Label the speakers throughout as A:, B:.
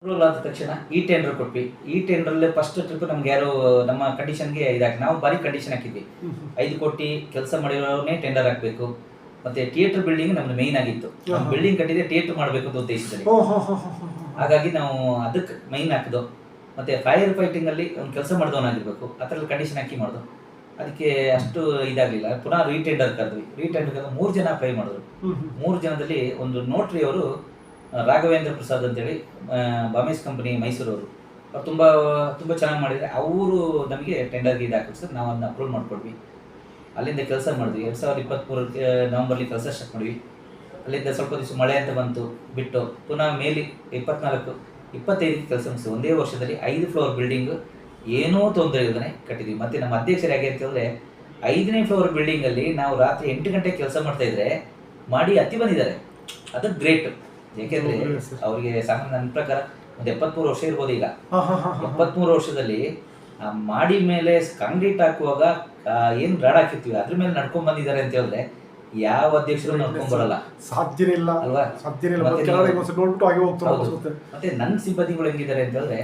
A: Approval ಆದ ತಕ್ಷಣ ಈ ಟೆಂಡರ್ ಕೊಟ್ವಿ. ಈ ಟೆಂಡರಲ್ಲಿ ಫಸ್ಟ್ ಟ್ರಿಪ್ ನಮ್ಗೆ ಯಾರು ನಮ್ಮ ಕಂಡೀಷನ್ಗೆ ಇದಾಕಿ ನಾವು ಭಾರಿ ಕಂಡೀಷನ್ ಹಾಕಿದ್ವಿ. 5 ಕೋಟಿ ಕೆಲಸ ಮಾಡಿರೋನೇ ಟೆಂಡರ್ ಹಾಕಬೇಕು. ಮತ್ತೆ ಥಿಯೇಟರ್ ಬಿಲ್ಡಿಂಗ್ ನಮ್ದು ಮೇಯ್ನ್ ಆಗಿತ್ತು. ಬಿಲ್ಡಿಂಗ್ ಕಟ್ಟಿದ್ರೆ ಥಿಯೇಟರ್ ಮಾಡಬೇಕು ಅಂತ ಉದ್ದೇಶದಲ್ಲಿ. ಹಾಗಾಗಿ ನಾವು ಅದಕ್ಕೆ ಮೈನ್ ಹಾಕಿದ್ದು. ಮತ್ತೆ ಫೈರ್ ಫೈಟಿಂಗ್ ಅಲ್ಲಿ ಒಂದು ಕೆಲಸ ಮಾಡಿದವನಾಗಿರ್ಬೇಕು, ಅದರಲ್ಲಿ ಕಂಡೀಷನ್ ಹಾಕಿ ಮಾಡೋದು. ಅದಕ್ಕೆ ಅಷ್ಟು ಇದಾಗಲಿಲ್ಲ. ಪುನಃ ರೀಟೆಂಡರ್ ಕರೆದ್ವಿ. ರೀಟೆಂಡರ್ ಕರೆದು 3 ಜನ ಅಪ್ಲೈ ಮಾಡಿದ್ರು. 3 ಜನದಲ್ಲಿ ಒಂದು ನೋಟ್ರಿ ಅವರು ರಾಘವೇಂದ್ರ ಪ್ರಸಾದ್ ಅಂತೇಳಿ ಬಾಮೇಸ್ ಕಂಪನಿ ಮೈಸೂರವರು, ಅವ್ರು ತುಂಬ ಚೆನ್ನಾಗಿ ಮಾಡಿದರೆ. ಅವರು ನಮಗೆ ಟೆಂಡರ್ಗೆ ಇದಾಕಿದ್ರು ಸರ್. ನಾವು ಅದನ್ನ ಅಪ್ರೂವ್ ಮಾಡ್ಕೊಡ್ವಿ. ಅಲ್ಲಿಂದ ಕೆಲಸ ಮಾಡಿದ್ವಿ. 2023 ನವಂಬರ್ಲಿ ಕೆಲಸ ಸ್ಟಾರ್ಟ್ ಮಾಡಿದ್ವಿ. ಅಲ್ಲಿಂದ ಸ್ವಲ್ಪ ದಿವಸ ಮಳೆ ಅಂತ ಬಂತು, ಬಿಟ್ಟು ಪುನಃ ಮೇಲಿ 24, 25 ಕೆಲಸ ಮುಗಿಸಿ ಒಂದೇ ವರ್ಷದಲ್ಲಿ 5 ಫ್ಲೋರ್ ಬಿಲ್ಡಿಂಗ್ ಏನೂ ತೊಂದರೆ ಇಲ್ಲದೇ ಕಟ್ಟಿದ್ವಿ. ಮತ್ತು ನಮ್ಮ ಅಧ್ಯಕ್ಷರು ಹೇಗೆ ಅಂತಂದರೆ 5ನೇ ಫ್ಲೋರ್ ಬಿಲ್ಡಿಂಗಲ್ಲಿ ನಾವು ರಾತ್ರಿ 8 ಗಂಟೆಗೆ ಕೆಲಸ ಮಾಡ್ತಾ ಇದ್ರೆ ಮಾಡಿ ಹತ್ತಿ ಬಂದಿದ್ದಾರೆ. ಅದು ಗ್ರೇಟ್. ಏಕೆಂದರೆ ಅವರಿಗೆ ಸಾಮಾನ್ಯ ನನ್ನ ಪ್ರಕಾರ ಒಂದು 73 ವರ್ಷ ಇರ್ಬೋದು. ಈಗ 73 ವರ್ಷದಲ್ಲಿ ಮಾಡಿ ಮೇಲೆ ಕಾಂಕ್ರೀಟ್ ಹಾಕುವಾಗ ಏನು ರಾಡ್ ಹಾಕಿರ್ತೀವಿ ಅದ್ರ ಮೇಲೆ ನಡ್ಕೊಂಡ್ ಬಂದಿದ್ದಾರೆ ಅಂತ ಹೇಳಿದ್ರೆ ಯಾವ ಅಧ್ಯಕ್ಷರು ನಡ್ಕೊಂಡ್ ಬರಲ್ಲ, ಸಾಧ್ಯನೇ ಇಲ್ಲ ಅಲ್ವಾ? ಮತ್ತೆ ನನ್ನ ಸಿಬ್ಬಂದಿಗಳು ಹೆಂಗಿದ್ದಾರೆ ಅಂತ ಹೇಳಿದ್ರೆ,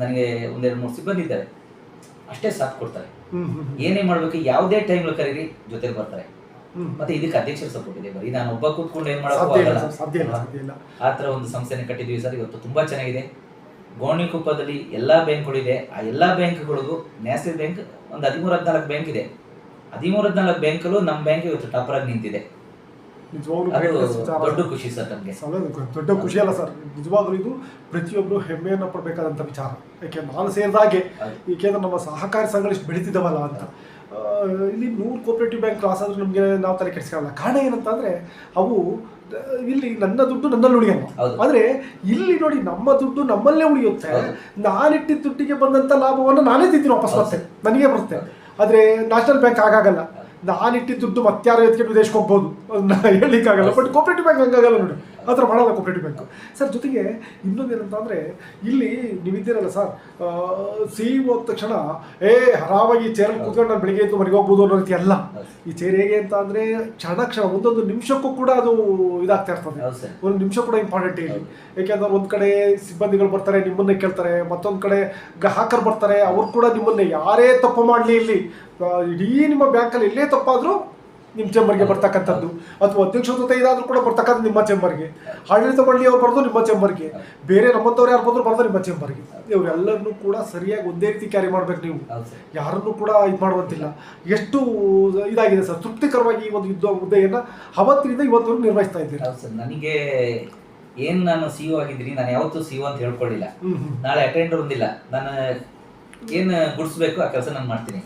A: ನನಗೆ 1-2-3 ಸಿಬ್ಬಂದಿ ಇದ್ದಾರೆ, ಅಷ್ಟೇ ಸಾಥ್ ಕೊಡ್ತಾರೆ. ಏನೇ ಮಾಡ್ಬೇಕು ಯಾವುದೇ ಟೈಮ್ ಕರೀರಿ ಜೊತೆಗೆ ಬರ್ತಾರೆ. ಮತ್ತೆ ಇದಕ್ಕೆ ಅಧ್ಯಕ್ಷರ ಸಪೋರ್ಟ್ ಇದೆ. ಬರೀ ನಾನು ಒಬ್ಬ ಕೂತ್ಕೊಂಡು ಏನ್ ಮಾಡೋಕ್ಕಾಗಲ್ಲ. ಆ ಥರ ಒಂದು ಸಂಸ್ಥೆನ ಕಟ್ಟಿದ್ವಿ ಸರ್. ಇವತ್ತು ತುಂಬಾ ಚೆನ್ನಾಗಿದೆ. ಗೋಣಿಕೊಪ್ಪದಲ್ಲಿ ಎಲ್ಲಾ ಬ್ಯಾಂಕ್ಗಳು ಇದೆ. ಆ ಎಲ್ಲಾ ಬ್ಯಾಂಕ್ಗಳಿಗೂ ನ್ಯಾಷನಲ್ ಬ್ಯಾಂಕ್ ಒಂದು 13-14 ಬ್ಯಾಂಕ್ ಇದೆ. 13-14 ಬ್ಯಾಂಕಲ್ಲೂ ನಮ್ಮ ಬ್ಯಾಂಕ್ ಇವತ್ತು ಟಾಪರ್ ಆಗಿ ನಿಂತಿದೆ. ದೊಡ್ಡ ಖುಷಿ ಸರ್ ನಮಗೆ.
B: ದೊಡ್ಡ ಖುಷಿ ಅಲ್ಲ ಸರ್, ನಿಜವಾಗ್ಲೂ ಇದು ಪ್ರತಿಯೊಬ್ಬರು ಹೆಮ್ಮೆಯನ್ನು ಪಡಬೇಕಾದಂಥ ವಿಚಾರ. ಯಾಕೆ ನಾನು ಸೇರಿದಾಗೆ, ಏಕೆಂದ್ರೆ ನಮ್ಮ ಸಹಕಾರಿ ಸಂಘಗಳು ಇಷ್ಟು ಬೆಳೀತಿದ್ದಾವಲ್ಲ ಅಂತ. ಇಲ್ಲಿ 100 ಕೋಆಪರೇಟಿವ್ ಬ್ಯಾಂಕ್ ಕ್ಲಾಸ್ ಆದರೂ ನಮಗೆ ನಾವು ತಲೆ ಕೆಡಿಸ್ಕೊಳ್ಳಲ್ಲ. ಕಾರಣ ಏನಂತಂದರೆ ಅವು ಇಲ್ಲಿ ನನ್ನ ದುಡ್ಡು ನನ್ನಲ್ಲಿ ಉಳಿಯಲ್ಲ, ಆದರೆ ಇಲ್ಲಿ ನೋಡಿ ನಮ್ಮ ದುಡ್ಡು ನಮ್ಮಲ್ಲೇ ಉಳಿಯುತ್ತೆ. ನಾನಿಟ್ಟಿದ್ದ ದುಡ್ಡಿಗೆ ಬಂದಂಥ ಲಾಭವನ್ನು ನಾನೇ ತಿಂತೀನಿ ವಾಪಸ್, ಮತ್ತೆ ನನಗೆ ಬರುತ್ತೆ. ಆದರೆ ನ್ಯಾಷನಲ್ ಬ್ಯಾಂಕ್ ಆಗಾಗಲ್ಲ. ನಾನಿಟ್ಟಿದ್ದ ದುಡ್ಡು ಮತ್ತಾರು ಎತ್ಕೊಂಡು ವಿದೇಶಕ್ಕೆ ಹೋಗ್ಬೋದು, ಹೇಳಲಿಕ್ಕಾಗಲ್ಲ. ಬಟ್ ಕೋಆಪರೇಟಿವ್ ಬ್ಯಾಂಕ್ ಹಂಗಾಗಲ್ಲ ನೋಡಿ, ಆ ಥರ ಮಾಡೋಲ್ಲ ಕೋಆಪರೇಟಿವ್ ಬ್ಯಾಂಕು ಸರ್. ಜೊತೆಗೆ ಇನ್ನೊಂದೇನಂತಂದರೆ ಇಲ್ಲಿ ನೀವಿದ್ದೀರಲ್ಲ ಸರ್, CEO ಹೋದ ತಕ್ಷಣ ಆರಾಮಾಗಿ ಚೇರಲ್ಲಿ ಕೂತ್ಕೊಂಡು ನಾನು ಬೆಳಿಗ್ಗೆ ಎದ್ದು ಮನೆಗೆ ಹೋಗ್ಬೋದು ಅನ್ನೋ ರೀತಿ ಅಲ್ಲ. ಈ ಚೇರ್ ಹೇಗೆ ಅಂತ ಅಂದರೆ ಕ್ಷಣ ಒಂದೊಂದು ನಿಮಿಷಕ್ಕೂ ಕೂಡ ಅದು ಇದಾಗ್ತಾ ಇರ್ತದೆ. ಒಂದು ನಿಮಿಷ ಕೂಡ ಇಂಪಾರ್ಟೆಂಟ್ ಇಲ್ಲಿ. ಏಕೆಂದ್ರೆ ಒಂದು ಕಡೆ ಸಿಬ್ಬಂದಿಗಳು ಬರ್ತಾರೆ, ನಿಮ್ಮನ್ನೇ ಕೇಳ್ತಾರೆ. ಮತ್ತೊಂದು ಕಡೆ ಗ್ರಾಹಕರು ಬರ್ತಾರೆ, ಅವ್ರು ಕೂಡ ನಿಮ್ಮನ್ನೇ ಯಾರೇ ತಪ್ಪು ಮಾಡಲಿ ಇಲ್ಲಿ ಇಡೀ ನಿಮ್ಮ ಬ್ಯಾಂಕಲ್ಲಿ ಎಲ್ಲೇ ತಪ್ಪಾದರೂ ನಿಮ್ಮ ಚೇಂಬರ್ಗೆ ಬರ್ತಕ್ಕಂಥದ್ದು, ಅಥವಾ ಅಧ್ಯಕ್ಷರ ಜೊತೆ ಇದಾದರೂ ಕೂಡ ಬರ್ತಕ್ಕಂಥ ನಿಮ್ಮ ಚೇಂಬರ್ಗೆ, ಆಡಳಿತ ಮಂಡಳಿ ಅವ್ರು ಬರೋದು ನಿಮ್ಮ ಚೇಂಬರ್ಗೆ, ಬೇರೆ ನಮ್ಮಂಥವ್ರು ಯಾರು ಬಂದರೂ ಬರೋದು ನಿಮ್ಮ ಚೇಂಬರ್ಗೆ. ಇವರೆಲ್ಲರನ್ನೂ ಕೂಡ ಸರಿಯಾಗಿ ಒಂದೇ ರೀತಿ ಕ್ಯಾರಿ ಮಾಡ್ಬೇಕು. ನೀವು ಯಾರನ್ನೂ ಕೂಡ ಇದು ಮಾಡುವಂತಿಲ್ಲ. ಎಷ್ಟು ಇದಾಗಿದೆ ಸರ್, ತೃಪ್ತಿಕರವಾಗಿ ಈ ಒಂದು ಹುದ್ದೆಯನ್ನು ಅವತ್ತಿನಿಂದ ಇವತ್ತವರೆಗೂ ನಿರ್ವಹಿಸ್ತಾ ಇದ್ದೀರಿ.
A: ಸರ್ ನನಗೆ ಏನು ನಾನು CEO ಆಗಿದ್ದೀನಿ, ನಾನು ಯಾವತ್ತೂ CEO ಅಂತ ಹೇಳ್ಕೊಳ್ಳಿಲ್ಲ. ನಾಳೆ ಅಟೆಂಡರ್ ಒಂದಿಲ್ಲ, ನಾನು ಏನು ಗುಡಿಸ್ಬೇಕು ಆ ಕೆಲಸ ನಾನು ಮಾಡ್ತೀನಿ.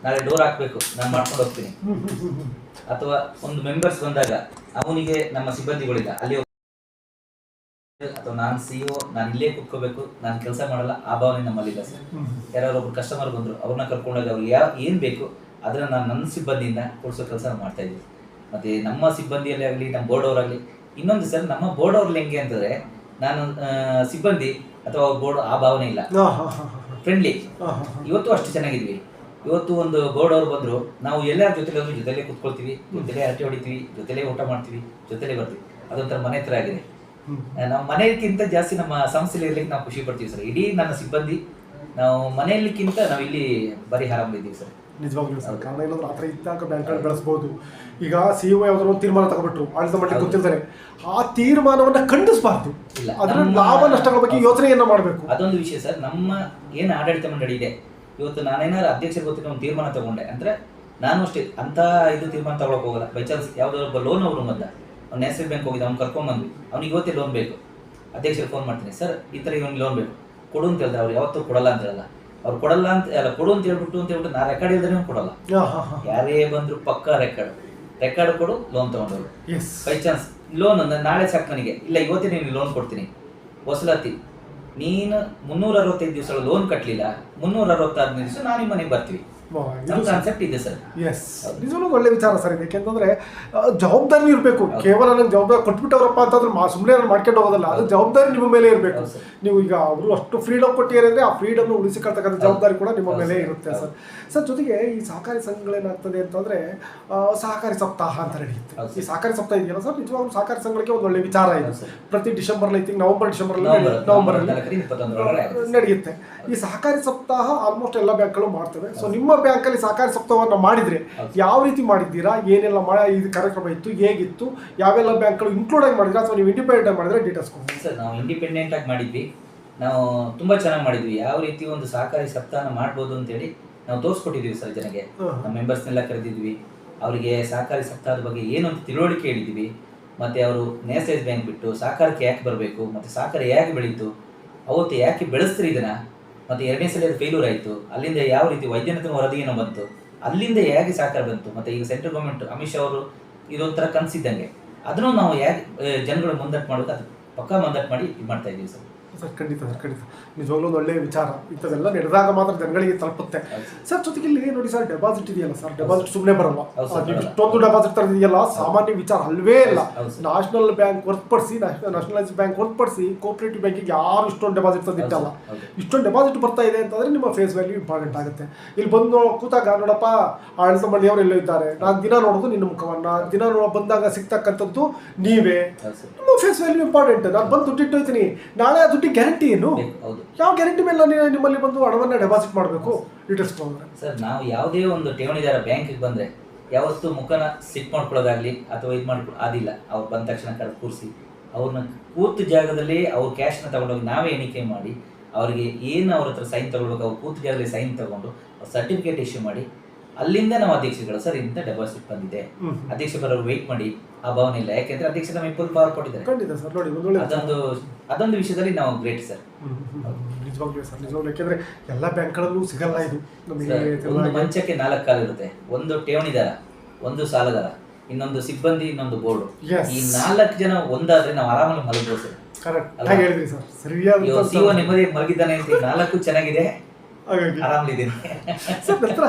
A: ನಾಳೆ ಡೋರ್ ಹಾಕ್ಬೇಕು ನಾನು ಮಾಡ್ಕೊಂಡು ಹೋಗ್ತೀನಿ. ಅಥವಾ ಒಂದು ಮೆಂಬರ್ಸ್ ಬಂದಾಗ ಅವನಿಗೆ ನಮ್ಮ ಸಿಬ್ಬಂದಿಗಳಿಲ್ಲ ಅಲ್ಲಿ, ಅಥವಾ ನಾನು CEO ನಾನು ಇಲ್ಲೇ ಕೂತ್ಕೋಬೇಕು, ನಾನು ಕೆಲಸ ಮಾಡಲ್ಲ, ಆ ಭಾವನೆ ನಮ್ಮಲ್ಲಿಲ್ಲ ಸರ್. ಯಾರು ಒಬ್ರು ಕಸ್ಟಮರ್ ಬಂದರು, ಅವ್ರನ್ನ ಕರ್ಕೊಂಡೋಗಿ ಅವ್ರಿಗೆ ಏನು ಬೇಕು ಅದನ್ನು ನಾನು ನನ್ನ ಸಿಬ್ಬಂದಿಯಿಂದ ಕೊಡಿಸೋ ಕೆಲಸ ಮಾಡ್ತಾ ಇದ್ದೀವಿ. ಮತ್ತು ನಮ್ಮ ಸಿಬ್ಬಂದಿಯಲ್ಲಿ ಆಗಲಿ, ನಮ್ಮ ಬೋರ್ಡ್ ಅವರಾಗಲಿ. ಇನ್ನೊಂದು ಸರ್, ನಮ್ಮ ಬೋರ್ಡ್ ಅವ್ರಲ್ಲಿ ಹೆಂಗೆ ಅಂತಂದರೆ, ನಾನು ಸಿಬ್ಬಂದಿ ಅಥವಾ ಬೋರ್ಡ್ ಆ ಭಾವನೆ ಇಲ್ಲ, ಫ್ರೆಂಡ್ಲಿ. ಇವತ್ತು ಅಷ್ಟು ಚೆನ್ನಾಗಿದ್ವಿ. ಇವತ್ತು ಒಂದು ಬೋರ್ಡ್ ಅವ್ರು ಬಂದರು, ನಾವು ಎಲ್ಲರ ಜೊತೆಲೇ ಕೂತ್ಕೊಳ್ತೀವಿ, ಜೊತೆಲೇ ಹರಟೆ ಹೊಡಿತೀವಿ, ಜೊತೆಲೇ ಊಟ ಮಾಡ್ತೀವಿ, ಜೊತೆಲೇ ಬರ್ತೀವಿ. ಅದೊಂಥರ ಮನೆ ಹತ್ರ ಆಗಿದೆ. ನಾವು ಮನೆಯಕ್ಕಿಂತ ಜಾಸ್ತಿ ನಮ್ಮ ಸಂಸ್ಥೆಯಲ್ಲಿ ಇರ್ಲಿಕ್ಕೆ ನಾವು ಖುಷಿ ಪಡ್ತೀವಿ ಸರ್. ಇಡೀ ನನ್ನ ಸಿಬ್ಬಂದಿ ನಾವು ಮನೆಯಲ್ಲಿಕ್ಕಿಂತ ನಾವು ಇಲ್ಲಿ ಬರೀ ಆರಾಮಿದ್ದೀವಿ ಸರ್.
B: ನಿಜವಾಗ್ಲೂ ಸರ್. ಕಾರಣ ಏನಾದರೂ ಆ ಥರ ಇದ್ದಾಗ ಬ್ಯಾಂಕ್ಗಳು ಬೆಳೆಸ್ಬೋದು. ಈಗ CEO ಯಾವ್ದಾದ್ರು ಒಂದು ತೀರ್ಮಾನ ತಗೊಬಿಟ್ರು, ಆಡಳಿತ ಮಂಡಳಿ ಗೊತ್ತಿರ್ತಾರೆ, ಆ ತೀರ್ಮಾನವನ್ನು ಖಂಡಿಸಬಾರ್ದು. ಅದರ ಲಾಭ ನಷ್ಟಗಳ ಬಗ್ಗೆ ಯೋಚನೆಯನ್ನು ಮಾಡಬೇಕು.
A: ಅದೊಂದು ವಿಷಯ ಸರ್. ನಮ್ಮ ಏನು ಆಡಳಿತ ಮಂಡಳಿ ಇದೆ, ಇವತ್ತು ನಾನೇನಾದ್ರು ಅಧ್ಯಕ್ಷರು ಗೊತ್ತಿರೋ ಒಂದು ತೀರ್ಮಾನ ತಗೊಂಡೆ ಅಂದರೆ ನಾನು ಅಷ್ಟೇ ಅಂತ ಇದು ತೀರ್ಮಾನ ತಗೊಳಕ್ ಹೋಗಲ್ಲ. ಬೈ ಚಾನ್ಸ್ ಯಾವುದೋ ಒಬ್ಬ ಲೋನ್ ಅವರು ಮೊದಲ ಅವ್ನು ನ್ಯಾಷನಲ್ ಬ್ಯಾಂಕ್ ಹೋಗಿದ್ದ, ಅವ್ನು ಕರ್ಕೊಂಡ್ಬಂದ್ವಿ, ಅವ್ನಿಗೆ ಇವತ್ತೇ ಲೋನ್ ಬೇಕು. ಅಧ್ಯಕ್ಷರು ಫೋನ್ ಮಾಡ್ತೀನಿ, ಸರ್ ಈ ಥರ ಇವನಿಗೆ ಲೋನ್ ಬೇಕು ಕೊಡು ಅಂತ ಹೇಳಿದ್ರೆ ಅವ್ರು ಯಾವತ್ತೂ ಕೊಡಲ್ಲ ಅಂತ ಹೇಳಲ್ಲ. ಅವ್ರು ಕೊಡಲ್ಲ ಅಂತ ಅಲ್ಲ, ಕೊಡು ಅಂತ ಹೇಳ್ಬಿಟ್ಟು ನಾ ರೆಕಾರ್ಡ್ ಇಲ್ದೇ ಕೊಡಲ್ಲ. ಯಾರೇ ಬಂದ್ರು ಪಕ್ಕ ರೆಕಾರ್ಡ್ ಕೊಡು, ಲೋನ್ ತಗೊಂಡವ್ರು. ಬೈ ಚಾನ್ಸ್ ಲೋನ್ ನಾಳೆ ಸಾಕು ನನಗೆ, ಇಲ್ಲ ಇವತ್ತೇ ನೀನು ಲೋನ್ ಕೊಡ್ತೀನಿ, ವಸೂಲಾತಿ ನೀನು 365 ದಿವಸ ಲೋನ್ ಕಟ್ಟಲಿಲ್ಲ, 365 ದಿವಸ ನಾನು ನಿಮ್ಮ ಮನೆಗೆ ಬರ್ತೀವಿ. ನಮ್ಮ ಕಾನ್ಸೆಪ್ಟ್ ಇದೆ ಸರ್.
B: ಎಸ್, ನಿಜವೂ ಒಳ್ಳೆ ವಿಚಾರ ಸರ್ ಇದು. ಯಾಕೆಂತಂದ್ರೆ ಜವಾಬ್ದಾರಿ ಇರಬೇಕು. ಕೇವಲ ನಂಗೆ ಜವಾಬ್ದಾರಿ ಕೊಟ್ಬಿಟ್ಟವ್ರಪ್ಪ ಅಂತಂದ್ರೆ ಸುಮ್ಮನೆ ನಾನು ಮಾಡ್ಕೊಂಡು ಹೋಗೋದಲ್ಲ, ಅದು ಜವಾಬ್ದಾರಿ ನಿಮ್ಮ ಮೇಲೆ ಇರಬೇಕು. ನೀವು ಈಗ ಅವರು ಅಷ್ಟು ಫ್ರೀಡಮ್ ಕೊಟ್ಟಿದ್ದಾರೆ, ಆ ಫ್ರೀಡಮ್ ಉಳಿಸಿಕೊಳ್ತಕ್ಕಂಥ ಜವಾಬ್ದಾರಿ ಕೂಡ ನಿಮ್ಮ ಮೇಲೆ ಇರುತ್ತೆ ಸರ್. ಸರ್, ಜೊತೆಗೆ ಈ ಸಹಕಾರಿ ಸಂಘಗಳೇನಾಗ್ತದೆ ಅಂತಂದ್ರೆ ಸಹಕಾರಿ ಸಪ್ತಾಹ ಅಂತ ನಡೆಯುತ್ತೆ. ಈ ಸಹಕಾರಿ ಸಪ್ತಾಹ ಇದೆಯಲ್ಲ ಸರ್, ನಿಜವಾಗ್ಲೂ ಸಹಕಾರಿ ಸಂಘಗಳಿಗೆ ಒಂದು ಒಳ್ಳೆ ವಿಚಾರ ಇದೆ. ಪ್ರತಿ ಡಿಸೆಂಬರ್ ನವೆಂಬರ್ ನಡೆಯುತ್ತೆ ಈ ಸಹಕಾರಿ ಸಪ್ತಾಹ. ಆಲ್ಮೋಸ್ಟ್ ಎಲ್ಲ ಬ್ಯಾಂಕ್ಗಳು ಮಾಡ್ತವೆ. ಸೊ ನಿಮ್ಮ ಬ್ಯಾಂಕಲ್ಲಿ ಸಹಕಾರಿ ಸಪ್ತಾಹವನ್ನು ಮಾಡಿದ್ರೆ ಯಾವ ರೀತಿ ಮಾಡಿದ್ದೀರಾ, ಏನೆಲ್ಲ ಇದು ಕಾರ್ಯಕ್ರಮ ಇತ್ತು, ಹೇಗಿತ್ತು, ಯಾವೆಲ್ಲ ಬ್ಯಾಂಕ್ಗಳು ಇನ್ಕ್ಲೂಡ್ ಆಗಿ ಮಾಡಿದ್ರೆ ಅಥವಾ ನೀವು ಇಂಡಿಪೆಂಡೆಂಟ್ ಆಗಿ ಮಾಡಿದ್ರೆ ಡೀಟೇಲ್ಸ್ ಕೊಡಿ
A: ಸರ್. ನಾವು ಇಂಡಿಪೆಂಡೆಂಟ್ ಆಗಿ ಮಾಡಿದ್ವಿ, ನಾವು ತುಂಬಾ ಚೆನ್ನಾಗಿ ಮಾಡಿದ್ವಿ. ಯಾವ ರೀತಿ ಒಂದು ಸಹಕಾರಿ ಸಪ್ತಾಹ ಮಾಡ್ಬೋದು ಅಂತೇಳಿ ನಾವು ತೋರಿಸ್ಕೊಟ್ಟಿದ್ವಿ ಸರ್ ಜನಗೆ. ನಮ್ಮ ಮೆಂಬರ್ಸ್ನೆಲ್ಲ ಕರೆದಿದ್ವಿ, ಅವರಿಗೆ ಸಹಕಾರಿ ಸಪ್ತಾಹದ ಬಗ್ಗೆ ಏನು ಅಂತ ತಿಳುವಳಿಕೆ ಹೇಳಿದ್ವಿ. ಮತ್ತೆ ಅವರು ನೇಸೇಜ್ ಬ್ಯಾಂಕ್ ಬಿಟ್ಟು ಸಹಕಾರಕ್ಕೆ ಯಾಕೆ ಬರಬೇಕು, ಮತ್ತೆ ಸಹಕಾರ ಯಾಕೆ ಬೆಳೀತು, ಅವತ್ತು ಯಾಕೆ ಬೆಳೆಸ್ತಾರೆ ಇದನ್ನ, ಮತ್ತೆ ಎರಡನೇ ಸಲ ಅದು ಫೇಲ್ಯೂರ್ ಆಯಿತು, ಅಲ್ಲಿಂದ ಯಾವ ರೀತಿ ವೈಜ್ಞಾನಿಕ ವರದಿ ಏನೋ ಬಂತು, ಅಲ್ಲಿಂದ ಹೇಗೆ ಸಹಕಾರ ಬಂತು, ಮತ್ತೆ ಈಗ ಸೆಂಟ್ರಲ್ ಗೌರ್ಮೆಂಟ್ ಅಮಿತ್ ಶಾ ಅವರು ಇದೊಂಥರ ಕನಸಿದ್ದಂಗೆ ಅದನ್ನು ನಾವು ಯಾಕೆ ಜನಗಳು ಮುಂದಟ್ಟು ಮಾಡೋದು, ಅದು ಪಕ್ಕಾ ಮುಂದಟ್ಟು ಮಾಡಿ ಇದು ಮಾಡ್ತಾ ಇದ್ದೀವಿ ಸರ್.
B: ಸರ್, ಖಂಡಿತ ಸರ್, ಖಂಡಿತ ನಿಜವಾಗ್ಲೂ ಒಂದು ಒಳ್ಳೆಯ ವಿಚಾರ. ಇಂಥವೆಲ್ಲ ನಡೆದಾಗ ಮಾತ್ರ ಜನಗಳಿಗೆ ತಲುಪುತ್ತೆ ಸರ್. ಜೊತೆಗೆ ಇಲ್ಲಿ ನೋಡಿ ಸರ್, ಡೆಪಾಸಿಟ್ ಇದೆಯಲ್ಲ ಸರ್, ಡೆಪಾಸಿಟ್ ಸುಮ್ಮನೆ ಬರಲ್ಲ. ಇಷ್ಟೊಂದು ಡೆಪಾಸಿಟ್ ತರದಿದೆಯಲ್ಲ, ಸಾಮಾನ್ಯ ವಿಚಾರ ಅಲ್ವೇ ಇಲ್ಲ. ನ್ಯಾಷನಲ್ ಬ್ಯಾಂಕ್ ಹೊರತುಪಡಿಸಿ, ನ್ಯಾಷನಲೈಸ್ ಬ್ಯಾಂಕ್ ಹೊರತುಪಡಿಸಿ ಕೋಆಪರೇಟಿವ್ ಬ್ಯಾಂಕಿಗೆ ಯಾರು ಇಷ್ಟೊಂದು ಡೆಪಾಸಿಟ್ ತಂದಿಟ್ಟಲ್ಲ. ಇಷ್ಟೊಂದು ಡೆಪಾಸಿಟ್ ಬರ್ತಾ ಇದೆ ಅಂತಂದ್ರೆ ನಿಮ್ಮ ಫೇಸ್ ವ್ಯಾಲ್ಯೂ ಇಂಪಾರ್ಟೆಂಟ್ ಆಗುತ್ತೆ. ಇಲ್ಲಿ ಬಂದು ಕೂತಾಗ ನೋಡಪ್ಪ ಆಡಳಿತ ಮಂಡಳಿಯವರು ಎಲ್ಲೋ ಇದ್ದಾರೆ, ನಾನು ದಿನ ನೋಡೋದು ನಿನ್ನ ಮುಖವನ್ನ, ದಿನ ಬಂದಾಗ ಸಿಗ್ತಕ್ಕಂಥದ್ದು ನೀವೇ. ನಿಮ್ಮ ಫೇಸ್ ವ್ಯಾಲ್ಯೂ ಇಂಪಾರ್ಟೆಂಟ್. ನಾನು ಬಂದು ದುಡ್ಡಿಟ್ಟು ಹೋಗ್ತೀನಿ, ನಾಳೆ ಆ ದುಡ್ಡು ಗ್ಯಾರಂಟಿ ಏನು, ಯಾವ ಗ್ಯಾರಂಟಿ ಮೇಲೆ ನಾನು ನಿಮ್ಮಲ್ಲಿ ಬಂದು ಹಣವನ್ನ ಡೆಪಾಸಿಟ್ ಮಾಡಬೇಕು, ಡೀಟೇಲ್ಸ್ ಕೊಡ್ತಾರೆ
A: ಸರ್. ನಾವು ಯಾವುದೇ ಒಂದು ಠೇವಣಿದಾರ ಬ್ಯಾಂಕಿಗೆ ಬಂದ್ರೆ ಯಾವತ್ತು ಮುಖನ ಸಿಟ್ ಮಾಡ್ಕೊಳ್ಳೋದಾಗ್ಲಿ ಅಥವಾ ಇದು ಮಾಡ್ಕೊಳ್ಳೋ ಅದಿಲ್ಲ. ಅವ್ರು ಬಂದ ತಕ್ಷಣ ಕರೆದು ಕೂರಿಸಿ ಅವ್ರನ್ನ ಕೂತ ಜಾಗದಲ್ಲಿ ಅವ್ರ ಕ್ಯಾಶ್ನ ತಗೊಂಡೋಗಿ ನಾವೇ ಎಣಿಕೆ ಮಾಡಿ ಅವ್ರಿಗೆ ಏನು ಅವ್ರ ಹತ್ರ ಸೈನ್ ತಗೊಳ್ಬೇಕು, ಅವ್ರು ಕೂತ ಜಾಗದಲ್ಲಿ ಸೈನ್ ತಗೊಂಡು ಸರ್ಟಿಫಿಕೇಟ್ ಇಶ್ಯೂ ಮಾಡಿ ಅಲ್ಲಿಂದ ನಾವು ಅಧ್ಯಕ್ಷಗಳು ಸರ್ ಇಂಥ ಡೆಪಾಸಿಟ್ ಬಂದಿದೆ, ಅಧ್ಯಕ್ಷ ಬರೋರು ವೆಯ್ಟ್ ಮಾಡಿ ಆ ಭಾವನೆ ಇಲ್ಲ. ಯಾಕೆಂದ್ರೆ ಅಧ್ಯಕ್ಷ ನಮಗೆ ಫುಲ್ ಪವರ್ ಕೊಟ್ಟಿದ್ದಾರೆ.
B: ಖಂಡಿತ ಸರ್. ನೋಡಿ,
A: ಅದೊಂದು ವಿಷಯದಲ್ಲಿ ನಾವು ಗ್ರೇಟ್ ಸರ್.
B: ನಿಜವಾಗ್ಲೂ ಸರ್, ನಿಜವಾಗ್ಲೂ. ಯಾಕೆಂದ್ರೆ ಎಲ್ಲ ಬ್ಯಾಂಕ್ಗಳಲ್ಲೂ ಸಿಗಲ್ಲ ಇದು.
A: ಒಂದು ಮಂಚಕ್ಕೆ 4 ಕಾಲು ಇರುತ್ತೆ, ಒಂದು ಠೇವಣಿದಾರ, ಒಂದು ಸಾಲಗಾರ, ಇನ್ನೊಂದು ಸಿಬ್ಬಂದಿ, ಇನ್ನೊಂದು ಬೋರ್ಡು. ಈ 4 ಜನ ಒಂದಾದ್ರೆ ನಾವು ಆರಾಮಾಗಿ ಮಲಗಬಹುದು ಸರ್.
B: ಕರೆಕ್ಟ್ ಹೇಳಿದ್ರಿ ಸರ್, ಸರಿಯಾದ.
A: ಸಿಒ ನೆಮ್ಮದಿ ಮಲಗಿದ್ದಾನೆ ಅಂತ 4 ಚೆನ್ನಾಗಿದೆ, ಆರಾಮಲಿದ್ದೀನಿ
B: ಸರ್. ನಂತರ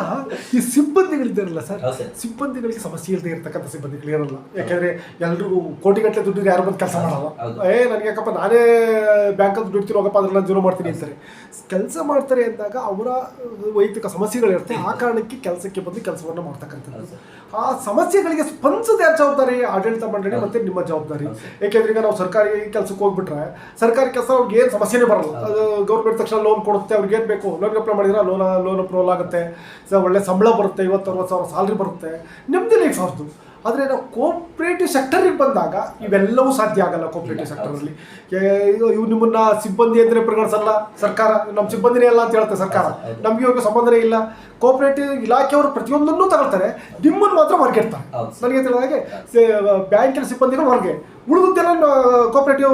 B: ಈ ಸಿಬ್ಬಂದಿಗಳಿದ್ದಾರಲ್ಲ ಸರ್, ಸಿಬ್ಬಂದಿಗಳಿಗೆ ಸಮಸ್ಯೆ ಇಲ್ಲದೆ ಇರ್ತಕ್ಕಂಥ ಸಿಬ್ಬಂದಿಗಳು ಇರಲ್ಲ. ಯಾಕೆಂದ್ರೆ ಎಲ್ರಿಗೂ ಕೋಟಿಗಟ್ಟಲೆ ದುಡ್ಡಿದ್ರೆ ಯಾರು ಬಂದು ಕೆಲಸ ಮಾಡಲ್ಲ. ನನಗೆ ಯಾಕಪ್ಪ ನಾನೇ ಬ್ಯಾಂಕಲ್ಲಿ ದುಡ್ಡು ಇಡ್ತೀನಿ, ಹೋಗಪ್ಪ ಅದನ್ನ ಜೀರೋ ಮಾಡ್ತೀನಿ ಅಂತಾರೆ. ಕೆಲಸ ಮಾಡ್ತಾರೆ ಅಂದಾಗ ಅವರ ವೈಯಕ್ತಿಕ ಸಮಸ್ಯೆಗಳಿರುತ್ತೆ. ಆ ಕಾರಣಕ್ಕೆ ಕೆಲಸಕ್ಕೆ ಬಂದು ಕೆಲಸವನ್ನು ಮಾಡ್ತಕ್ಕಂಥದ್ದು. ಆ ಸಮಸ್ಯೆಗಳಿಗೆ ಸ್ಪಂದಿಸೋದು ಯಾರು ಜವಾಬ್ದಾರಿ? ಆಡಳಿತ ಮಂಡಳಿ ಮತ್ತೆ ನಿಮ್ಮ ಜವಾಬ್ದಾರಿ. ಯಾಕೆಂದ್ರೆ ಈಗ ನಾವು ಸರ್ಕಾರಿ ಕೆಲಸಕ್ಕೆ ಹೋಗ್ಬಿಟ್ರೆ ಸರ್ಕಾರಿ ಕೆಲಸ ಅವ್ರಿಗೆ ಏನು ಸಮಸ್ಯೆನೇ ಬರಲ್ಲ. ಅದು ಗೌರ್ಮೆಂಟ್ ತಕ್ಷಣ ಲೋನ್ ಕೊಡುತ್ತೆ, ಅವ್ರಿಗೆ ಏನು ಬೇಕು ಲೋನ್ ಅಪ್ಲೈ ಮಾಡಿದ್ರೆ ಲೋನ್ ಅಪ್ರೂವಲ್ ಆಗುತ್ತೆ, ಒಳ್ಳೆ ಸಂಬಳ ಬರುತ್ತೆ, 50-60 ಸಾವಿರ ಸ್ಯಾಲ್ರಿ ಬರುತ್ತೆ, ನೆಮ್ಮದಿ ಲೈಫ್ ಅವ್ರದ್ದು. ಆದರೆ ನಾವು ಕೋಆಪರೇಟಿವ್ ಸೆಕ್ಟರಿಗೆ ಬಂದಾಗ ಇವೆಲ್ಲವೂ ಸಾಧ್ಯ ಆಗಲ್ಲ. ಕೋಆಪರೇಟಿವ್ ಸೆಕ್ಟರಲ್ಲಿ ಇವು ನಿಮ್ಮನ್ನ ಸಿಬ್ಬಂದಿ ಅಂದರೆ ಪರಿಗಣಿಸಲ್ಲ ಸರ್ಕಾರ. ನಮ್ಮ ಸಿಬ್ಬಂದಿನೇ ಅಲ್ಲ ಅಂತ ಹೇಳುತ್ತೆ ಸರ್ಕಾರ. ನಮಗೆ ಇವಾಗ ಸಂಬಂಧನೇ ಇಲ್ಲ. ಕೋಆಪರೇಟಿವ್ ಇಲಾಖೆಯವರು ಪ್ರತಿಯೊಂದನ್ನು ತಗೊಳ್ತಾರೆ, ನಿಮ್ಮನ್ನು ಮಾತ್ರ ಹೊರಗೆ ಇರ್ತಾರೆ. ನನಗೆ ತಿಳಿದ ಹಾಗೆ ಬ್ಯಾಂಕಿನ ಸಿಬ್ಬಂದಿಗಳು ಹೊರಗೆ, ಉಳಿದದ್ದೆಲ್ಲ ಕೋಆಪರೇಟಿವ್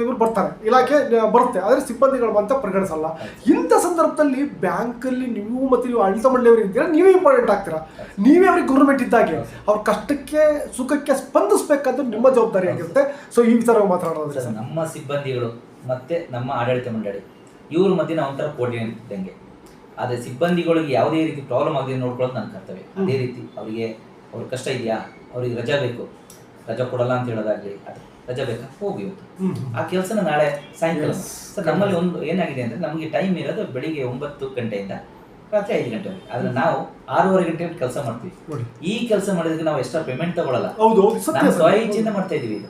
B: ಇವರು ಬರ್ತಾರೆ, ಇಲಾಖೆ ಬರುತ್ತೆ, ಆದರೆ ಸಿಬ್ಬಂದಿಗಳು ಅಂತ ಪರಿಗಣಿಸಲ್ಲ. ಇಂಥ ಸಂದರ್ಭದಲ್ಲಿ ಬ್ಯಾಂಕಲ್ಲಿ ನೀವು ಆಡಳಿತ ಮಂಡಳಿಯವರು ಇದ್ದೀರಾ, ನೀವೇ ಇಂಪಾರ್ಟೆಂಟ್ ಆಗ್ತೀರಾ. ನೀವೇ ಅವ್ರಿಗೆ ಗೌರ್ಮೆಂಟ್ ಇದ್ದಾಗೆ ಅವ್ರ ಕಷ್ಟಕ್ಕೆ ಸುಖಕ್ಕೆ ಸ್ಪಂದಿಸಬೇಕಾದ್ರೆ ನಿಮ್ಮ ಜವಾಬ್ದಾರಿ ಆಗಿರುತ್ತೆ. ಸೊ ಈ ವಿಚಾರ ಮಾತಾಡೋದು
A: ನಮ್ಮ ಸಿಬ್ಬಂದಿಗಳು ಮತ್ತೆ ನಮ್ಮ ಆಡಳಿತ ಮಂಡಳಿ ಇವ್ರ ಮಧ್ಯೆ ನಾವು ಒಂಥರ ಕೋರ್ಡಿನೇಟ್ ಇದ್ದಂಗೆ. ಆದರೆ ಸಿಬ್ಬಂದಿಗಳಿಗೆ ಯಾವುದೇ ರೀತಿ ಪ್ರಾಬ್ಲಮ್ ಆಗದೆ ನೋಡ್ಕೊಳ್ಳೋದು ನನ್ನ ಕರ್ತವ್ಯ. ಅದೇ ರೀತಿ ಅವರಿಗೆ ಅವ್ರ ಕಷ್ಟ ಇದೆಯಾ, ಅವ್ರಿಗೆ ರಜಾ ಬೇಕು, ರಜಾ ಕೊಡಲ್ಲ ಅಂತ ಹೇಳೋದಾಗ್ಲಿ, ಅದು ರಜಾ ಬೇಕಾ ಹೋಗಿ ಇವತ್ತು ಆ ಕೆಲಸನ ನಾಳೆ ಸಾಯಂಕಾಲ. ಸರ್ ನಮ್ಮಲ್ಲಿ ಒಂದು ಏನಾಗಿದೆ ಅಂದರೆ ನಮಗೆ ಟೈಮ್ ಇರೋದು ಬೆಳಿಗ್ಗೆ 9 ಗಂಟೆಯಿಂದ ರಾತ್ರಿ 5 ಗಂಟೆವರೆಗೆ. ಆದರೆ ನಾವು 6:30 ಗಂಟೆ ಕೆಲಸ ಮಾಡ್ತೀವಿ. ಈ ಕೆಲಸ ಮಾಡಿದ್ರೆ ನಾವು ಎಕ್ಸ್ಟ್ರಾ ಪೇಮೆಂಟ್ ತಗೊಳ್ಳಲ್ಲ, ನಾವು ಸ್ವಇಚ್ಛೆಯಿಂದ ಮಾಡ್ತಾ ಇದೀವಿ ಇದು.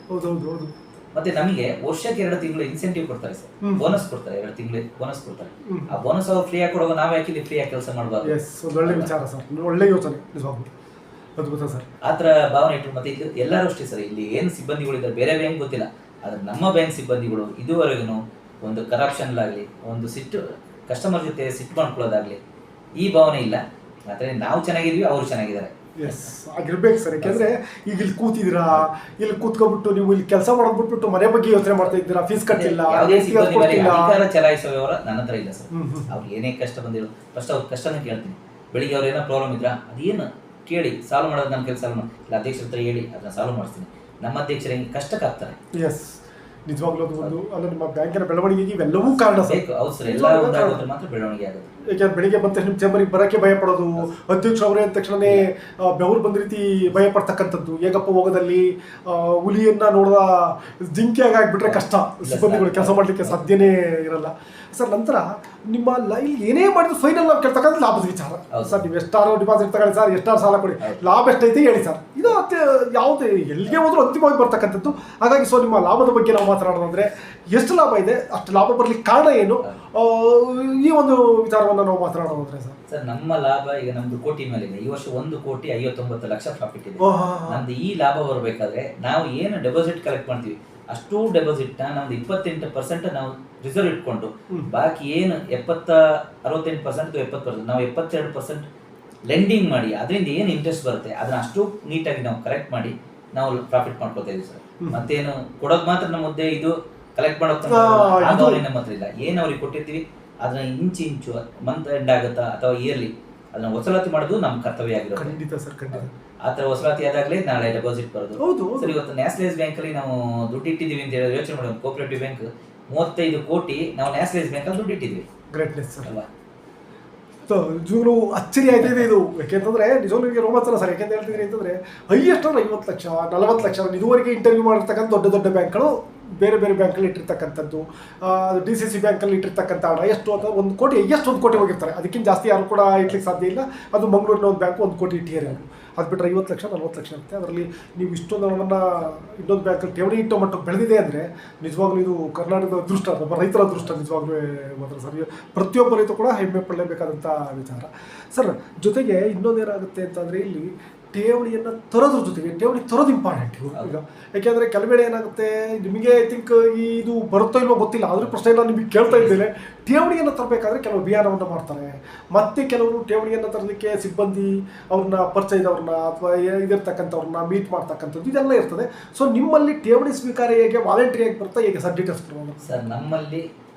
A: ಮತ್ತೆ ನಮಗೆ ವರ್ಷಕ್ಕೆ 2 ತಿಂಗಳು ಇನ್ಸೆಂಟಿವ್ ಕೊಡ್ತಾರೆ ಸರ್, ಬೋನಸ್ ಕೊಡ್ತಾರೆ, 2 ತಿಂಗಳು ಬೋನಸ್ ಕೊಡ್ತಾರೆ. ಆ ಬೋನಸ್ ಅವ್ರು ಫ್ರೀಯಾಗಿ ಕೊಡುವಾಗ ನಾವು ಯಾಕೆ ಫ್ರೀಯಾಗಿ ಕೆಲಸ ಮಾಡಬಾರ್ದು?
B: ಒಳ್ಳೆ ವಿಚಾರ ಸರ್, ಒಳ್ಳೆ ಯೋಚನೆ ಅದ್ಭುತ ಸರ್.
A: ಆ ಥರ ಭಾವನೆ ಇಟ್ಟು ಮತ್ತೆ ಇದು ಎಲ್ಲರೂ ಅಷ್ಟೇ ಸರ್. ಇಲ್ಲಿ ಏನು ಸಿಬ್ಬಂದಿಗಳಿದ್ದಾರೆ ಬೇರೆ ಬ್ಯಾಂಕ್ ಗೊತ್ತಿಲ್ಲ, ಆದ್ರೆ ನಮ್ಮ ಬ್ಯಾಂಕ್ ಸಿಬ್ಬಂದಿಗಳು ಇದುವರೆಗೂ ಒಂದು ಕರಪ್ಷನ್ಲಾಗಲಿ, ಒಂದು ಸಿಟ್ಟು ಕಸ್ಟಮರ್ ಜೊತೆ ಸಿಟ್ಟು ಮಾಡ್ಕೊಳ್ಳೋದಾಗ್ಲಿ ಈ ಭಾವನೆ ಇಲ್ಲ. ಆದರೆ ನಾವು ಚೆನ್ನಾಗಿದ್ವಿ, ಅವರು ಚೆನ್ನಾಗಿದ್ದಾರೆ.
B: ಎಸ್ ಆಗಿರ್ಬೇಕು ಸರ್. ಯಾಕೆಂದ್ರೆ ಈಗ ಇಲ್ಲಿ ಕೂತಿದ್ದೀರಾ, ಇಲ್ಲಿ ಕೂತ್ಕೊಬಿಟ್ಟು ನೀವು ಇಲ್ಲಿ ಕೆಲಸ ಮಾಡೋದ್ಬಿಟ್ಬಿಟ್ಟು ಮನೆ ಬಗ್ಗೆ ಯೋಚನೆ ಮಾಡ್ತಾ ಇದ್ದೀರಾ, ಫೀಸ್ ಕಟ್ಟಿಲ್ಲ,
A: ಅಧಿಕಾರ ಚಲಾಯಿಸುವವರ ನನ್ನ ಹತ್ರ ಇಲ್ಲ ಸರ್. ಅವ್ರಿಗೆ ಏನೇ ಕಷ್ಟ ಬಂದಿರೋ ಫಸ್ಟ್ ಅವ್ರ ಕಷ್ಟನ ಕೇಳ್ತೀನಿ. ಬೆಳಿಗ್ಗೆ ಅವ್ರು ಏನೋ ಪ್ರಾಬ್ಲಮ್ ಇದ್ರ ಅದೇನು ಕೇಳಿ ಸಾಲ್ವ್ ಮಾಡೋದು ನನ್ನ ಕೆಲಸ. ಇಲ್ಲ ಅಧ್ಯಕ್ಷರ ಹತ್ರ ಹೇಳಿ ಅದನ್ನ ಸಾಲ್ವ್ ಮಾಡಿಸ್ತೀನಿ. ನಮ್ಮ ಅಧ್ಯಕ್ಷರು ಹೆಂಗೆ ಕಷ್ಟಕ್ಕಾಗ್ತಾರೆ.
B: ಎಸ್ ನಿಜವಾಗ್ಲೂ ಅದು ಒಂದು ಅಲ್ಲ ನಿಮ್ಮ ಬ್ಯಾಂಕಿನ ಬೆಳವಣಿಗೆಗೆ ಇವೆಲ್ಲವೂ ಕಾರಣ ಸರ್.
A: ಬೇಕು ಹೌದು ಸರ್, ಎಲ್ಲ ಒಂದಾಗೋದ್ರೆ ಮಾತ್ರ ಬೆಳವಣಿಗೆ ಆಗೋದು.
B: ಯಾಕೆಂದ್ರೆ ಬೆಳಿಗ್ಗೆ ಬಂದ ತಕ್ಷಣ ನಿಮ್ಮ ಚೇಂಬರಿಗೆ ಬರೋಕ್ಕೆ ಭಯ ಪಡೋದು, ಅಧ್ಯಕ್ಷ ಅವರೇ ಅಂದ ತಕ್ಷಣನೇ ಬೆವರು ಬಂದ ರೀತಿ ಭಯ ಪಡ್ತಕ್ಕಂಥದ್ದು, ಹೇಗಪ್ಪ ಹೋಗೋದಲ್ಲಿ ಹುಲಿಯನ್ನ ನೋಡಿದ ಜಿಂಕೆಯಾಗಿ ಆಗಿಬಿಟ್ರೆ ಕಷ್ಟ, ಸಿಬ್ಬಂದಿಗಳು ಕೆಲಸ ಮಾಡಲಿಕ್ಕೆ ಸಾಧ್ಯನೇ ಇರಲ್ಲ ಸರ್. ನಂತರ ನಿಮ್ಮ ಏನೇ ಮಾಡಿದ್ರು ಫೈನಲ್ ನಾವು ಕೇಳ್ತಕ್ಕಂಥ ಲಾಭದ ವಿಚಾರ ಸರ್. ನೀವು ಎಷ್ಟಾರು ಡಿಪಾಸಿಟ್ ತಗೊಳ್ಳಿ ಸರ್, ಎಷ್ಟಾರು ಸಾಲ ಕೊಡಿ, ಲಾಭ ಎಷ್ಟೈತೆ ಹೇಳಿ ಸರ್. ಇದು ಯಾವುದೇ ಎಲ್ಲಿಗೆ ಹೋದ್ರೂ ಅಂತಿಮವಾಗಿ ಬರ್ತಕ್ಕಂಥದ್ದು. ಹಾಗಾಗಿ ಸೊ ನಿಮ್ಮ ಲಾಭದ ಬಗ್ಗೆ ನಾವು ಮಾತನಾಡೋದಂದ್ರೆ ಎಷ್ಟು ಲಾಭ ಇದೆ, ಅಷ್ಟು ಲಾಭ ಬರಲಿಕ್ಕೆ ಕಾರಣ ಏನು, ಈ ಒಂದು ವಿಚಾರವನ್ನು ನಾವು ಮಾತನಾಡೋದಂದ್ರೆ ಸರ್.
A: ಸರ್ ನಮ್ಮ ಲಾಭ ಈಗ ನಮ್ದು ಕೋಟಿ ಮೇಲಿದೆ. ಈ ವರ್ಷ 1,59,00,000 ಪ್ರಾಫಿಟ್ ಇದೆ. ನಮ್ದು ಈ ಲಾಭ ಬರಬೇಕಾದ್ರೆ ನಾವು ಏನು ಡೆಪಾಸಿಟ್ ಕಲೆಕ್ಟ್ ಮಾಡ್ತೀವಿ ಅಷ್ಟು ಡೆಪಾಸಿಟ್ ನ ನಮ್ದು 28% ನಾವು ರಿಸರ್ವ್ ಇಟ್ಕೊಂಡು, ಬಾಕಿ ಏನು 68% 70% ನಾವು 72% ಲೆಂಡಿಂಗ್ ಮಾಡಿ ಅದರಿಂದ ಏನು ಇಂಟ್ರೆಸ್ಟ್ ಬರುತ್ತೆ ಅದನ್ನ ಅಷ್ಟು ನೀಟಾಗಿ ನಾವು ಕಲೆಕ್ಟ್ ಮಾಡಿ ನಾವು ಪ್ರಾಫಿಟ್ ಮಾಡ್ಕೊತಾ ಇದೀವಿ ಸರ್. ಮತ್ತೇನು ಕೊಡೋದು ಮಾತ್ರ ನಮ್ಮ ಮುದ್ದೆ, ಇದು ಕಲೆಕ್ಟ್ ಮಾಡೋದು ನಮ್ಮ ಹತ್ರ ಇಲ್ಲ. ಏನು ಅವ್ರಿಗೆ ಕೊಟ್ಟಿರ್ತೀವಿ ಅದನ್ನ ಇಂಚು ಮಂತ್ ಎಂಡ್ ಆಗುತ್ತಾ ಅಥವಾ ಇಯರ್ಲಿ ಅದನ್ನ ವಸೂಲಾತಿ ಮಾಡೋದು ನಮ್ಮ ಕರ್ತವ್ಯ ಆಗಿರುತ್ತೆ.
B: ಖಂಡಿತ ಸರ್, ಖಂಡಿತ.
A: ಆ ಥರ ವಸೂಲಾತಿ ಆದಾಗಲೇ ನಾಳೆ ಡೆಪಾಸಿಟ್ ಬರೋದು.
B: ಹೌದು
A: ಸರ್, ಇವತ್ತು ನ್ಯಾಷನಲೈಸ್ ಬ್ಯಾಂಕ್ ಅಲ್ಲಿ ನಾವು ದುಡ್ಡು ಇಟ್ಟಿದ್ದೀವಿ ಅಂತ ಹೇಳಿ ಯೋಚನೆ ಮಾಡೋದು. ಕೋಆಪರೇಟಿವ್ ಬ್ಯಾಂಕ್ 35 ಕೋಟಿ ನಾವು ನ್ಯಾಷನಲೈಸ್ ಬ್ಯಾಂಕ್ ಅಲ್ಲಿ ದುಡ್ಡು ಇಟ್ಟಿದ್ವಿ.
B: ಗ್ರೇಟ್ನೆಸ್ ಸರ್
A: ಅಲ್ವಾ?
B: ನಿಜವಾಗ್ಲೂ ಅಚ್ಚರಿ ಆಯ್ತಿದೆ ಇದು. ಯಾಕೆಂತಂದ್ರೆ ನಿಜವಾಗ್ಲೂ ರೋಮಾಂಚನ ಸರ್. ಯಾಕೆಂತ ಹೇಳ್ತಿದ್ರಿ ಅಂತಂದ್ರೆ ಹೈಯೆಸ್ಟ್ 50 ಲಕ್ಷ 40 ಲಕ್ಷ ಇದುವರೆಗೆ ಇಂಟರ್ವ್ಯೂ ಮಾಡಿರ್ತಕ್ಕಂಥ ದೊಡ್ಡ ದೊಡ್ಡ ಬ್ಯಾಂಕ್ಗಳು ಬೇರೆ ಬೇರೆ ಬ್ಯಾಂಕಲ್ಲಿ ಇಟ್ಟಿರ್ತಕ್ಕಂಥದ್ದು, DCC ಬ್ಯಾಂಕಲ್ಲಿ ಇಟ್ಟಿರ್ತಕ್ಕಂಥ ಹಣ ಎಷ್ಟು ಅಥವಾ 1 ಕೋಟಿ, ಎಷ್ಟು 1 ಕೋಟಿ ಹೋಗಿರ್ತಾರೆ. ಅದಕ್ಕಿಂತ ಜಾಸ್ತಿ ಯಾರು ಕೂಡ ಇಟ್ಲಿಕ್ಕೆ ಸಾಧ್ಯ ಇಲ್ಲ. ಅದು ಮಂಗಳೂರಿನ ಒಂದು ಬ್ಯಾಂಕು 1 ಕೋಟಿ ಇಟ್ಟಿದ್ದಾರೆ. ಅದು ಬಿಟ್ಟರೆ 50 ಲಕ್ಷ 40 ಲಕ್ಷ ಇರುತ್ತೆ. ಅದರಲ್ಲಿ ನೀವು ಇಷ್ಟೊಂದು ಹಣವನ್ನು ಇನ್ನೊಂದು ಬ್ಯಾಂಕಲ್ಲಿ ಠೇವಣಿ ಇಟ್ಟೋ ಮಟ್ಟಕ್ಕೆ ಬೆಳೆದಿದೆ ಅಂದರೆ ನಿಜವಾಗ್ಲೂ ಇದು ಕರ್ನಾಟಕದ ಅದೃಷ್ಟ, ಒಬ್ಬ ರೈತರ ಅದೃಷ್ಟ ನಿಜವಾಗ್ಲೂ ಮಾತ್ರ ಸರ್. ಪ್ರತಿಯೊಬ್ಬ ರೈತ ಕೂಡ ಹೆಮ್ಮೆ ಪಡಲೇಬೇಕಾದಂಥ ವಿಚಾರ ಸರ್. ಜೊತೆಗೆ ಇನ್ನೊಂದೇನಾಗುತ್ತೆ ಅಂತಂದರೆ ಇಲ್ಲಿ ಠೇವಣಿಯನ್ನು ತರೋದ್ರ ಜೊತೆಗೆ ಠೇವಣಿ ತರೋದು ಇಂಪಾರ್ಟೆಂಟ್ ಈಗ. ಯಾಕೆಂದರೆ ಕೆಲವೆಡೆ ಏನಾಗುತ್ತೆ, ನಿಮಗೆ ಐ ಥಿಂಕ್ ಇದು ಬರುತ್ತೋ ಇಲ್ವೋ ಗೊತ್ತಿಲ್ಲ, ಆದರೂ ಪ್ರಶ್ನೆ ನಾನು ನಿಮಗೆ ಕೇಳ್ತಾ ಇದ್ದೇನೆ. ಠೇವಣಿಯನ್ನು ತರಬೇಕಾದ್ರೆ ಕೆಲವು ಅಭಿಯಾನವನ್ನು ಮಾಡ್ತಾರೆ, ಮತ್ತು ಕೆಲವರು ಠೇವಣಿಯನ್ನು ತರಲಿಕ್ಕೆ ಸಿಬ್ಬಂದಿ ಅವ್ರನ್ನ ಪರಿಚಯದವ್ರನ್ನ ಅಥವಾ ಇದಿರ್ತಕ್ಕಂಥವ್ರನ್ನ ಮೀಟ್ ಮಾಡ್ತಕ್ಕಂಥದ್ದು ಇದೆಲ್ಲ ಇರ್ತದೆ. ಸೊ ನಿಮ್ಮಲ್ಲಿ ಠೇವಣಿ ಸ್ವೀಕಾರ ಹೇಗೆ ವಾಲಂಟ್ರಿಯಾಗಿ ಬರ್ತಾ ಹೇಗೆ ಸರ್, ಡೀಟೇಲ್ಸ್ ಕೊಡ್ಬೋದು
A: ಸರ್? ನಮ್ಮಲ್ಲಿ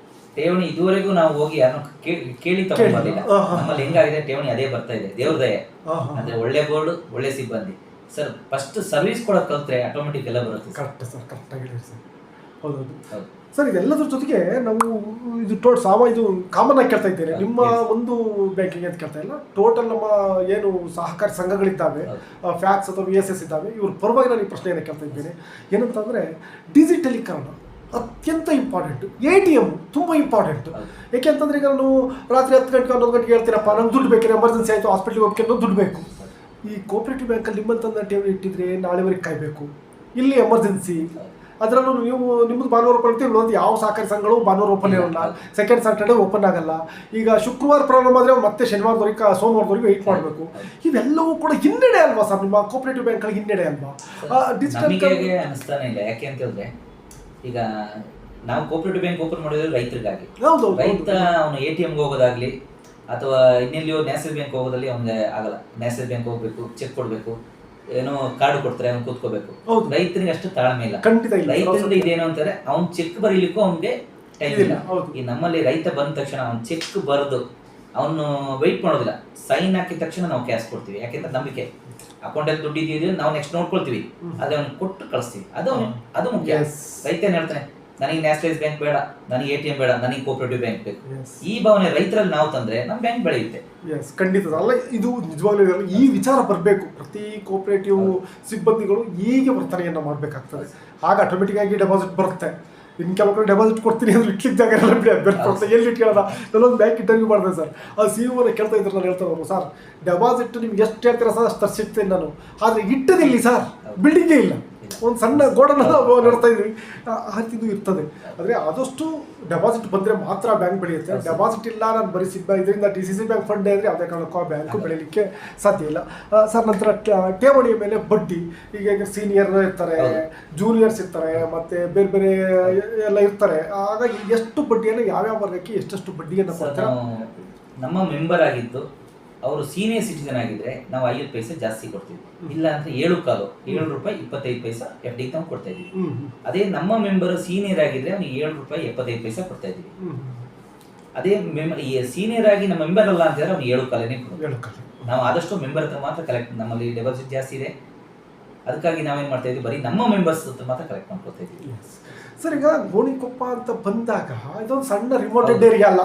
A: ಠೇವಣಿ ಇದುವರೆಗೂ ನಾವು ಹೋಗಿ ಯಾರನ್ನು ಕೇಳಿ ತಗೊಂಡಿಲ್ಲ. ನಮ್ಮಲ್ಲಿ ಹೆಂಗಾಗಿದೆ ಠೇವಣಿ ಅದೇ ಬರ್ತಾ ಇದೆ, ದೇವ್ರ ದಯೆ. ಅಂದ್ರೆ ಒಳ್ಳೆ ಬೋರ್ಡ್, ಒಳ್ಳೆ ಸಿಬ್ಬಂದಿ ಸರ್. ಫಸ್ಟ್ ಸರ್ವಿಸ್ ಕೊಡೋದು ಕಲ್ತ್ರೆ ಆಟೋಮೆಟಿಕ್ ಎಲ್ಲ ಬರುತ್ತೆ.
B: ಕರೆಕ್ಟ್ ಸರ್, ಕರೆಕ್ಟಾಗಿ ಹೇಳಿ ಸರ್. ಹೌದೌದು ಸರ್. ಇದೆಲ್ಲದ್ರ ಜೊತೆಗೆ ನಾವು ಇದು ಇದು ಕಾಮನ್ ಆಗಿ ಕೇಳ್ತಾ ಇದ್ದೇನೆ, ನಿಮ್ಮ ಒಂದು ಬ್ಯಾಂಕಿಂಗ್ ಅಂತ ಕೇಳ್ತಾ ಇಲ್ಲ, ಟೋಟಲ್ ನಮ್ಮ ಏನು ಸಹಕಾರಿ ಸಂಘಗಳಿದ್ದಾವೆ, ಫ್ಯಾಕ್ಸ್ ಅಥವಾ VSS ಇದ್ದಾವೆ, ಇವ್ರ ಪರವಾಗಿ ನಾನು ಈ ಪ್ರಶ್ನೆಯನ್ನು ಕೇಳ್ತಾ ಇದ್ದೇನೆ. ಏನಂತಂದರೆ ಡಿಜಿಟಲೀಕರಣ ಅತ್ಯಂತ ಇಂಪಾರ್ಟೆಂಟು. ATM ತುಂಬ ಇಂಪಾರ್ಟೆಂಟು. ಯಾಕೆ ಅಂತಂದರೆ ಈಗ ನಾನು ರಾತ್ರಿ 10 ಗಂಟೆಗೆ 11 ಗಂಟೆಗೆ ಹೇಳ್ತೀರಪ್ಪ, ನಂಗೆ ದುಡ್ಡು ಬೇಕಿದೆ, ಎಮರ್ಜೆನ್ಸಿ ಆಯಿತು, ಹಾಸ್ಪಿಟ್ಲಿಗೆ ಹೋಗ್ಬೇಕು ಅನ್ನೋ ದುಡ್ಡು ಬೇಕು. ಈ ಕೋಆಪರೇಟಿವ್ ಬ್ಯಾಂಕಲ್ಲಿ ನಿಮ್ಮಂತಂದ ಠೇವಣಿ ಇಟ್ಟಿದ್ರೆ ನಾಳೆವರೆಗೆ ಕಾಯಬೇಕು. ಇಲ್ಲಿ ಎಮರ್ಜೆನ್ಸಿ, ಅದರಲ್ಲೂ ನೀವು ನಿಮ್ಮದು ಭಾನುವಾರ ಓಪನ್ ಇರ್ತೀವಿ, ಇನ್ನೊಂದು ಯಾವ ಸಹಕಾರಿ ಸಂಘಗಳು ಭಾನುವಾರ ಓಪನ್ ಇರೋಲ್ಲ, ಸೆಕೆಂಡ್ ಸ್ಯಾಟರ್ಡೇ ಓಪನ್ ಆಗಲ್ಲ. ಈಗ ಶುಕ್ರವಾರ ಪ್ರಾರಂಭ ಆದರೆ ಮತ್ತೆ ಶನಿವಾರದವರೆಗೆ ಸೋಮವಾರದವರೆಗೆ ವೆಯ್ಟ್ ಮಾಡಬೇಕು. ಇವೆಲ್ಲವೂ ಕೂಡ ಹಿನ್ನಡೆ ಅಲ್ವಾ ಸರ್? ನಿಮ್ಮ ಕೋಆಪರೇಟಿವ್ ಬ್ಯಾಂಕ್ಗಳಿಗೆ ಹಿನ್ನಡೆ ಅಲ್ವಾ?
A: ಡಿಜಿಟಲ್ ಅನಿಸ್ತಾನೆ ಇಲ್ಲ. ಯಾಕೆ ಅಂತ ಹೇಳಿದ್ರೆ ಈಗ ನಾವು ಕೋಆಪರೇಟಿವ್ ಬ್ಯಾಂಕ್ ಓಪನ್ ಮಾಡಿದ್ರೆ ರೈತರಿಗಾಗಿ. ರೈತ ಅವನು ATMಗೆ ಹೋಗೋದಾಗ್ಲಿ ಅಥವಾ ಇನ್ನೆಲ್ಲಿಯೋ ನ್ಯಾಷನಲ್ ಬ್ಯಾಂಕ್ ಹೋಗೋದಲ್ಲಿ ಅವ್ನಿಗೆ ಆಗಲ್ಲ. ನ್ಯಾಷನಲ್ ಬ್ಯಾಂಕ್ ಹೋಗ್ಬೇಕು, ಚೆಕ್ ಕೊಡ್ಬೇಕು, ಏನೋ ಕಾರ್ಡ್ ಕೊಡ್ತಾರೆ, ಅವ್ನು ಕೂತ್ಕೋಬೇಕು. ರೈತನಿಗೆ ಅಷ್ಟು ತಾಳ್ಮೆ ಇಲ್ಲ. ರೈತರಿಂದ ಇದೇನು ಅಂತಾರೆ, ಅವ್ನು ಚೆಕ್ ಬರೀಲಿಕ್ಕೂ ಅವ್ನಿಗೆ ಟೈಮ್ ಇಲ್ಲ. ಈ ನಮ್ಮಲ್ಲಿ ರೈತ ಬಂದ ತಕ್ಷಣ ಅವ್ನು ಚೆಕ್ ಬರೆದು ಅವನು ವೆಯ್ಟ್ ಮಾಡೋದಿಲ್ಲ. ಸೈನ್ ಹಾಕಿದ ತಕ್ಷಣ ನಾವು ಕ್ಯಾಶ್ ಕೊಡ್ತೀವಿ. ಯಾಕೆಂದ್ರೆ ನಂಬಿಕೆ, ಅಕೌಂಟಲ್ಲಿ ದುಡ್ಡು ಇದೆಯಾ ನಾವು ನೆಕ್ಸ್ಟ್ ನೋಡ್ಕೊಳ್ತೀವಿ, ಅದೇ ಅವ್ನಿಗೆ ಕೊಟ್ಟು ಕಳಿಸ್ತೀವಿ. ಅದು ಮುಖ್ಯ. ರೈತ ಏನ್ ಹೇಳ್ತಾನೆ, ನನಗೆ ನ್ಯಾಷನಲೈಸ್ ಬ್ಯಾಂಕ್ ಬೇಡ, ನನಗೆ ATM ಬೇಡ, ನನಗೆ ಕೋಆಪರೇಟಿವ್ ಬ್ಯಾಂಕ್ ಬೇಕು. ಈ ಭಾವನೆ ರೈತರಲ್ಲಿ ನಾವು ತಂದ್ರೆ ನಮ್ಮ ಬ್ಯಾಂಕ್ ಬೆಳೆಯುತ್ತೆ.
B: ಖಂಡಿತ ಅಲ್ಲ, ಇದು ನಿಜವಾಗ್ಲೂ ಈ ವಿಚಾರ ಬರಬೇಕು. ಪ್ರತಿ ಕೋಆಪರೇಟಿವ್ ಸಿಬ್ಬಂದಿಗಳು ಹೀಗೆ ವರ್ತನೆಯನ್ನು ಮಾಡಬೇಕಾಗ್ತದೆ. ಆಗ ಆಟೋಮೆಟಿಕ್ ಆಗಿ ಡೆಪಾಸಿಟ್ ಬರುತ್ತೆ. ಇನ್ನು ಕೆಲವು ಕಡೆ ಡೆಪಾಸಿಟ್ ಕೊಡ್ತೀನಿ ಅಂದ್ರೆ ಇಟ್ಲಿಕ್ಕೆ ಜಾಗ ಎಲ್ಲ ಬಿಡಿ, ಎಲ್ಲಿ ಇಟ್ಕೊಳ್ಳೋದ? ನಾನೊಂದು ಬ್ಯಾಂಕ್ ಇಂಟರ್ವ್ಯೂ ಮಾಡಿದೆ ಸರ್. ಆ CEO ಕೇಳ್ತಾ ಇದ್ರು, ನಾನು ಹೇಳ್ತಾರೆ ಅವರು, ಸರ್ ಡೆಪಾಸಿಟ್ ನಿಮ್ಗೆ ಎಷ್ಟು ಹೇಳ್ತೀರಾ ಸರ್ ಅಷ್ಟು ತರಿಸಿರ್ತೇನೆ ನಾನು, ಆದರೆ ಇಟ್ಟದಿಲ್ಲಿ ಸರ್, ಬಿಲ್ಡಿಂಗೇ ಇಲ್ಲ, ಒಂದು ಸಣ್ಣ ಗೋಡನ್ನ ನೋಡ್ತಾ ಇದ್ವಿ. ಆ ರೀತಿದು ಇರ್ತದೆ. ಆದರೆ ಆದಷ್ಟು ಡೆಪಾಸಿಟ್ ಬಂದರೆ ಮಾತ್ರ ಬ್ಯಾಂಕ್ ಬೆಳೆಯುತ್ತೆ. ಡೆಪಾಸಿಟ್ ಇಲ್ಲ, ನಾನು ಬರೀ ಇದರಿಂದ DCC ಬ್ಯಾಂಕ್ ಫಂಡ್ ಅಂದರೆ ಯಾವುದೇ ಕಾರಣಕ್ಕೂ ಆ ಬ್ಯಾಂಕು ಬೆಳೀಲಿಕ್ಕೆ ಸಾಧ್ಯ ಇಲ್ಲ ಸರ್. ನಂತರ ಠೇವಣಿಯ ಮೇಲೆ ಬಡ್ಡಿ, ಈಗ ಸೀನಿಯರ್ ಇರ್ತಾರೆ, ಜೂನಿಯರ್ಸ್ ಇರ್ತಾರೆ, ಮತ್ತು ಬೇರೆ ಬೇರೆ ಎಲ್ಲ ಇರ್ತಾರೆ. ಹಾಗಾಗಿ ಎಷ್ಟು ಬಡ್ಡಿಯನ್ನು ಯಾವ್ಯಾವ ವರ್ಗಕ್ಕೆ ಎಷ್ಟೆಷ್ಟು ಬಡ್ಡಿಯನ್ನು ಕೊಡ್ತಾರೆ?
A: ನಮ್ಮ ಮೆಂಬರ್ ಆಗಿದ್ದು ಅವರು ಸೀನಿಯರ್ ಸಿಟಿಸನ್ ಆಗಿದ್ರೆ ನಾವು 50 ಪೈಸೆ ಜಾಸ್ತಿ ಕೊಡ್ತೀವಿ. ಇಲ್ಲ ಅಂದ್ರೆ 7 ರೂಪಾಯಿ 25 ಪೈಸೆ FD ನಾವು ಕೊಡ್ತಾ ಇದೀವಿ. ಅದೇ ನಮ್ಮ ಮೆಂಬರ್ ಸೀನಿಯರ್ ಆಗಿದ್ರೆ ಅವ್ನಿಗೆ 7 ರೂಪಾಯಿ 75 ಪೈಸೆ ಕೊಡ್ತಾ ಇದೀವಿ. ಅದೇ ಸೀನಿಯರ್ ಆಗಿ ನಮ್ಮ ಮೆಂಬರ್ ಅಲ್ಲ ಅಂತ ಹೇಳಿದ್ರೆ ಅವ್ನಿಗೆ 7 ಕಾಲನೇ ಕೊಡೋದು. ನಾವು ಆದಷ್ಟು ಮೆಂಬರ್ ಹತ್ರ ಮಾತ್ರ ಕಲೆಕ್ಟ್. ನಮ್ಮಲ್ಲಿ ಡೆಪಾಸಿಟ್ ಜಾಸ್ತಿ ಇದೆ, ಅದಕ್ಕಾಗಿ ನಾವೇನ್ ಮಾಡ್ತಾ ಇದೀವಿ, ಬರೀ ನಮ್ಮ ಮೆಂಬರ್ಸ್ ಮಾತ್ರ ಕಲೆಕ್ಟ್ ಮಾಡ್ಕೊತಾ ಇದೀವಿ.
B: ಸರ್, ಈಗ ಗೋಣಿಕೊಪ್ಪ ಅಂತ ಬಂದಾಗ ಇದೊಂದು ಸಣ್ಣ ರಿಮೋಟೆಡ್ ಏರಿಯಾ ಅಲ್ಲ.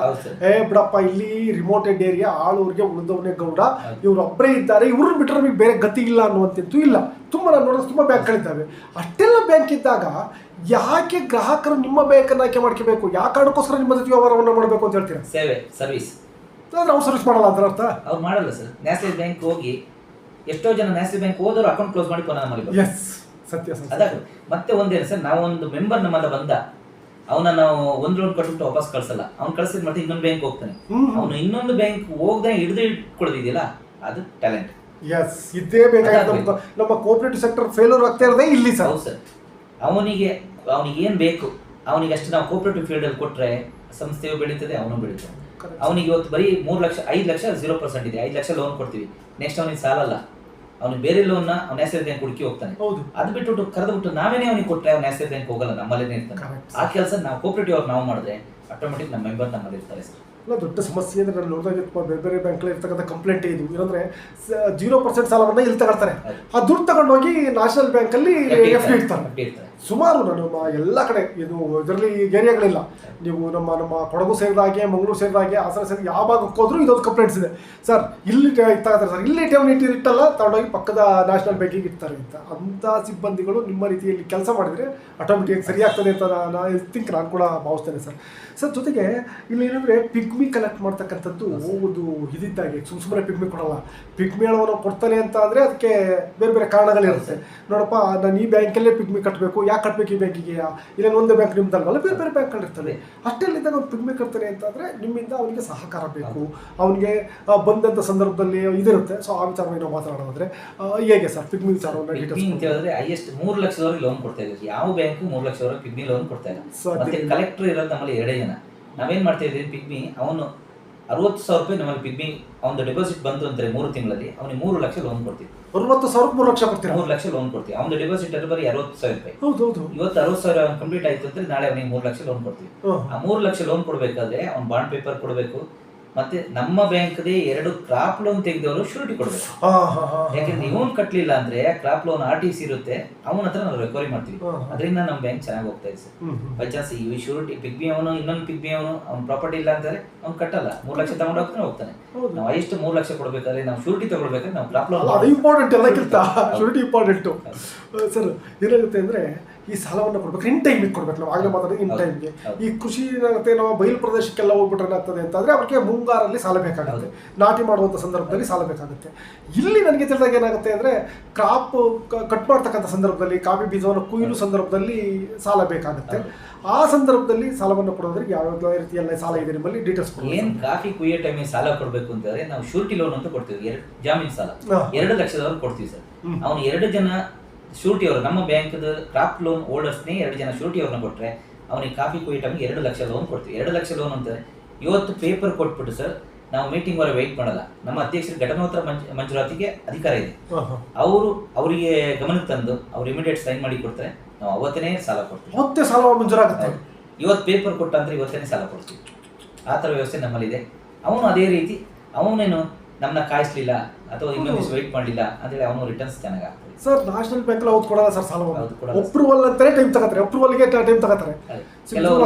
B: ಬಿಡಪ್ಪ, ಇಲ್ಲಿ ರಿಮೋಟೆಡ್ ಏರಿಯಾ, ಆಳೂರಿಗೆ ಉಳಿದವನೇ ಗೌಡ, ಇವ್ರು ಒಬ್ಬರೇ ಇದ್ದಾರೆ, ಇವ್ರನ್ನ ಬಿಟ್ಟರೆ ನಮಗೆ ಬೇರೆ ಗತಿ ಇಲ್ಲ ಅನ್ನುವಂಥದ್ದು ಇಲ್ಲ. ತುಂಬ ನಾನು ನೋಡಿದ್ರೆ ತುಂಬ ಬ್ಯಾಂಕ್ಗಳಿದ್ದಾವೆ. ಅಷ್ಟೆಲ್ಲ ಬ್ಯಾಂಕ್ ಇದ್ದಾಗ ಯಾಕೆ ಗ್ರಾಹಕರು ನಿಮ್ಮ ಬ್ಯಾಂಕನ್ನು ಆಯ್ಕೆ ಮಾಡ್ಕೋಬೇಕು? ಯಾವ ಕಾರಣಕ್ಕೋಸ್ಕರ ನಿಮ್ಮ ಜೊತೆ ವ್ಯವಹಾರವನ್ನು ಮಾಡಬೇಕು ಅಂತ ಹೇಳ್ತೀರಾ?
A: ಸೇವೆ, ಸರ್ವಿಸ್.
B: ಅಂದ್ರೆ ಅವ್ರು ಸರ್ವಿಸ್ ಮಾಡಲ್ಲ ಅದರ ಅರ್ಥ?
A: ಅವ್ರು ಮಾಡಲ್ಲ ಸರ್. ನ್ಯಾಷನಲ್ ಬ್ಯಾಂಕ್ ಹೋಗಿ ಎಷ್ಟೋ ಜನ ನ್ಯಾಷನಲ್ ಬ್ಯಾಂಕ್ ಹೋದವರು ಅಕೌಂಟ್ ಕ್ಲೋಸ್ ಮಾಡಿ ಪುನಃ ಮಾಡಿ.
B: ಎಸ್, ಸತ್ಯ ಸರ್.
A: ಅದಾಗ ಮತ್ತೆ ಒಂದೇನು ಸರ್, ನಾವೊಂದು ಮೆಂಬರ್ ನಮ್ಮನ್ನ ಬಂದ ಅವನ ನಾವು ಒಂದು ಲೋನ್ ಕೊಟ್ಬಿಟ್ಟು ವಾಪಸ್ ಕಳ್ಸಲ್ಲ. ಅವ್ನು ಕಳ್ಸಿದ್ ಮತ್ತೆ ಇನ್ನೊಂದು ಬ್ಯಾಂಕ್ ಹೋಗ್ತಾನೆ. ಅವನು ಇನ್ನೊಂದು ಬ್ಯಾಂಕ್ ಹೋಗದೆ ಹಿಡಿದು ಇಟ್ಕೊಳ್ಳೋದಿದೆಯಲ್ಲ, ಅದು ಟ್ಯಾಲೆಂಟ್.
B: ಎಸ್, ಇದೇ ಬೇಕಾಗಿತ್ತು. ನಮ್ಮ ಕೋಆಪರೇಟಿವ್ ಸೆಕ್ಟರ್ ಫೇಲ್ಯೂರ್ ಆಗ್ತಾ ಇರೋದೇ ಇಲ್ಲಿ ಸರ್.
A: ಹೌದು ಸರ್. ಅವನಿಗೆ ಏನು ಬೇಕು ಅವನಿಗೆ ಅಷ್ಟು ನಾವು ಕೋಆಪರೇಟಿವ್ ಫೀಲ್ಡ್ ಅಲ್ಲಿ ಕೊಟ್ರೆ ಸಂಸ್ಥೆಯು ಬೆಳೀತದೆ, ಅವನು ಬೆಳೀತಾನೆ. ಅವನಿಗೆ ಇವತ್ತು ಬರೀ 3 ಲಕ್ಷ 5 ಲಕ್ಷ 0% ಇದೆ, 5 ಲಕ್ಷ ಲೋನ್ ಕೊಡ್ತೀವಿ. ನೆಕ್ಸ್ಟ್ ಅವನಿಗೆ ಸಾಲಲ್ಲ, ಅವನು ಬೇರೆ ಲೋನ್ನ ಅವ್ನ ನ್ಯಾಷನಲ್ ಬ್ಯಾಂಕ್ ಹುಡುಕಿ ಹೋಗ್ತಾನೆ. ಅದು ಬಿಟ್ಟು ಕರೆದ್ಬಿಟ್ಟು ನಾವೇನೇ ಅವನಿಗೆ ಕೊಟ್ಟರೆ ಅವ್ನು ನ್ಯಾಷನಲ್ ಬ್ಯಾಂಕ್ ಹೋಗಲ್ಲ, ನಮ್ಮಲ್ಲೇ ಇರ್ತಾನೆ. ಆ ಕೆಲಸ ನಾವು ಕೋಆಪರೇಟಿವ್ ಅವ್ರು ನಾವು ಮಾಡಿದ್ರೆ ಆಟೋಮೆಟಿಕ್ ನಮ್ಮ ಮೆಂಬರ್ ನಮ್ಮಲ್ಲಿ ಇರ್ತಾರೆ ಸರ್.
B: ಇಲ್ಲ, ದೊಡ್ಡ ಸಮಸ್ಯೆ ಅಂದರೆ ನಾನು ನೋಡಿದಾಗ ಬೇರೆ ಬೇರೆ ಬ್ಯಾಂಕ್ಗಳಲ್ಲಿ ಇರ್ತಕ್ಕಂಥ ಕಂಪ್ಲೇಂಟ್ ಇದು ಏನಂದರೆ 0% ಸಾಲವನ್ನು ಇಲ್ಲಿ ತಗೊಳ್ತಾರೆ. ಆ ದುಡ್ಡು ತಗೊಂಡೋಗಿ ನ್ಯಾಷನಲ್ ಬ್ಯಾಂಕಲ್ಲಿ ಎಫ್ ಡಿ ಇಡ್ತಾರೆ. ಸುಮಾರು ನಾನು ಎಲ್ಲ ಕಡೆ ಇದು ಇದರಲ್ಲಿ ಏರಿಯಾಗಳಿಲ್ಲ, ನೀವು ನಮ್ಮ ಕೊಡಗು ಸೇರಿದಾಗೆ, ಮಂಗಳೂರು ಸೇರಿದಾಗೆ, ಹಾಸನ ಸೇರಿದ ಯಾವ ಭಾಗಕ್ಕೆ ಹೋದ್ರೂ ಇದೊಂದು ಕಂಪ್ಲೇಂಟ್ಸ್ ಇದೆ. ಸರ್, ಇಲ್ಲಿ ತಗೋತಾರೆ ಸರ್, ಇಲ್ಲಿ ಠೇವಣಿ ಇಟ್ಟಲ್ಲ, ತಗೊಂಡೋಗಿ ಪಕ್ಕದ ನ್ಯಾಷನಲ್ ಬ್ಯಾಂಕಿಗೆ ಇಡ್ತಾರೆ ಅಂತ. ಅಂಥ ಸಿಬ್ಬಂದಿಗಳು ನಿಮ್ಮ ರೀತಿಯಲ್ಲಿ ಕೆಲಸ ಮಾಡಿದರೆ ಆಟೋಮೆಟಿಕ್ ಸರಿಯಾಗ್ತದೆ ಅಂತ ನಾನು ಕೂಡ ಭಾವಿಸ್ತೇನೆ ಸರ್. ಸರ್, ಜೊತೆಗೆ ಇಲ್ಲಿ ಏನಂದರೆ ಪಿಗ್ಮಿ ಕಲೆಕ್ಟ್ ಮಾಡ್ತಕ್ಕಂಥದ್ದು ಒಂದು ಇದಿದ್ದಾಗೆ ಸುಮ್ಮನೆ ಪಿಗ್ಮಿ ಕೊಡಲ್ಲ. ಪಿಗ್ಮಿ ಹೇಳೋನು ಕೊಡ್ತಾನೆ ಅಂತ ಅಂದರೆ ಅದಕ್ಕೆ ಬೇರೆ ಬೇರೆ ಕಾರಣಗಳಿರುತ್ತೆ. ನೋಡಪ್ಪ, ನಾನು ಈ ಬ್ಯಾಂಕಲ್ಲೇ ಪಿಗ್ಮಿ ಕಟ್ಟಬೇಕು, ಯಾಕೆ ಕಟ್ಟಬೇಕು ಈ ಬ್ಯಾಂಕಿಗೆ, ಇಲ್ಲ ಒಂದೇ ಬ್ಯಾಂಕ್ ನಿಮ್ದಲ್ವಲ್ಲ, ಬೇರೆ ಬೇರೆ ಬ್ಯಾಂಕ್ಗಳಿರ್ತವೆ. ಅಷ್ಟೆಲ್ಲಿದ್ದಾಗ ಅವ್ನು ಪಿಗ್ಮಿ ಕಟ್ತಾನೆ ಅಂತಂದರೆ ನಿಮ್ಮಿಂದ ಅವನಿಗೆ ಸಹಕಾರ ಬೇಕು. ಅವನಿಗೆ ಬಂದಂಥ ಸಂದರ್ಭದಲ್ಲಿ ಇದಿರುತ್ತೆ. ಸೊ ಆ ವಿಚಾರವಾಗಿ ನಾವು ಮಾತನಾಡೋದಾದ್ರೆ ಹೇಗೆ ಸರ್ ಪಿಗ್ಮಿ ವಿಚಾರವನ್ನು
A: ಅಂತ ಹೇಳಿದ್ರೆ ಹೈಯೆಸ್ಟ್ 3 ಲಕ್ಷದವರೆಗೆ ಲೋನ್ ಕೊಡ್ತಾ ಇದ್ದೀವಿ. ಯಾವ ಬ್ಯಾಂಕು 3 ಲಕ್ಷದವರೆಗೆ ಪಿಗ್ಮಿ ಲೋನ್ ಕೊಡ್ತಾ ಇಲ್ಲ. ಮತ್ತೆ ಕಲೆಕ್ಟರ್ ಇರೋದು ನಮ್ಮಲ್ಲಿ 2 ಜನ. ನಾವೇನ್ ಮಾಡ್ತಾ ಇದ್ದೀವಿ, ಪಿಗ್ಮಿ ಅವನು 60,000 ರೂಪಾಯಿ ನಮ್ಮಲ್ಲಿ ಪಿಗ್ಮಿ ಅವನು ಡೆಪಾಸಿಟ್ ಬಂತು ಅಂದ್ರೆ 3 ತಿಂಗಳಲ್ಲಿ ಅವನಿಗೆ 3 ಲಕ್ಷ ಲೋನ್ ಕೊಡ್ತೀವಿ.
B: 60,000 3 ಲಕ್ಷ ಕೊಡ್ತೀವಿ.
A: 3 ಲಕ್ಷ ಲೋನ್ ಕೊಡ್ತೀವಿ. ಅವನು ಡೆಪಾಸಿಟ್ ಬರೀ 60,000 ರೂಪಾಯಿ.
B: ಹೌದು.
A: ಇವತ್ತು 60,000 ಕಂಪ್ಲೀಟ್ ಆಯ್ತು ಅಂದ್ರೆ ನಾಳೆ ಅವನಿಗೆ 3 ಲಕ್ಷ ಲೋನ್ ಕೊಡ್ತೀವಿ. ಆ 3 ಲಕ್ಷ ಲೋನ್ ಕೊಡ್ಬೇಕಾದ್ರೆ ಅವ್ನು ಬಾಂಡ್ ಪೇಪರ್ ಕೊಡಬೇಕು. ಮತ್ತೆ ನಮ್ಮ ಬ್ಯಾಂಕ್ದೇ 2 ಕ್ರಾಪ್ ಲೋನ್ ತೆಗೆದವರು ಶೂರಿಟಿ ಕೊಡಬೇಕು. ಯಾಕೆಂದ್ರೆ ಇವನ್ ಕಟ್ಟಲಿಲ್ಲ ಅಂದ್ರೆ ಕ್ರಾಪ್ ಲೋನ್ RTC ಇರುತ್ತೆ, ಅವನ ಹತ್ರ ನಾವು ರಿಕವರಿ ಮಾಡ್ತೀವಿ. ಅದರಿಂದ ನಮ್ಮ ಬ್ಯಾಂಕ್ ಚೆನ್ನಾಗಿ ಹೋಗ್ತಾ ಇದೆ ಸರ್. ಬೈ ಚಾನ್ಸ್ ಈ ಶೂರಿಟಿ ಪಿಗ್ಮಿ ಅವನು ಇನ್ನೊಂದು ಪಿಗ್ಮಿ ಅವ್ನ ಪ್ರಾಪರ್ಟಿ ಇಲ್ಲ ಅಂತಾರೆ ಅವ್ನು ಕಟ್ಟಲ್ಲ, 3 ಲಕ್ಷ ತಗೊಂಡು ಹೋಗ್ತಾನೆ. ನಾವು ಎಷ್ಟು 3 ಲಕ್ಷ ಕೊಡ್ಬೇಕಾದ್ರೆ ನಾವು ಶೂರಿಟಿ ತಗೊಳ್ಬೇಕಾದ್ರೆ ನಾವು ಕ್ರಾಪ್ ಲೋನ್
B: ಅದು ಇಂಪಾರ್ಟೆಂಟ್. ಎಲ್ಲಕ್ಕಿಂತ ಶೂರಿಟಿ ಇಂಪಾರ್ಟೆಂಟು ಸರ್. ಏನಾಗುತ್ತೆ ಅಂದ್ರೆ ಈ ಸಾಲವನ್ನು ಕೊಡ್ಬೇಕು, ಇನ್ ಟೈಮಿಗೆ ಕೊಡ್ಬೇಕು. ನಾವು ಆಗಲೇ ಮಾತಾಡೋದು ಇನ್ ಟೈಮ್ಗೆ. ಈ ಕೃಷಿ ಏನಾಗುತ್ತೆ, ನಾವು ಬಯಲು ಪ್ರದೇಶಕ್ಕೆಲ್ಲ ಹೋಗ್ಬಿಟ್ರೆ ಏನಾಗ್ತದೆ ಅಂತಂದರೆ ಅವ್ರಿಗೆ ಮುಂಗಾರಲ್ಲಿ ಸಾಲ ಬೇಕಾಗುತ್ತೆ, ನಾಟಿ ಮಾಡುವಂಥ ಸಂದರ್ಭದಲ್ಲಿ ಸಾಲ ಬೇಕಾಗುತ್ತೆ. ಇಲ್ಲಿ ನನಗೆ ತಿಳಿದಾಗ ಏನಾಗುತ್ತೆ ಅಂದರೆ ಕ್ರಾಪ್ ಕಟ್ ಮಾಡ್ತಕ್ಕಂಥ ಸಂದರ್ಭದಲ್ಲಿ, ಕಾಫಿ ಬೀಜವನ್ನು ಕೊಯ್ಲು ಸಂದರ್ಭದಲ್ಲಿ ಸಾಲ ಬೇಕಾಗುತ್ತೆ. ಆ ಸಂದರ್ಭದಲ್ಲಿ ಸಾಲವನ್ನು ಕೊಡೋದ್ರಿಗೆ ಯಾವ ರೀತಿಯಲ್ಲ ಸಾಲ ಇದೆ ನಿಮ್ಮಲ್ಲಿ ಡೀಟೇಲ್ಸ್ ಕೊಡಿ.
A: ಏನು ಕಾಫಿ ಕುಯ್ಯೋ ಟೈಮಿಗೆ ಸಾಲ ಕೊಡಬೇಕು ಅಂತಂದರೆ ನಾವು ಶೂರಿಟಿ ಲೋನ್ ಅಂತ ಕೊಡ್ತೀವಿ. ಜಾಮೀನು ಸಾಲ 2 ಲಕ್ಷದವರೆಗೆ ಕೊಡ್ತೀವಿ ಸರ್. ಅವನು 2 ಜನ ಶೂರಿಟಿ ಅವರು, ನಮ್ಮ ಬ್ಯಾಂಕ್ದು ಕ್ರಾಪ್ ಲೋನ್ ಹೋಲ್ಡರ್ಸ್ನೇ 2 ಜನ ಶೂರಿಟಿ ಅವ್ರನ್ನ ಕೊಟ್ಟರೆ ಅವನಿಗೆ ಕಾಫಿ ಕುಯ್ಯೋ ಟೈಮಿಗೆ 2 ಲಕ್ಷ ಲೋನ್ ಕೊಡ್ತೀವಿ. 2 ಲಕ್ಷ ಲೋನ್ ಅಂತ ಇವತ್ತು ಪೇಪರ್ ಕೊಟ್ಬಿಟ್ಟು ಸರ್ ನಾವು ಮೀಟಿಂಗ್ ವರೆಗೆ ವೆಯ್ಟ್ ಮಾಡಲ್ಲ. ನಮ್ಮ ಅಧ್ಯಕ್ಷರು ಘಟನೋತ್ತರ ಮಂಜೂರಾತಿಗೆ ಅಧಿಕಾರ ಇದೆ. ಅವರಿಗೆ ಗಮನಕ್ಕೆ ತಂದು ಅವ್ರು ಇಮಿಡಿಯೇಟ್ ಸೈನ್ ಮಾಡಿ ಕೊಡ್ತಾರೆ, ನಾವು ಅವತ್ತೇ ಸಾಲ ಕೊಡ್ತೀವಿ.
B: ಮತ್ತೆ ಸಾಲ ಮಂಜೂರಾಗುತ್ತೆ.
A: ಇವತ್ತು ಪೇಪರ್ ಕೊಟ್ಟ ಅಂದ್ರೆ ಇವತ್ತೇ ಸಾಲ ಕೊಡ್ತೀವಿ. ಆ ಥರ ವ್ಯವಸ್ಥೆ ನಮ್ಮಲ್ಲಿದೆ. ಅವನು ಅದೇ ರೀತಿ ಅವನೇನು ನಮ್ಮನ್ನ ಕಾಯಿಸ್ಲಿಲ್ಲ ಅಥವಾ ಇನ್ನೊಂದು ದಿವಸ ವೆಯ್ಟ್ ಮಾಡಲಿಲ್ಲ ಅಂತೇಳಿ ಅವನು ರಿಟರ್ನ್ಸ್ ಚೆನ್ನಾಗಿ ಆಗ್ತದೆ
B: ಸರ್. ನ್ಯಾಷನಲ್ ಬ್ಯಾಂಕ್ ಅವ್ರು ಕೊಡಲ್ಲ ಸರ್ ಸಾಲವನ್ನು. ಅಪ್ರೂವಲ್ ಅಂತಾನೆ ಟೈಮ್ ತಗೋತಾರೆ, ಅಪ್ರೂವಲ್ಗೆ ಟೈಮ್ ತಗೋತಾರೆ.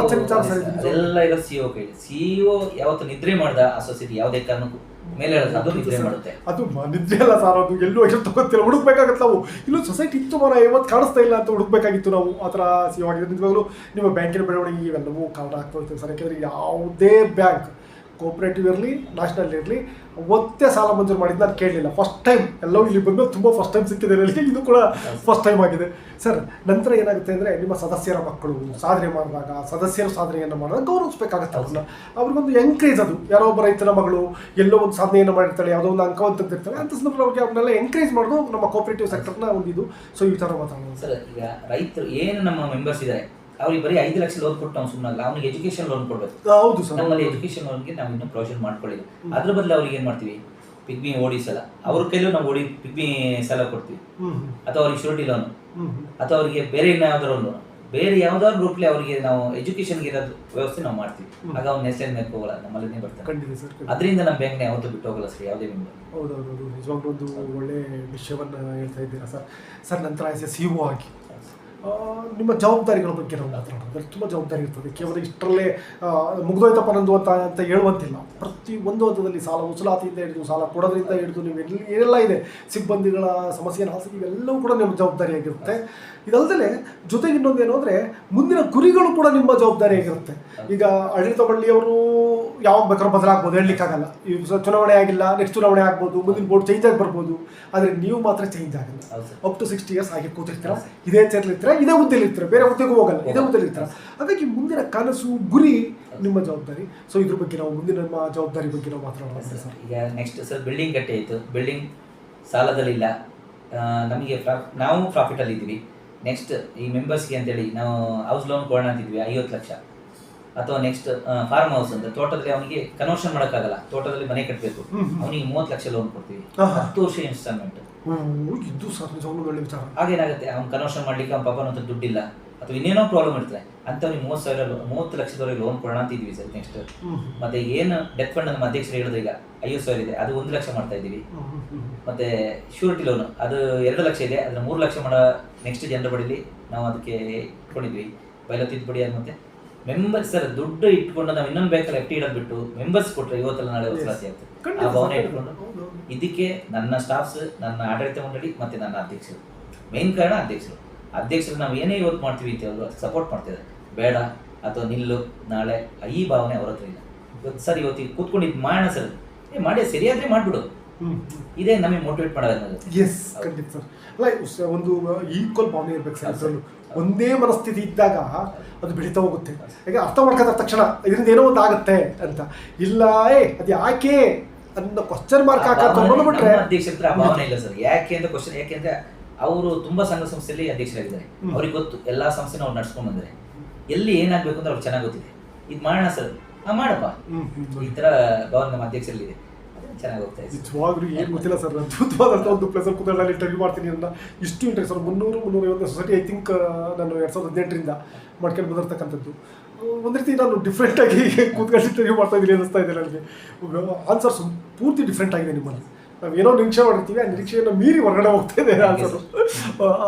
A: ಎಲ್ಲ ಇರೋ CEO ಕೈಲಿ. CEO ಯಾವತ್ತು ನಿದ್ರೆ ಮಾಡ್ದ ಆ ಸೊಸೈಟಿ ಯಾವುದೇ ಕಾರಣಕ್ಕೂ ಮೇಲೆ ಅದು ನಿದ್ರೆ ಮಾಡುತ್ತೆ.
B: ಅದು ನಿದ್ರೆ ಅಲ್ಲ ಸರ್, ಅದು ಎಲ್ಲೂ ತಗೋತಿಲ್ಲ, ಹುಡುಕ್ಬೇಕಾಗತ್ತೆ ನಾವು. ಇಲ್ಲೂ ಸೊಸೈಟಿ ಇತ್ತು ಮರ ಯಾವತ್ತು ಕಾಣಿಸ್ತಾ ಇಲ್ಲ ಅಂತ ಹುಡುಕ್ಬೇಕಾಗಿತ್ತು ನಾವು. ಆ ಥರ CEO ಆಗಿದೆ. ನಿಜವಾಗ್ಲೂ ನಿಮ್ಮ ಬ್ಯಾಂಕಿನ ಬೆಳವಣಿಗೆ ಇವೆಲ್ಲವೂ ಕಾರಣ ಆಗ್ತಾ ಹೋಗ್ತದೆ ಸರ್. ಯಾಕೆಂದರೆ ಯಾವುದೇ ಬ್ಯಾಂಕ್ ಕೋಆಪರೇಟಿವ್ ಇರಲಿ ನ್ಯಾಷನಲ್ ಇರಲಿ ಒತ್ತೆ ಸಾಲ ಮಂಜೂರು ಮಾಡಿದ್ದು ನಾನು ಕೇಳಲಿಲ್ಲ. ಫಸ್ಟ್ ಟೈಮ್ ಎಲ್ಲವೂ ಇಲ್ಲಿ ಬಂದು ತುಂಬ ಫಸ್ಟ್ ಟೈಮ್ ಸಿಕ್ಕಿದೆ ನನಗೆ. ಇದು ಕೂಡ ಫಸ್ಟ್ ಟೈಮ್ ಆಗಿದೆ ಸರ್. ನಂತರ ಏನಾಗುತ್ತೆ ಅಂದರೆ ನಿಮ್ಮ ಸದಸ್ಯರ ಮಕ್ಕಳು ಸಾಧನೆ ಮಾಡಿದಾಗ, ಸದಸ್ಯರು ಸಾಧನೆಯನ್ನು ಮಾಡಿದಾಗ ಗೌರವಿಸಬೇಕಾಗತ್ತೆ ಅವ್ರನ್ನ. ಅವ್ರಿಗೊಂದು ಎಂಕರೇಜ್, ಅದು ಯಾರೋ ಒಬ್ಬ ರೈತನ ಮಗಳು ಎಲ್ಲೋ ಒಂದು ಸಾಧನೆಯನ್ನು ಮಾಡಿರ್ತಾಳೆ, ಯಾವುದೋ ಒಂದು ಅಂಕವನ್ನು ತೆಗೆದಿರ್ತಾಳೆ ಅಂತ ಸಂದರ್ಭದಲ್ಲಿ ಅವ್ರನ್ನೆಲ್ಲ ಎಂಕರೇಜ್ ಮಾಡೋದು ನಮ್ಮ ಕೋಆಪರೇಟಿವ್ ಸೆಕ್ಟರ್ನ ಒಂದು ಇದು. ಸೊ ಈ ಥರ ಮಾತಾಡೋದು
A: ಸರ್. ಈಗ ರೈತರು ಏನು ನಮ್ಮ ಮೆಂಬರ್ಸ್ ಇದ್ದಾರೆ ಅವ್ರಿಗೆ ಬರೀ 5 ಲಕ್ಷ ಲೋನ್ ಕೊಟ್ಟು ನಾವು ಸುಮ್ಮನಲ್ಲ, ಅವ್ನಿಗೆ ಎಜುಕೇಶನ್ ಲೋನ್ ಕೊಡಬೇಕು.
B: ಹೌದು ಸರ್.
A: ನಮ್ಮಲ್ಲಿ ಎಜುಕೇಶನ್ ಲೋನ್ಗೆ ನಾವು ಇನ್ನೂ ಪ್ರೊವಿಷನ್ ಮಾಡ್ಕೊಳ್ಳಿಲ್ಲ. ಅದ್ರ ಬದಲು ಅವ್ರಿಗೆ ಏನು ಮಾಡ್ತೀವಿ, ಪಿಗ್ಮಿ ಓಡಿಸಲ್ಲ ಅವ್ರ ಕೈಲೂ ನಾವು ಪಿಗ್ಮಿ ಸಾಲ ಕೊಡ್ತೀವಿ. ಅಥವಾ ಅವ್ರಿಗೆ ಶೂರಿಟಿ ಲೋನ್ ಅಥವಾ ಅವರಿಗೆ ಬೇರೆ ಯಾವ್ದಾದ್ರು ಒಂದು ಬೇರೆ ಯಾವ್ದಾದ್ರು ಗ್ರೂಪ್ಲಿ ಅವರಿಗೆ ನಾವು ಎಜುಕೇಶನ್ಗೆ ಇರೋದು ವ್ಯವಸ್ಥೆ ನಾವು ಮಾಡ್ತೀವಿ. ಆಗ ಅವ್ನು ನೆಸ್ಲೆನ್ ಮೇಲೆ ಹೋಗಲ್ಲ, ನಮ್ಮಲ್ಲೇ ಬರ್ತಾರೆ.
B: ಖಂಡಿತ ಸರ್.
A: ಅದರಿಂದ ನಮ್ಮ ಬ್ಯಾಂಕ್ನ ಯಾವತ್ತೂ ಬಿಟ್ಟು ಹೋಗಲ್ಲ ಸರ್ ಯಾವುದೇ ಮೆಂಬರ್.
B: ಹೌದೌದು, ನಿಜವಾಗ್ಲೂ ಒಂದು ಒಳ್ಳೆ ವಿಷಯವನ್ನು ಹೇಳ್ತಾ ಇದ್ದೀರಾ ಸರ್. ಸರ್, ನಂತರ ಆಸ್ ಎ CEO ಆಗಿ ನಿಮ್ಮ ಜವಾಬ್ದಾರಿಗಳ ಬಗ್ಗೆ ನಾವು ಮಾತನಾಡೋದು ತುಂಬ ಜವಾಬ್ದಾರಿ ಇರ್ತದೆ. ಕೇವಲ ಇಷ್ಟರಲ್ಲೇ ಮುಗಿದೋಯ್ತಪ್ಪ ನಂದು ಅಂತ ಹೇಳುವಂತಿಲ್ಲ. ಪ್ರತಿ ಒಂದು ಹಂತದಲ್ಲಿ ಸಾಲ ವಸೂಲಾತಿಯಿಂದ ಹಿಡಿದು ಸಾಲ ಕೊಡೋದ್ರಿಂದ ಹಿಡಿದು ನೀವು ಏನೆಲ್ಲ ಇದೆ, ಸಿಬ್ಬಂದಿಗಳ ಸಮಸ್ಯೆಯನ್ನು ಹಾಸಿ ಇವೆಲ್ಲವೂ ಕೂಡ ನಿಮ್ಮ ಜವಾಬ್ದಾರಿಯಾಗಿರುತ್ತೆ. ಇದಲ್ಲದೆ ಜೊತೆಗೆ ಇನ್ನೊಂದೇನು ಅಂದರೆ ಮುಂದಿನ ಗುರಿಗಳು ಕೂಡ ನಿಮ್ಮ ಜವಾಬ್ದಾರಿಯಾಗಿರುತ್ತೆ. ಈಗ ಆಡಳಿತ ಮಂಡಳಿಯವರು ಯಾವಾಗ ಬೇಕಾದ್ರೂ ಬದಲಾಗ್ಬೋದು, ಹೇಳಲಿಕ್ಕಾಗಲ್ಲ. ಈ ಚುನಾವಣೆ ಆಗಿಲ್ಲ, ನೆಕ್ಸ್ಟ್ ಚುನಾವಣೆ ಆಗ್ಬೋದು, ಮುಂದಿನ ಬೋರ್ಡ್ ಚೇಂಜ್ ಆಗಿ ಬರ್ಬೋದು. ಆದರೆ ನೀವು ಮಾತ್ರ ಚೇಂಜ್ ಆಗಲ್ಲ. ಅಪ್ ಟು 60 years ಆಗಿ ಕೂತಿರ್ತೀರ, ಇದೇ ಚೇರ್ಲಿರ್ತೀರ, ಇದೇ ಹುದ್ದೆಲಿರ್ತೀರ, ಬೇರೆ ಹುದ್ದೆಗೂ ಹೋಗಲ್ಲ, ಇದೇ ಹುದ್ದೆಲಿರ್ತೀರ. ಹಾಗಾಗಿ ಮುಂದಿನ ಕನಸು ಗುರಿ ನಿಮ್ಮ ಜವಾಬ್ದಾರಿ. ಸೊ ಇದ್ರ ಬಗ್ಗೆ ನಾವು ಮುಂದಿನ ನಮ್ಮ ಜವಾಬ್ದಾರಿ ಬಗ್ಗೆ ನಾವು ಮಾತನಾಡೋಣ ಸರ್.
A: ಈಗ ನೆಕ್ಸ್ಟ್ ಸರ್, ಬಿಲ್ಡಿಂಗ್ ಕಟ್ಟಿ ಆಯಿತು, ಬಿಲ್ಡಿಂಗ್ ಸಾಲದಲ್ಲಿಲ್ಲ, ನಮಗೆ ನಾವು ಪ್ರಾಫಿಟಲ್ಲಿ ಇದ್ದೀವಿ. ನೆಕ್ಸ್ಟ್ ಈ ಮೆಂಬರ್ಸ್ಗೆ ಅಂತೇಳಿ ನಾವು ಹೌಸ್ ಲೋನ್ ಕೊಡೋಣ ಅಂತಿದ್ವಿ 50 ಲಕ್ಷ. ಅಥವಾ ನೆಕ್ಸ್ಟ್ ಫಾರ್ಮ್ ಹೌಸ್ ಅಂತ ತೋಟದಲ್ಲಿ ಅವನಿಗೆ ಕನ್ವರ್ಷನ್ ಮಾಡೋಕ್ಕಾಗಲ್ಲ, ತೋಟದಲ್ಲಿ ಮನೆ ಕಟ್ಟಬೇಕು, ಅವನಿಗೆ 30 ಲಕ್ಷ ಲೋನ್ ಕೊಡ್ತೀವಿ, 10 ವರ್ಷ ಇನ್ಸ್ಟಾಲ್ಮೆಂಟ್.
B: ಇದು ಸರ್ ನಿಜವಾಗ್ಲೂ ಒಳ್ಳೆ ವಿಚಾರ.
A: ಆಗೇನಾಗುತ್ತೆ, ಅವ್ನು ಕನ್ವರ್ಷನ್ ಮಾಡ್ಲಿಕ್ಕೆ ಅವ್ನ ಪಾಪನ ಹತ್ರ ದುಡ್ಡಿಲ್ಲ ಅಥವಾ ಇನ್ನೇನೋ ಪ್ರಾಬ್ಲಮ್ ಇರ್ತದೆ ಅಂಥವ್ನಿಗೆ 30 ಲಕ್ಷದವರೆಗೆ ಲೋನ್ ಕೊಡೋಣ ಅಂತ ಇದ್ವಿ ಸರ್. ನೆಕ್ಸ್ಟ್ ಮತ್ತೆ ಏನು ಡೆತ್ ಫಂಡ್ ನಮ್ಮ ಅಧ್ಯಕ್ಷರು ಹೇಳಿದ್ರು, ಈಗ 50,000 ಇದೆ, ಅದು 1 ಲಕ್ಷ ಮಾಡ್ತಾ ಇದ್ದೀವಿ. ಮತ್ತೆ ಶ್ಯೂರಿಟಿ ಲೋನ್ ಅದು 2 ಲಕ್ಷ ಇದೆ, ಅದನ್ನ 3 ಲಕ್ಷ ಮಾಡೋ ನೆಕ್ಸ್ಟ್ ಜನರ ಬಡಿಲಿ ನಾವು ಅದಕ್ಕೆ ಇಟ್ಕೊಂಡಿದ್ವಿ. ಬೈಲ ತಿದ್ದುಪಡಿ ಅದು. ಮತ್ತೆ ಮೆಂಬರ್ಸ್ ಸರ್ ದುಡ್ಡು ಇಟ್ಕೊಂಡು ನಾವು ಇನ್ನೊಂದು ಬೇಕಲ್ಲ FT ಇಡೋದು ಬಿಟ್ಟು ಮೆಂಬರ್ಸ್ ಕೊಟ್ಟರೆ ಇವತ್ತಲ್ಲ ನಾಳೆ ವಸೂಲಾತಿ ಆಗ್ತದೆ. ಆ ಭಾವನೆ ಇಟ್ಕೊಂಡು ಇದಕ್ಕೆ ನನ್ನ ಸ್ಟಾಫ್ಸ್, ನನ್ನ ಆಡಳಿತ ಮಂಡಳಿ ಮತ್ತು ನನ್ನ ಅಧ್ಯಕ್ಷರು, ಮೇನ್ ಕಾರಣ ಅಧ್ಯಕ್ಷರು ನಾವು ಏನೇ ಇವತ್ತು ಮಾಡ್ತೀವಿ ಅಂತ ಅವರು ಸಪೋರ್ಟ್ ಮಾಡ್ತಿದ್ದಾರೆ. ಬೇಡ ಅಥವಾ ನಿಲ್ಲು ನಾಳೆ, ಈ ಭಾವನೆ ಅವ್ರ ಹತ್ರ ಇಲ್ಲ. ಇವತ್ತು ಸರ್ ಇವತ್ತಿಗೆ ಕೂತ್ಕೊಂಡಿದ್ದು ಮಾಡೋಣ ಸರ್, ಮಾಡಿ ಸರಿಯಾದ್ರೆ ಮಾಡಿಬಿಡು, ಇದೇ ನಮಗೆ ಮೋಟಿವೇಟ್ ಮಾಡೋದು.
B: ಎಸ್, ಖಂಡಿತ ಸರ್. ಅಲ್ಲ, ಒಂದು ಈಕ್ವಲ್ ಭಾವನೆ ಇರ್ಬೇಕು ಸರ್. ಅದರಲ್ಲೂ ಒಂದೇ ಮನಸ್ಥಿತಿ ಇದ್ದಾಗ ಅದು ಬೆಳೀತಾ ಹೋಗುತ್ತೆ. ಈಗ ಅರ್ಥ ಮಾಡ್ಕೊಂಡ ತಕ್ಷಣ ಇದರಿಂದ ಏನೋ ಒಂದು ಆಗುತ್ತೆ ಅಂತ ಇಲ್ಲ, ಅದು ಯಾಕೆ ಅನ್ನೋ ಕ್ವಶನ್ ಮಾರ್ಕ್ ಹಾಕಿಬಿಟ್ರೆ
A: ಅಧ್ಯಕ್ಷರ ಆ ಭಾವನೆ ಇಲ್ಲ ಸರ್. ಯಾಕೆ ಅಂತ ಕ್ವಶನ್, ಯಾಕೆಂದ್ರೆ ಅವರು ತುಂಬಾ ಸಂಘ ಸಂಸ್ಥೆಯಲ್ಲಿ ಅಧ್ಯಕ್ಷರಾಗಿದ್ದಾರೆ, ಅವ್ರಿಗೆ ಗೊತ್ತು ಎಲ್ಲಾ ಸಂಸ್ಥೆನ ಅವ್ರು ನಡ್ಸ್ಕೊಂಡ್ ಬಂದರೆ ಎಲ್ಲಿ ಏನಾಗಬೇಕು ಅಂತ ಅವ್ರಿಗೆ ಚೆನ್ನಾಗಿ ಗೊತ್ತಿದೆ. ಇದು ಮಾಡೋಣ ಸರ್, ಮಾಡಪ್ಪ, ಈ ತರ ಭಾವನೆ ನಮ್ಮ ಅಧ್ಯಕ್ಷರಲ್ಲಿ ಚೆನ್ನಾಗಿ ಹೋಗ್ತಾ ಇದೆ.
B: ನಿಜವಾಗ್ಲೂ ಏನು ಗೊತ್ತಿಲ್ಲ ಸರ್, ಅದ್ಭುತವಾದಂಥ ಒಂದು ಪ್ಲೇಸಲ್ಲಿ ಕೂತ್ಕೊಂಡು ಇಂಟರ್ವ್ಯೂ ಮಾಡ್ತೀನಿ ಅಂತ ಇಷ್ಟು interest sir. 300-350 society I think ನಾನು 2018ರಿಂದ ಮಾಡ್ಕೊಂಡು ಬಂದಿರ್ತಕ್ಕಂಥದ್ದು. ಒಂದು ರೀತಿ ನಾನು ಡಿಫ್ರೆಂಟಾಗಿ ಕೂತ್ಕೊಂಡು ಇಂಟರ್ವ್ಯೂ ಮಾಡ್ತಾ ಇದ್ದೀನಿ ಅನ್ನಿಸ್ತಾ ಇದೆ ನನಗೆ. ಆನ್ಸರ್ಸ್ ಪೂರ್ತಿ ಡಿಫ್ರೆಂಟ್ ಆಗಿದೆ ನಿಮ್ಮಲ್ಲಿ. ನಾವು ಏನೋ ನಿರೀಕ್ಷೆ ಮಾಡಿರ್ತೀವಿ, ಆ ನಿರೀಕ್ಷೆಯನ್ನು ಮೀರಿ ಹೊರಗಡೆ ಹೋಗ್ತಾ ಇದೆ ಆನ್ಸರು.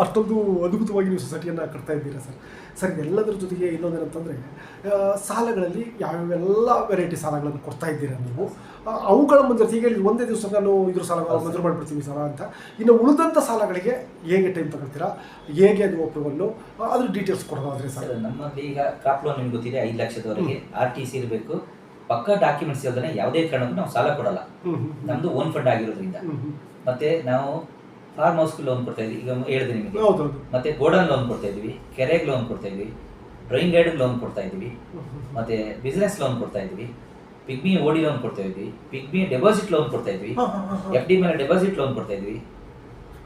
B: ಅಷ್ಟೊಂದು ಅದ್ಭುತವಾಗಿ ನೀವು ಸೊಸೈಟಿಯನ್ನು ಕಟ್ತಾ ಇದ್ದೀರಾ ಸರ್. ಸರ್, ಎಲ್ಲದರ ಜೊತೆಗೆ ಇನ್ನೊಂದೇನಂತಂದರೆ ಸಾಲಗಳಲ್ಲಿ ಯಾವ್ಯಾವೆಲ್ಲ ವೆರೈಟಿ ಸಾಲಗಳನ್ನು ಕೊಡ್ತಾ ಇದ್ದೀರಾ ನೀವು. ಅವುಗಳ ಜೊತೆಗೆ ಒಂದೇ ದಿವಸ ನಾನು ಇದ್ರ ಸಾಲ ಮಂಜೂರು ಮಾಡಿಬಿಡ್ತೀವಿ ಸಾಲ ಅಂತ. ಇನ್ನು ಉಳಿದಂಥ ಸಾಲಗಳಿಗೆ ಹೇಗೆ ಟೈಮ್ ತಗೊಳ್ತೀರಾ, ಹೇಗೆ ಅದು ಅಪ್ರೂವಲ್ಲು, ಅದ್ರ ಡೀಟೇಲ್ಸ್ ಕೊಡೋದಾದ್ರೆ ಸರ್.
A: ನಮ್ಮಲ್ಲಿ ಈಗ ಕ್ರಾಪ್ ಲೋನ್ ನಿಮ್ಗೆ ಗೊತ್ತಿದೆ, 5 ಲಕ್ಷದವರೆಗೆ RTC ಇರಬೇಕು, ಪಕ್ಕ ಡಾಕ್ಯುಮೆಂಟ್ಸ್ ಇರೋದನ್ನ ಯಾವುದೇ ಕಾರಣಕ್ಕೂ ನಾವು ಸಾಲ ಕೊಡಲ್ಲ, ನಮ್ದು ಓನ್ ಫಂಡ್ ಆಗಿರೋದ್ರಿಂದ. ಮತ್ತೆ ನಾವು ಫಾರ್ಮ್ ಹೌಸ್ಗೆ ಲೋನ್ ಕೊಡ್ತಾ ಇದ್ವಿ, ಈಗ ಹೇಳಿದೆ ನಿಮಗೆ. ಮತ್ತೆ ಗೋಡನ್ ಲೋನ್ ಕೊಡ್ತಾ ಇದ್ವಿ, ಕೆರೆಗೆ ಲೋನ್ ಕೊಡ್ತಾ ಇದ್ವಿ, ಡ್ರೈನ್ ಗೈಡ್ ಲೋನ್ ಕೊಡ್ತಾ ಇದ್ವಿ, ಮತ್ತೆ ಬಿಸ್ನೆಸ್ ಲೋನ್ ಕೊಡ್ತಾ ಇದ್ವಿ, ಪಿಗ್ಮಿ OD ಲೋನ್ ಕೊಡ್ತಾ ಇದ್ವಿ, ಪಿಗ್ಮಿ ಡೆಪಾಸಿಟ್ ಲೋನ್ ಕೊಡ್ತಾ ಇದ್ವಿ, FD ಮೇಲೆ ಡೆಪಾಸಿಟ್ ಲೋನ್ ಕೊಡ್ತಾ ಇದ್ವಿ,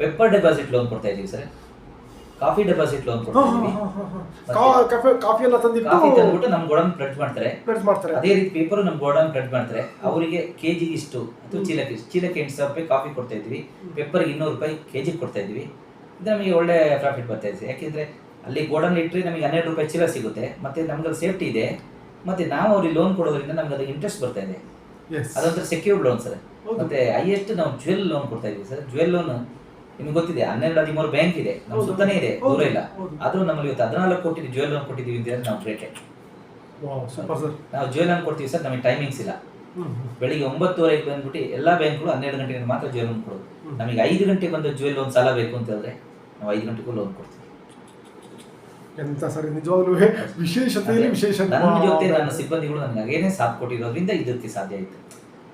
A: ಪೆಪ್ಪರ್ ಡೆಪಾಸಿಟ್ ಲೋನ್ ಕೊಡ್ತಾ ಇದ್ವಿ ಸರ್, ಕಾಫಿ ಡೆಪಾಸಿಟ್ ಲೋನ್ ಕೊಡ್ತಾ ಇದ್ವಿ.
B: ಕಾಫಿ
A: ತಂದ್ಬಿಟ್ಟು ನಮ್ಮ ಗೋಡನ್ ಪ್ರೆಡ್ ಮಾಡ್ತಾರೆ, ಅದೇ ರೀತಿ ಪೇಪರ್ ನಮ್ಮ ಗೋಡನ್ ಪ್ರೆಡ್ ಮಾಡ್ತಾರೆ. ಅವರಿಗೆ ಕೆಜಿಗೆ ಇಷ್ಟು ಅಥವಾ ಚೀಲಕ್ಕೆ 8,000 ರೂಪಾಯಿ ಕಾಫಿ ಕೊಡ್ತಾ ಇದ್ವಿ, ಪೆಪ್ಪರ್ಗೆ 200 ರೂಪಾಯಿ ಕೆಜಿಗೆ ಕೊಡ್ತಾ ಇದ್ವಿ. ಇದು ನಮಗೆ ಒಳ್ಳೆ ಪ್ರಾಫಿಟ್ ಬರ್ತಾ ಇದೆ. ಯಾಕೆಂದ್ರೆ ಅಲ್ಲಿ ಗೋಡನ್ ಇಟ್ಟರೆ ನಮಗೆ 12 ರೂಪಾಯಿ ಚೀಲ ಸಿಗುತ್ತೆ, ಮತ್ತೆ ನಮ್ಗೆ ಅದು ಸೇಫ್ಟಿ ಇದೆ, ಮತ್ತೆ ನಾವು ಅವ್ರಿಗೆ ಲೋನ್ ಕೊಡೋದ್ರಿಂದ ನಮ್ಗೆ ಅದು ಇಂಟ್ರೆಸ್ಟ್ ಬರ್ತಾ ಇದೆ. ಅದೊಂಥರ ಸೆಕ್ಯೂರ್ಡ್ ಲೋನ್ ಸರ್. ಮತ್ತೆ ಹೈಯೆಸ್ಟ್ ನಾವು ಜ್ಯುವೆಲ್ ಲೋನ್ ಕೊಡ್ತಾ ಇದೀವಿ ಸರ್. ಜ್ಯುವೆಲ್ ಲೋನ್ ನಿಮ್ಗೆ ಗೊತ್ತಿದೆ, 12-13 ಬ್ಯಾಂಕ್ ಇದೆ, ನಮ್ಮ ಸುತ್ತನೇ ಇದೆ, ದೂರ ಇಲ್ಲ. ಆದ್ರೂ ನಮ್ಮಲ್ಲಿ ಇವತ್ತು 14 ಕೋಟಿ ಜ್ಯುವೆಲ್ ಲೋನ್ ಕೊಟ್ಟಿದ್ದೀವಿ ಅಂತ ನಾವು ಗ್ರೇಟೆಡ್. ನಾವು ಜ್ಯುವೆಲ್ ಲೋನ್ ಕೊಡ್ತೀವಿ ಸರ್, ನಮಗೆ ಟೈಮಿಂಗ್ಸ್ ಇಲ್ಲ. ಬೆಳಿಗ್ಗೆ 9:30 ಬಂದ್ಬಿಟ್ಟು ಎಲ್ಲ ಬ್ಯಾಂಕ್ಗಳು 12 ಗಂಟೆಗೆ ಮಾತ್ರ ಜ್ಯುವೆಲ್ ಲೋನ್ ಕೊಡೋದು. ನಮಗೆ 5 ಗಂಟೆಗೆ ಬಂದು ಜ್ಯುವೆಲ್ ಲೋನ್ ಸಾಲ ಬೇಕು ಅಂತ ಹೇಳಿದ್ರೆ ನಾವು 5 ಗಂಟೆಗೂ ಲೋನ್ ಕೊಡ್ತೀವಿ.
B: ಎಂತ ಸರ್, ನಿಜವಾಗ್ಲೂ ವಿಶೇಷತೆಯಲ್ಲಿ ವಿಶೇಷ.
A: ನನ್ನ ಜೊತೆ ನನ್ನ ಸಿಬ್ಬಂದಿಗಳು ನನಗೆ ಹಾಗೇನೆ ಸಾಥ್ ಕೊಟ್ಟಿರೋದ್ರಿಂದ ಇದಕ್ಕೆ ಸಾಧ್ಯ ಆಯಿತು.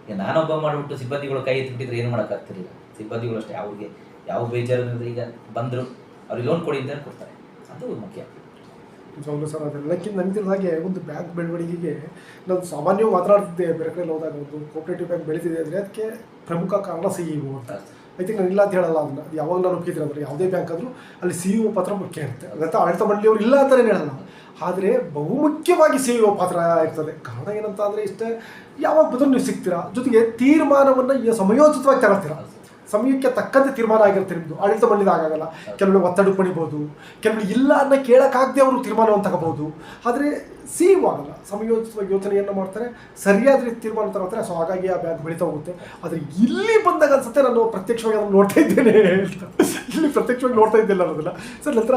A: ಈಗ ನಾನೊಬ್ಬ ಮಾಡಿಬಿಟ್ಟು ಸಿಬ್ಬಂದಿಗಳು ಕೈ ಎತ್ತಿಬಿಟ್ಟಿದ್ರೆ ಏನು ಮಾಡೋಕ್ಕಾಗ್ತಿರಲಿಲ್ಲ. ಸಿಬ್ಬಂದಿಗಳು ಅಷ್ಟೇ, ಅವ್ರಿಗೆ ಯಾವ ಬೇಜಾರು ಈಗ ಬಂದರು ಅವ್ರಿಗೆ ಲೋನ್ ಕೊಡಿ ಅಂತ ಕೊಡ್ತಾರೆ, ಅದು ಮುಖ್ಯ.
B: ನಿಜವಾಗ್ಲೂ ಸರ್, ಅದೆಲ್ಲಕ್ಕಿಂತ ನನಗೆ ಹಾಗೆ ಒಂದು ಬ್ಯಾಂಕ್ ಬೆಳವಣಿಗೆಗೆ ನಾನು ಸಾಮಾನ್ಯವಾಗಿ ಮಾತನಾಡ್ತಿದ್ದೆ ಬೇರೆ ಕಡೆ ಹೋದಾಗ. ಒಂದು ಕೋಆಪರೇಟಿವ್ ಬ್ಯಾಂಕ್ ಬೆಳೀತಿದೆ ಅಂದರೆ ಅದಕ್ಕೆ ಪ್ರಮುಖ ಕಾರಣ CEO ಅಂತ. ಐ ಥಿಂಕ್ ನಾನು ಇಲ್ಲ ಅಂತ ಹೇಳಲ್ಲ, ಅದನ್ನು ಅದು ಯಾವಾಗ ನಾನು ಒಪ್ಪಿದ್ರೆ ಅಂದರೆ ಯಾವುದೇ ಬ್ಯಾಂಕ್ ಆದರೂ ಅಲ್ಲಿ CEO ಪಾತ್ರ ಮುಖ್ಯ ಇರುತ್ತೆ. ಅದಂತ ಆಡಳಿತ ಮಂಡಳಿಯವರು ಇಲ್ಲ ಅಂತಲೇ ಹೇಳಲ್ಲ, ಆದರೆ ಬಹುಮುಖ್ಯವಾಗಿ CEO ಪಾತ್ರ ಇರ್ತದೆ. ಕಾರಣ ಏನಂತ ಅಂದರೆ ಇಷ್ಟೇ, ಯಾವಾಗ ಬಂದರೂ ನೀವು ಸಿಗ್ತೀರಾ, ಜೊತೆಗೆ ತೀರ್ಮಾನವನ್ನು ಸಮಯೋಚಿತವಾಗಿ ತಗೊಳ್ತೀರಾ. ಸಮಯಕ್ಕೆ ತಕ್ಕಂತೆ ತೀರ್ಮಾನ ಆಗಿರುತ್ತೆ ನಿಮ್ಮದು. ಆಡಳಿತ ಮಂಡಳಿ ಆಗಾಗಲ್ಲ, ಕೆಲವೊಮ್ಮೆ ಒತ್ತಡ ಪಡಿಬೋದು, ಕೆಲವೊಮ್ಮೆ ಇಲ್ಲ ಅನ್ನೋ ಕೇಳೋಕ್ಕಾಗದೆ ಅವರು ತೀರ್ಮಾನವನ್ನು ತಗೋಬಹುದು. ಆದರೆ ಸಿಇಒ ಆಗಲ್ಲ, ಸಮಯೋಚಿತವಾಗಿ ಯೋಚನೆಯನ್ನು ಮಾಡ್ತಾರೆ, ಸರಿಯಾದ ರೀತಿ ತೀರ್ಮಾನ ತಗೋತಾರೆ. ಸೊ ಹಾಗಾಗಿ ಆ ಬ್ಯಾಂಕ್ ಬೆಳೀತಾ ಹೋಗುತ್ತೆ. ಆದರೆ ಇಲ್ಲಿ ಬಂದಾಗ ಅನ್ಸುತ್ತೆ ನಾನು ಪ್ರತ್ಯಕ್ಷವಾಗಿ ಅದನ್ನು ನೋಡ್ತಾ ಇದ್ದೇನೆ ಅಂತ. ಇಲ್ಲಿ ಪ್ರತ್ಯಕ್ಷವಾಗಿ ನೋಡ್ತಾ ಇದ್ದಿಲ್ಲ ಅನ್ನೋದಿಲ್ಲ ಸರ್. ನಂತರ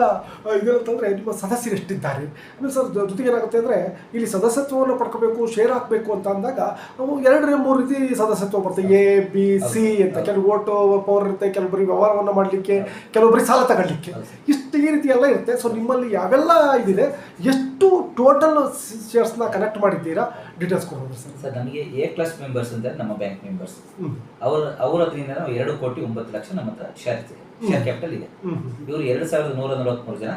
B: ಇದೇನಂತಂದರೆ ನಿಮ್ಮ ಸದಸ್ಯರು ಎಷ್ಟಿದ್ದಾರೆ ಆಮೇಲೆ ಸರ್ ಜೊತೆಗೆ ಏನಾಗುತ್ತೆ ಅಂದರೆ ಇಲ್ಲಿ ಸದಸ್ಯತ್ವವನ್ನು ಪಡ್ಕೋಬೇಕು, ಶೇರ್ ಹಾಕಬೇಕು ಅಂತ ಅಂದಾಗ ನಾವು 2-3 ರೀತಿ ಸದಸ್ಯತ್ವ ಬರ್ತದೆ, A B C ಅಂತ. ಕೆಲವು ಓಟು ಪವರ್ ಇರುತ್ತೆ, ಕೆಲವೊಬ್ಬರಿಗೆ ವ್ಯವಹಾರವನ್ನು ಮಾಡಲಿಕ್ಕೆ, ಕೆಲವೊಬ್ಬರಿಗೆ ಸಾಲ ತಗೊಳ್ಳಿಕ್ಕೆ, ಇಷ್ಟು ಈ ರೀತಿ ಎಲ್ಲ ಇರುತ್ತೆ. ಸೊ ನಿಮ್ಮಲ್ಲಿ ಯಾವೆಲ್ಲ ಇದಿದೆ, ಎಷ್ಟು ಟೋಟಲ್ ಶೇರ್ಸ್ನ ಕನೆಕ್ಟ್ ಮಾಡಿದ್ದೀರಾ, ಡೀಟೇಲ್ಸ್ ಕೊಡ್ಬೋದು ಸರ್.
A: ಸರ್ ನಮಗೆ A ಕ್ಲಾಸ್ ಮೆಂಬರ್ಸ್ ಅಂದರೆ ನಮ್ಮ ಬ್ಯಾಂಕ್ ಮೆಂಬರ್ಸ್, ಅವ್ರ ಹತ್ರದಿಂದ ನಾವು 2,09,00,000 ನಮ್ಮ ಹತ್ರ ಶೇರ್ ಕ್ಯಾಪಿಟಲ್ ಇದೆ. ಇವರು 2,143 ಜನ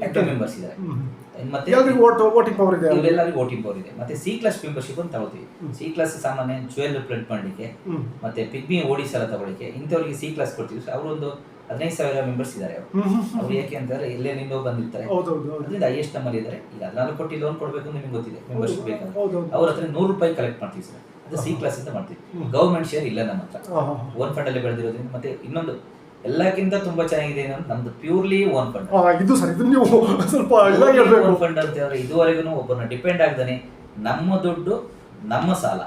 A: ಆಕ್ಟಿವ್ ಮೆಂಬರ್ಸ್ ಇದ್ದಾರೆ. ಮತ್ತೆ
B: ವೋಟಿಂಗ್ ಪವರ್ ಇದೆ,
A: ಇವರೆಲ್ಲರಿಗೂ ವೋಟಿಂಗ್ ಪವರ್ ಇದೆ. ಮತ್ತೆ C ಕ್ಲಾಸ್ ಮೆಂಬರ್ಶಿಪ್ ಅಂತ ತಗೊಳ್ತೀವಿ. C ಕ್ಲಾಸ್ ಸಾಮಾನ್ಯ ಜ್ಯುವೆಲ್ ಪ್ರಿಂಟ್ ಮಾಡಲಿಕ್ಕೆ, ಮತ್ತೆ ಪಿಗ್ಮಿ ಓಡಿಸ್ ಎಲ್ಲ ತಗೊಳ್ಳಿಕ್ಕೆ ಇಂಥವ್ರಿಗೆ C ಕ್ಲಾಸ್ ಕೊಡ್ತೀವಿ. ಅವರೊಂದು 15,000 ಮೆಂಬರ್ಸ್ ಇದ್ದಾರೆ. ಅವ್ರು ಯಾಕೆ ಅಂತಂದ್ರೆ ಎಲ್ಲೇ ನಿಂದ ಬಂದಿರ್ತಾರೆ, ಅದರಿಂದ ಹೈಯೆಸ್ಟ್ ನಮ್ಮಲ್ಲಿ ಇದ್ದಾರೆ. ಈಗ 14 ಕೋಟಿ ಲೋನ್ ಕೊಡಬೇಕು ಅಂತ ನಿಮ್ಗೆ ಗೊತ್ತಿದೆ, ಮೆಂಬರ್ಶಿಪ್ ಬೇಕಂದ್ರೆ ಅವ್ರ ಹತ್ರ 100 ರೂಪಾಯಿ ಕಲೆಕ್ಟ್ ಮಾಡ್ತೀವಿ ಸರ್. ಅದು C ಕ್ಲಾಸ್ ಅಂತ ಮಾಡ್ತೀವಿ. ಗವರ್ಮೆಂಟ್ ಶೇರ್ ಇಲ್ಲ ನಮ್ಮ ಹತ್ರ, ಓನ್ ಫಂಡ್ ಅಲ್ಲಿ ಬೆಳೆದಿರೋದ್ರಿಂದ. ಮತ್ತೆ ಇನ್ನೊಂದು ಎಲ್ಲಕ್ಕಿಂತ ತುಂಬಾ ಚೆನ್ನಾಗಿದೆ ಏನಂದ್ರೆ ನಮ್ದು ಪ್ಯೂರ್ಲಿ ಓನ್ ಫಂಡ್.
B: ಇದು ಸರ್, ಇದು ನೀವು ಸ್ವಲ್ಪ
A: ಓನ್ ಫಂಡ್ ಅಂತ ಹೇಳಿದ್ರೆ ಇದುವರೆಗೂ ಒಬ್ಬರನ್ನ ಡಿಪೆಂಡ್ ಆಗದೇನೆ ನಮ್ಮ ದುಡ್ಡು ನಮ್ಮ ಸಾಲ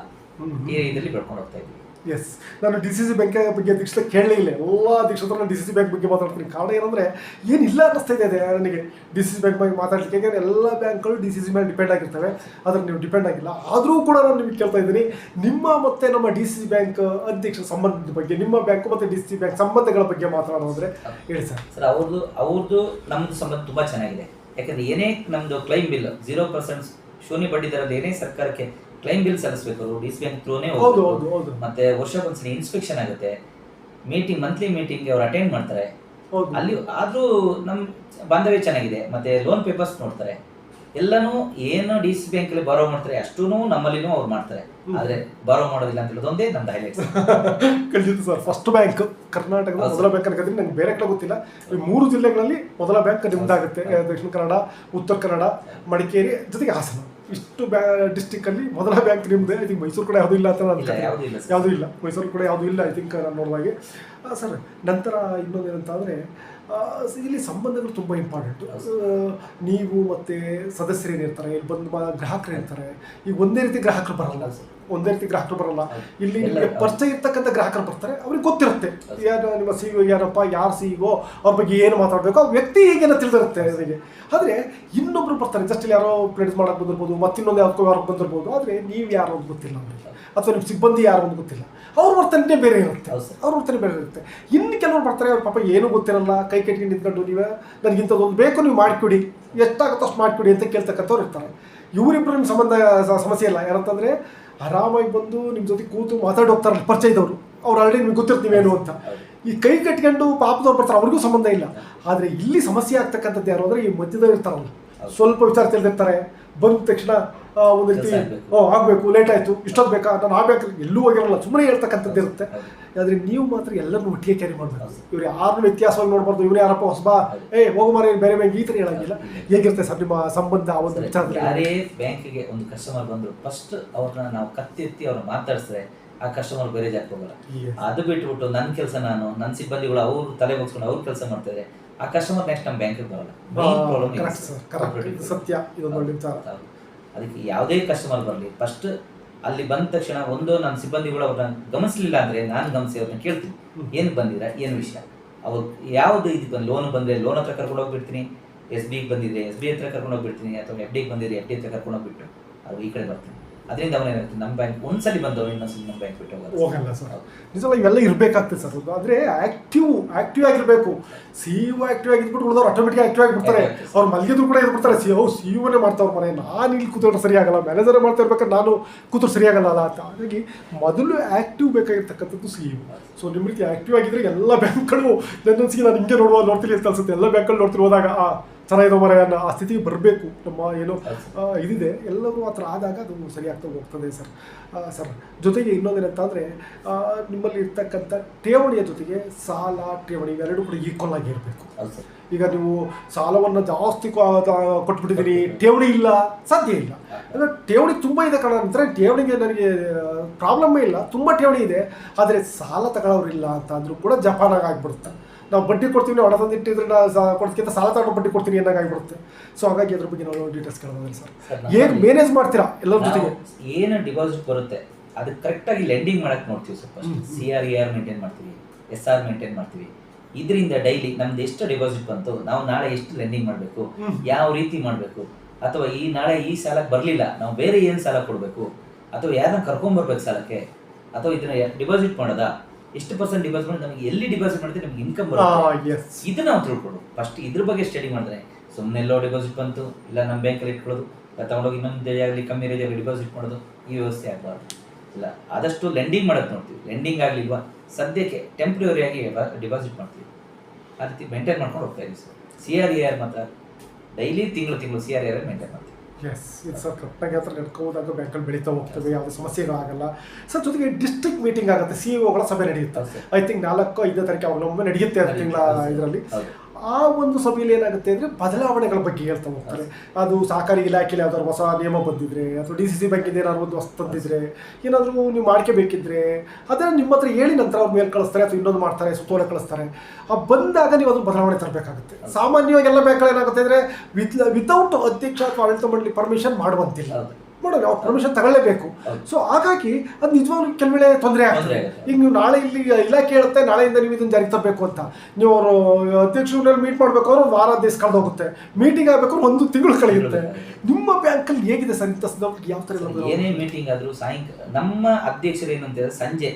A: ಈ ಇದರಲ್ಲಿ ಬೆಳ್ಕೊಂಡು ಹೋಗ್ತಾ ಇದ್ದೀವಿ.
B: ಎಸ್, ನಾನು DCC ಬ್ಯಾಂಕ್ ಬಗ್ಗೆ ಅಧ್ಯಕ್ಷ ಕೇಳಲೇ ಇಲ್ಲ. ಎಲ್ಲ ಅಧ್ಯಕ್ಷರು ನಾನು DCC ಬ್ಯಾಂಕ್ ಬಗ್ಗೆ ಮಾತಾಡ್ತೀನಿ. ಕಾರಣ ಏನಂದರೆ ಏನಿಲ್ಲ ಅನ್ನಿಸ್ತಾ ಇದೆ ನನಗೆ DCC ಬ್ಯಾಂಕ್ ಬಗ್ಗೆ ಮಾತಾಡ್ಲಿಕ್ಕೆ. ಯಾಕಂದರೆ ಎಲ್ಲ ಬ್ಯಾಂಕ್ಗಳು DCC ಮೇಲೆ ಡಿಪೆಂಡ್ ಆಗಿರ್ತವೆ, ಆದರೆ ನೀವು ಡಿಪೆಂಡ್ ಆಗಿಲ್ಲ. ಆದರೂ ಕೂಡ ನಾನು ನಿಮಗೆ ಕೇಳ್ತಾ ಇದ್ದೀನಿ, ನಿಮ್ಮ ಮತ್ತು ನಮ್ಮ DCC ಬ್ಯಾಂಕ್ ಅಧ್ಯಕ್ಷರ ಸಂಬಂಧದ ಬಗ್ಗೆ, ನಿಮ್ಮ ಬ್ಯಾಂಕು ಮತ್ತು DCC ಬ್ಯಾಂಕ್ ಸಂಬಂಧಗಳ ಬಗ್ಗೆ ಮಾತನಾಡೋದ್ರೆ ಹೇಳಿ ಸರ್.
A: ಸರ್ ಅವ್ರದ್ದು ನಮ್ಮದು ಸಂಬಂಧ ತುಂಬ ಚೆನ್ನಾಗಿದೆ. ಯಾಕಂದರೆ ಏನೇ ನಮ್ಮದು ಕ್ಲೈಮ್ ಬಿಲ್ 0% ಶೂನ್ಯ ಬಡ್ಡಿ ದರದಲ್ಲಿ ಏನೇ ಸರ್ಕಾರಕ್ಕೆ ಕ್ಲೈಮ್ ಬಿಲ್ ಸಲ್ಲಿಸಬೇಕು, DCC ಬ್ಯಾಂಕ್ ಥ್ರೂನೇ ಹೋಗೋದು. ಮತ್ತೆ ವರ್ಷಕ್ಕೊಂದ್ಸಲ ಇನ್ಸ್ಪೆಕ್ಷನ್ ಆಗುತ್ತೆ, ಮಂತ್ಲಿ ಮೀಟಿಂಗ್ ಅವ್ರು ಅಟೆಂಡ್ ಮಾಡ್ತಾರೆ. ಅಲ್ಲಿ ಆದ್ರೂ ನಮ್ ಬಾಂಧವ್ಯ ಚೆನ್ನಾಗಿದೆ. ಮತ್ತೆ ಲೋನ್ ಪೇಪರ್ಸ್ ನೋಡ್ತಾರೆ, ಎಲ್ಲಾನು ಏನು DCC ಬ್ಯಾಂಕ್ ಅಲ್ಲಿ ಬಾರೋ ಮಾಡ್ತಾರೆ ಅಷ್ಟೂ ನಮ್ಮಲ್ಲಿನೂ ಅವ್ರು ಮಾಡ್ತಾರೆ. ಆದ್ರೆ ಬಾರೋ ಮಾಡೋದಿಲ್ಲ ಅಂತ ಹೇಳೋದು ಒಂದೇ ನಮ್ದು ಹೈಲೈಟ್ಸ್.
B: ಖಂಡಿತ ಸರ್. ಫಸ್ಟ್ ಬ್ಯಾಂಕ್ ಕರ್ನಾಟಕದ ಮೊದಲ ಬ್ಯಾಂಕ್ ಅನ್ಕೋತೀನಿ, ನಂಗೆ ಬೇರೆ ಕಡೆ ಗೊತ್ತಿಲ್ಲ. ಈ 3 ಜಿಲ್ಲೆಗಳಲ್ಲಿ ಮೊದಲ ಬ್ಯಾಂಕ್ ನಿಮ್ದಾಗುತ್ತೆ. ದಕ್ಷಿಣ ಕನ್ನಡ, ಉತ್ತರ ಕನ್ನಡ, ಮಡಿಕೇರಿ ಜೊತೆಗೆ ಹಾಸನ. ಇಷ್ಟು ಡಿಸ್ಟಿಕ್ ಅಲ್ಲಿ ಮೊದಲ bank Nimde. I think Mysuru ಕಡೆ ಯಾವುದೂ ಇಲ್ಲ ಅಂತ ಯಾವುದೂ ಇಲ್ಲ, ಮೈಸೂರು ಕಡೆ ಯಾವುದೂ ಇಲ್ಲ ಐ ಥಿಂಕ್ ನಾನು ನೋಡುವಾಗೆ ಸರ್. ನಂತರ ಇನ್ನೊಂದು ಏನಂತ ಅಂದರೆ ಇಲ್ಲಿ ಸಂಬಂಧಗಳು ತುಂಬ ಇಂಪಾರ್ಟೆಂಟು. ನೀವು ಮತ್ತು ಸದಸ್ಯರೇನಿರ್ತಾರೆ, ಇಲ್ಲಿ ಬಂದು ಗ್ರಾಹಕರು ಇರ್ತಾರೆ. ಈಗ ಒಂದೇ ರೀತಿ ಗ್ರಾಹಕರು ಬರಲ್ಲ ಸರ್, ಒಂದೇ ರೀತಿ ಗ್ರಾಹಕರು ಬರಲ್ಲ. ಇಲ್ಲಿ ನಿಮಗೆ ಪರಿಚಯ ಇರ್ತಕ್ಕಂಥ ಗ್ರಾಹಕರು ಬರ್ತಾರೆ, ಅವ್ರಿಗೆ ಗೊತ್ತಿರುತ್ತೆ ಯಾರು ನಿಮ್ಮ CEO ಯಾರಪ್ಪ, ಯಾರು CEO, ಅವ್ರ ಬಗ್ಗೆ ಏನು ಮಾತಾಡಬೇಕು, ಆ ವ್ಯಕ್ತಿ ಈಗೇನೋ ತಿಳಿದಿರುತ್ತೆ ಅವರಿಗೆ. ಆದರೆ ಇನ್ನೊಬ್ರು ಬರ್ತಾರೆ, ಜಸ್ಟ್ ಇಲ್ಲಿ ಯಾರೋ ಪ್ಲೇಸ್ ಮಾಡೋಕೆ ಬಂದಿರ್ಬೋದು, ಮತ್ತಿನ್ನೊಂದು ಯಾರು ಬಂದಿರ್ಬೋದು. ಆದರೆ ನೀವು ಯಾರು ಅಂತ ಗೊತ್ತಿಲ್ಲ ಅವರಿಗೆ, ಅಥವಾ ನಿಮ್ಮ ಸಿಬ್ಬಂದಿ ಯಾರು ಅಂತ ಗೊತ್ತಿಲ್ಲ. ಅವ್ರ ವರ್ತನೆ ಬೇರೆ ಇರುತ್ತೆ, ಅವ್ರ ವರ್ತನೆ ಬೇರೆ ಇರುತ್ತೆ. ಇನ್ನು ಕೆಲವರು ಬರ್ತಾರೆ, ಅವ್ರ ಪಾಪ ಏನೂ ಗೊತ್ತಿರಲ್ಲ, ಕೈ ಕಟ್ಕೊಂಡು ನಿಂತ್ಕೊಂಡು ನೀವೇ ನನಗಿಂಥದ್ದೊಂದು ಬೇಕು, ನೀವು ಮಾಡಿಕೊಡಿ, ಎಷ್ಟಾಗುತ್ತೋ ಅಷ್ಟು ಮಾಡಿಕೊಡಿ ಅಂತ ಕೇಳ್ತಕ್ಕಂಥವ್ರು ಇರ್ತಾರೆ. ಇವರಿಬ್ಬರು ನಿಮ್ಮ ಸಂಬಂಧ ಸಮಸ್ಯೆ ಇಲ್ಲ. ಯಾರಂತಂದರೆ ಆರಾಮಾಗಿ ಬಂದು ನಿಮ್ಮ ಜೊತೆ ಕೂತು ಮಾತಾಡಿ ಹೋಗ್ತಾರಲ್ಲ ಪರಿಚಯ ಇದ್ದವರು, ಅವ್ರು ಆಲ್ರೆಡಿ ನಿಮ್ಗೆ ಗೊತ್ತಿರ್ತೀವಿ ನೀವೇನು ಅಂತ. ಈ ಕೈ ಕಟ್ಕೊಂಡು ಪಾಪದವ್ರು ಬರ್ತಾರೆ, ಅವ್ರಿಗೂ ಸಂಬಂಧ ಇಲ್ಲ. ಆದರೆ ಇಲ್ಲಿ ಸಮಸ್ಯೆ ಆಗ್ತಕ್ಕಂಥದ್ದು ಯಾರು ಅಂದರೆ ಈ ಮಧ್ಯದಲ್ಲಿ ಇರ್ತಾರಲ್ಲ, ಸ್ವಲ್ಪ ವಿಚಾರ ತಿಳಿದಿರ್ತಾರೆ. ಬಂದ ತಕ್ಷಣ ಒಂದು ರೀತಿ ಆಗಬೇಕು, ಲೇಟ್ ಆಯಿತು, ಇಷ್ಟೊತ್ತು ಬೇಕಾ, ನಾನು ಆಗಬೇಕು, ಎಲ್ಲೂ ಹೋಗಿರಲ್ಲ, ಸುಮ್ಮನೆ ಹೇಳ್ತಕ್ಕಂಥದ್ದು ಇರುತ್ತೆ. ಆದರೆ ನೀವು ಮಾತ್ರ ಎಲ್ಲರನ್ನೂ ಒಟ್ಟಿಗೆ ಕ್ಯಾರಿ ಮಾಡಬೇಕು. ಇವ್ರು ಯಾರನ್ನೂ ವ್ಯತ್ಯಾಸವಾಗಿ ನೋಡ್ಬಾರ್ದು, ಇವ್ರು ಯಾರಪ್ಪ ಹೊಸಬ, ಹೋಗು ಮಾರ ಬೇರೆ ಬ್ಯಾಂಕ್, ಈ ಥರ ಹೇಳಂಗಿಲ್ಲ. ಹೇಗಿರುತ್ತೆ ಸರ್ ನಿಮ್ಮ ಸಂಬಂಧ ಒಂದು ವಿಚಾರದಲ್ಲಿ?
A: ಯಾರೇ ಬ್ಯಾಂಕಿಗೆ ಒಂದು ಕಸ್ಟಮರ್ ಬಂದರು ಫಸ್ಟ್ ಅವ್ರನ್ನ ನಾವು ಕತ್ತೆತ್ತಿ ಅವ್ರನ್ನ ಮಾತಾಡಿಸಿದ್ರೆ ಆ ಕಸ್ಟಮರ್ ಬೇರೆ ಜಾಕ್ ಹೋಗಲ್ಲ. ಅದು ಬಿಟ್ಬಿಟ್ಟು ನನ್ನ ಕೆಲಸ ನನ್ನ ಸಿಬ್ಬಂದಿಗಳು ಅವ್ರು ತಲೆ ಮುಗಿಸ್ಕೊಂಡು ಅವ್ರ ಕೆಲಸ ಮಾಡ್ತಾರೆ, ಆ ಕಸ್ಟಮರ್ ನೆಕ್ಸ್ಟ್ ನಮ್ಮ ಬ್ಯಾಂಕಿಗೆ ಬರಲ್ಲ.
B: ಸತ್ಯ, ಇದೊಂದು ಒಳ್ಳೆ ವಿಚಾರ.
A: ಅದಕ್ಕೆ ಯಾವುದೇ ಕಸ್ಟಮರ್ ಬರಲಿ, ಫಸ್ಟ್ ಅಲ್ಲಿ ಬಂದ ತಕ್ಷಣ ನನ್ನ ಸಿಬ್ಬಂದಿಗಳು ಅವ್ರನ್ನ ಗಮನಿಸಲಿಲ್ಲ ಅಂದರೆ ನಾನು ಗಮನಿಸಿ ಅವ್ರನ್ನ ಕೇಳ್ತೀನಿ, ಏನು ಬಂದಿರಾ, ಏನು ವಿಷಯ, ಅವ್ರು ಯಾವುದು ಇದಕ್ಕೆ ಬಂದು ಲೋನ್ ಬಂದರೆ ಲೋನ್ ಹತ್ರ ಕರ್ಕೊಂಡು ಹೋಗ್ಬಿಡ್ತೀನಿ, SB ಬಂದಿದ್ರೆ SB ಹತ್ರ ಕರ್ಕೊಂಡು ಹೋಗ್ಬಿಡ್ತೀನಿ, ಅಥವಾ FD ಬಂದಿದ್ರೆ FD ಹತ್ರ ಕರ್ಕೊಂಡು ಹೋಗ್ಬಿಟ್ಟು ಅವ್ರು ಈ ಕಡೆ ಬರ್ತೀನಿ. ಅದರಿಂದ ಅವನೇನಾಗ್ತದೆ, ನಮ್ಮ ಬ್ಯಾಂಕ್ ಒಂದ್ಸಲಿ ಬಂದವರು ಇನ್ನೊಂದ್ಸಲಿ ನಮ್ಮ ಬ್ಯಾಂಕ್ ಬಿಟ್ಟು
B: ಹೋಗಲ್ಲ ಸರ್. ನಿಜವಲ್ಲ ಇವೆಲ್ಲ ಇರಬೇಕಾಗ್ತದೆ ಸರ್. ಆದರೆ ಆಕ್ಟಿವ್ ಆಗಿರಬೇಕು. CEO ಆಕ್ಟಿವ್ ಆಗಿದ್ಬಿಟ್ಟು ಉಳಿದವ್ರು ಆಟೋಮೆಟಿಕ್ ಆಕ್ಟಿವ್ ಆಗಿಬಿಡ್ತಾರೆ. ಅವ್ರು ಮಲಗಿದ್ರು ಕೂಡ ಇದ್ಬಿಡ್ತಾರೆ, CEOನೇ ಮಾಡ್ತಾವ್ರ ಮನೆ, ನಾನು ಇಲ್ಲಿ ಕೂತ್ಕೊಂಡ್ರೆ ಸರಿಯಾಗಲ್ಲ, ಮ್ಯಾನೇಜರೇ ಮಾಡ್ತಾ ಇರ್ಬೇಕಾದ್ರೆ ನಾನು ಕೂತ್ರು ಸರಿಯಾಗಲ್ಲ ಅಂತ. ಹಾಗಾಗಿ ಮೊದಲು ಆಕ್ಟಿವ್ ಬೇಕಾಗಿರ್ತಕ್ಕಂಥದ್ದು CEO. ಸೊ ನಿಮ್ಮ ರೀತಿ ಆಕ್ಟಿವ್ ಆಗಿದ್ರೆ ಎಲ್ಲ ಬ್ಯಾಂಕ್ಗಳು ನನ್ನನ್ಸಿಗೆ ನಾನು ಹಿಂಗೆ ನೋಡ್ತೀನಿ ಅಂತ ಅನ್ಸುತ್ತೆ. ಎಲ್ಲ ಬ್ಯಾಂಕ್ಗಳು ನೋಡ್ತಿರು ಹೋದಾಗ ಚೆನ್ನಾಗಿದೆ ಮರ ಅನ್ನೋ ಆ ಸ್ಥಿತಿಗೆ ಬರಬೇಕು. ನಮ್ಮ ಏನು
A: ಹೌದು ಸರ್.
B: ಇದಿದೆ ಎಲ್ಲರೂ ಆ ಥರ ಆದಾಗ ಅದು ಸರಿಯಾಗ್ತಾ ಹೋಗ್ತದೆ ಸರ್. ಸರ್ ಜೊತೆಗೆ ಇನ್ನೊಂದೇನಂತಂದರೆ ನಿಮ್ಮಲ್ಲಿ ಇರ್ತಕ್ಕಂಥ ಠೇವಣಿಯ ಜೊತೆಗೆ ಸಾಲ ಠೇವಣಿ ಇವೆರಡೂ ಕೂಡ ಈಕ್ವಲ್ ಆಗಿ ಇರಬೇಕು.
A: ಹೌದು ಸರ್.
B: ಈಗ ನೀವು ಸಾಲವನ್ನು ಜಾಸ್ತಿ ಕೊಟ್ಬಿಟ್ಟಿದ್ದೀನಿ, ಠೇವಣಿ ಇಲ್ಲ, ಸಾಧ್ಯ ಇಲ್ಲ. ಅಂದರೆ ಠೇವಣಿ ತುಂಬ ಇದೆ ಕಣ ಅಂದರೆ ಠೇವಣಿಗೆ ನನಗೆ ಪ್ರಾಬ್ಲಮ್ಮೇ ಇಲ್ಲ, ತುಂಬ ಠೇವಣಿ ಇದೆ, ಆದರೆ ಸಾಲ ತಗೊಳ್ಳೋರಿಲ್ಲ ಅಂತ ಅಂದರೂ ಕೂಡ ಜಪಾನಾಗಿ ಆಗಿಬಿಡುತ್ತೆ. ನಾವು ಬಡ್ಡಿ ಕೊಡ್ತೀವಿ, ನಾವು ಹಣ ತಂದಿಟ್ಟಿದ್ರೆ ಕೊಡ್ತೀವಿ, ಸಾಲ ತಗೊಂಡು ಬಡ್ಡಿ ಕೊಡ್ತೀನಿ ಅನ್ನೋಂಗಾಗಿಬಿಡುತ್ತೆ. ಸೊ ಹಾಗಾಗಿ ಅದ್ರ ಬಗ್ಗೆ ನಾವು ಡೀಟೇಲ್ಸ್ ಕೇಳೋದಿಲ್ಲ ಸರ್. ಹೇಗೆ ಮ್ಯಾನೇಜ್ ಮಾಡ್ತೀರಾ ಎಲ್ಲರ ಜೊತೆಗೆ?
A: ಏನು ಡಿಪಾಸಿಟ್ ಬರುತ್ತೆ ಅದಕ್ಕೆ ಕರೆಕ್ಟಾಗಿ ಲೆಂಡಿಂಗ್ ಮಾಡಕ್ಕೆ ನೋಡ್ತೀವಿ ಸರ್. ಫಸ್ಟ್ CRAR ಮೇಂಟೈನ್ ಮಾಡ್ತೀವಿ, SR ಮೇಂಟೈನ್ ಮಾಡ್ತೀವಿ. ಇದರಿಂದ ಡೈಲಿ ನಮ್ದು ಎಷ್ಟು ಡಿಪಾಸಿಟ್ ಬಂತು, ನಾವು ನಾಳೆ ಎಷ್ಟು ಲೆಂಡಿಂಗ್ ಮಾಡಬೇಕು, ಯಾವ ರೀತಿ ಮಾಡಬೇಕು, ಅಥವಾ ನಾಳೆ ಈ ಸಾಲಕ್ಕೆ ಬರಲಿಲ್ಲ ನಾವು ಬೇರೆ ಏನು ಸಾಲ ಕೊಡಬೇಕು, ಅಥವಾ ಯಾರನ್ನ ಕರ್ಕೊಂಬರ್ಬೇಕು ಸಾಲಕ್ಕೆ, ಅಥವಾ ಇದನ್ನ ಡಿಪಾಸಿಟ್ ಮಾಡೋದಾ, ಎಷ್ಟು % ಡಿಪಾಸಿಟ್ ಮಾಡಿ ನಮಗೆ ಎಲ್ಲಿ ಡಿಪಾಸಿಟ್ ಮಾಡಿದ್ರೆ ನಮ್ಗೆ ಇನ್ಕಮ್ ಬರುತ್ತೆ, ಇದು ನಾವು ತಿಳ್ಕೊಳ್ಳೋದು. ಫಸ್ಟ್ ಇದ್ರ ಬಗ್ಗೆ ಸ್ಟಡಿ ಮಾಡಿದ್ರೆ ಸುಮ್ಮನೆ ಎಲ್ಲೋ ಡಿಪಾಸಿಟ್ ಬಂತು ಇಲ್ಲ ನಮ್ಮ ಬ್ಯಾಂಕಲ್ಲಿ ಇಟ್ಕೊಳ್ಳೋದು, ಇಲ್ಲ ತಗೊಂಡೋಗಿ ಇನ್ನೊಂದು ಆಗಲಿ ಕಮ್ಮಿ ರೇಜಲ್ಲಿ ಡಿಪಾಸಿಟ್ ಮಾಡೋದು, ಈ ವ್ಯವಸ್ಥೆ ಆಗಬಾರ್ದು. ಇಲ್ಲ ಆದಷ್ಟು ಲೆಂಡಿಂಗ್ ಮಾಡೋದು ನೋಡ್ತೀವಿ. ಲೆಂಡಿಂಗ್ ಆಗಲಿಲ್ವಾ ಸದ್ಯಕ್ಕೆ ಟೆಂಪ್ರವರಿಯಾಗಿ ಡಿಪಾಸಿಟ್ ಮಾಡ್ತೀವಿ. ಆ ರೀತಿ ಮೇಂಟೈನ್ ಮಾಡ್ಕೊಂಡು ಹೋಗ್ತಾ ಇದ್ದೀವಿ ಸರ್. CRAR ಮಾತ್ರ ಡೈಲಿ ತಿಂಗಳು CRAR ಮೇಂಟೈನ್ ಮಾಡ್ತೀವಿ.
B: ಎಸ್ ಇದು ಸರ್ ಕರೆಕ್ಟಾಗಿ ಹತ್ರ ನಡ್ಕೋದಾಗ ಬ್ಯಾಂಕಲ್ಲಿ ಬೆಳೀತಾ ಹೋಗ್ತವೆ, ಯಾವುದೇ ಸಮಸ್ಯೆಗಳಾಗಲ್ಲ ಸರ್. ಜೊತೆಗೆ ಡಿಸ್ಟ್ರಿಕ್ಟ್ ಮೀಟಿಂಗ್ ಆಗುತ್ತೆ, CEO ಸಭೆ ನಡೆಯುತ್ತೆ. ಐ ಥಿಂಕ್ 4-5 ತಾರೀಕು ಅವಾಗಲೊಮ್ಮೆ ನಡೆಯುತ್ತೆ ಅದು ತಿಂಗಳ ಇದರಲ್ಲಿ. ಆ ಒಂದು ಸಭೆಯಲ್ಲಿ ಏನಾಗುತ್ತೆ ಅಂದರೆ ಬದಲಾವಣೆಗಳ ಬಗ್ಗೆ ಹೇಳ್ತಾ ಹೋಗ್ತಾರೆ. ಅದು ಸಹಕಾರಿ ಇಲಾಖೆಯಲ್ಲಿ ಯಾವ್ದಾದ್ರು ಹೊಸ ನಿಯಮ ಬಂದಿದ್ರೆ, ಅಥವಾ DCC ಬ್ಯಾಂಕಿಂದ ಏನಾದ್ರು ಒಂದು ಹೊಸ ತಂದಿದ್ರೆ, ಏನಾದರೂ ನೀವು ಮಾಡ್ಕೋಬೇಕಿದ್ರೆ ಅದನ್ನು ನಿಮ್ಮ ಹತ್ರ ಹೇಳಿ ನಂತರ ಅವ್ರು ಮೇಲೆ ಕಳಿಸ್ತಾರೆ, ಅಥವಾ ಇನ್ನೊಂದು ಮಾಡ್ತಾರೆ, ಸುತ್ತೋಲೆ ಕಳಿಸ್ತಾರೆ. ಬಂದಾಗ ನೀವು ಅದು ಬದಲಾವಣೆ ತರಬೇಕಾಗುತ್ತೆ. ಸಾಮಾನ್ಯವಾಗಿ ಎಲ್ಲ ಬ್ಯಾಂಕ್ಗಳು ಏನಾಗುತ್ತೆ ಅಂದರೆ ವಿತೌಟ್ ಅಧ್ಯಕ್ಷ ಅಥವಾ ಆಡಳಿತ ಮಂಡಳಿ ಪರ್ಮಿಷನ್ ಮಾಡುವಂತಿಲ್ಲ, ಮಾಡೋಣ ಅವ್ರು ಪರ್ಮಿಷನ್ ತಗೊಳ್ಳೇಬೇಕು. ಸೊ ಹಾಗಾಗಿ ಅದು ನಿಜವಾಗ್ಲೂ ಕೆಲವು ವೇಳೆ ತೊಂದರೆ ಆಗ್ತದೆ. ಈಗ ನೀವು ನಾಳೆ ಇಲ್ಲಿ ಇಲಾಖೆ ಹೇಳುತ್ತೆ ನಾಳೆಯಿಂದ ನೀವು ಇದನ್ನು ಜಾರಿಗೆ ತರಬೇಕು ಅಂತ, ನೀವು ಅವರು ಅಧ್ಯಕ್ಷರಲ್ಲಿ ಮೀಟ್ ಮಾಡಬೇಕು ಅಂದ್ರೆ ವಾರ ದಿವಸ ಕಳೆದು ಹೋಗುತ್ತೆ, ಮೀಟಿಂಗ್ ಆಗಬೇಕು 1 ತಿಂಗಳು ಕಳೆಯುತ್ತೆ. ನಿಮ್ಮ ಬ್ಯಾಂಕಲ್ಲಿ ಹೇಗಿದೆ ಸರ್ ಇಂಥ ಯಾವ ಥರ?
A: ಏನೇ ಮೀಟಿಂಗ್ ಆದರೂ ಸಾಯಂಕಾಲ ನಮ್ಮ ಅಧ್ಯಕ್ಷರು ಏನಂತ ಸಂಜೆ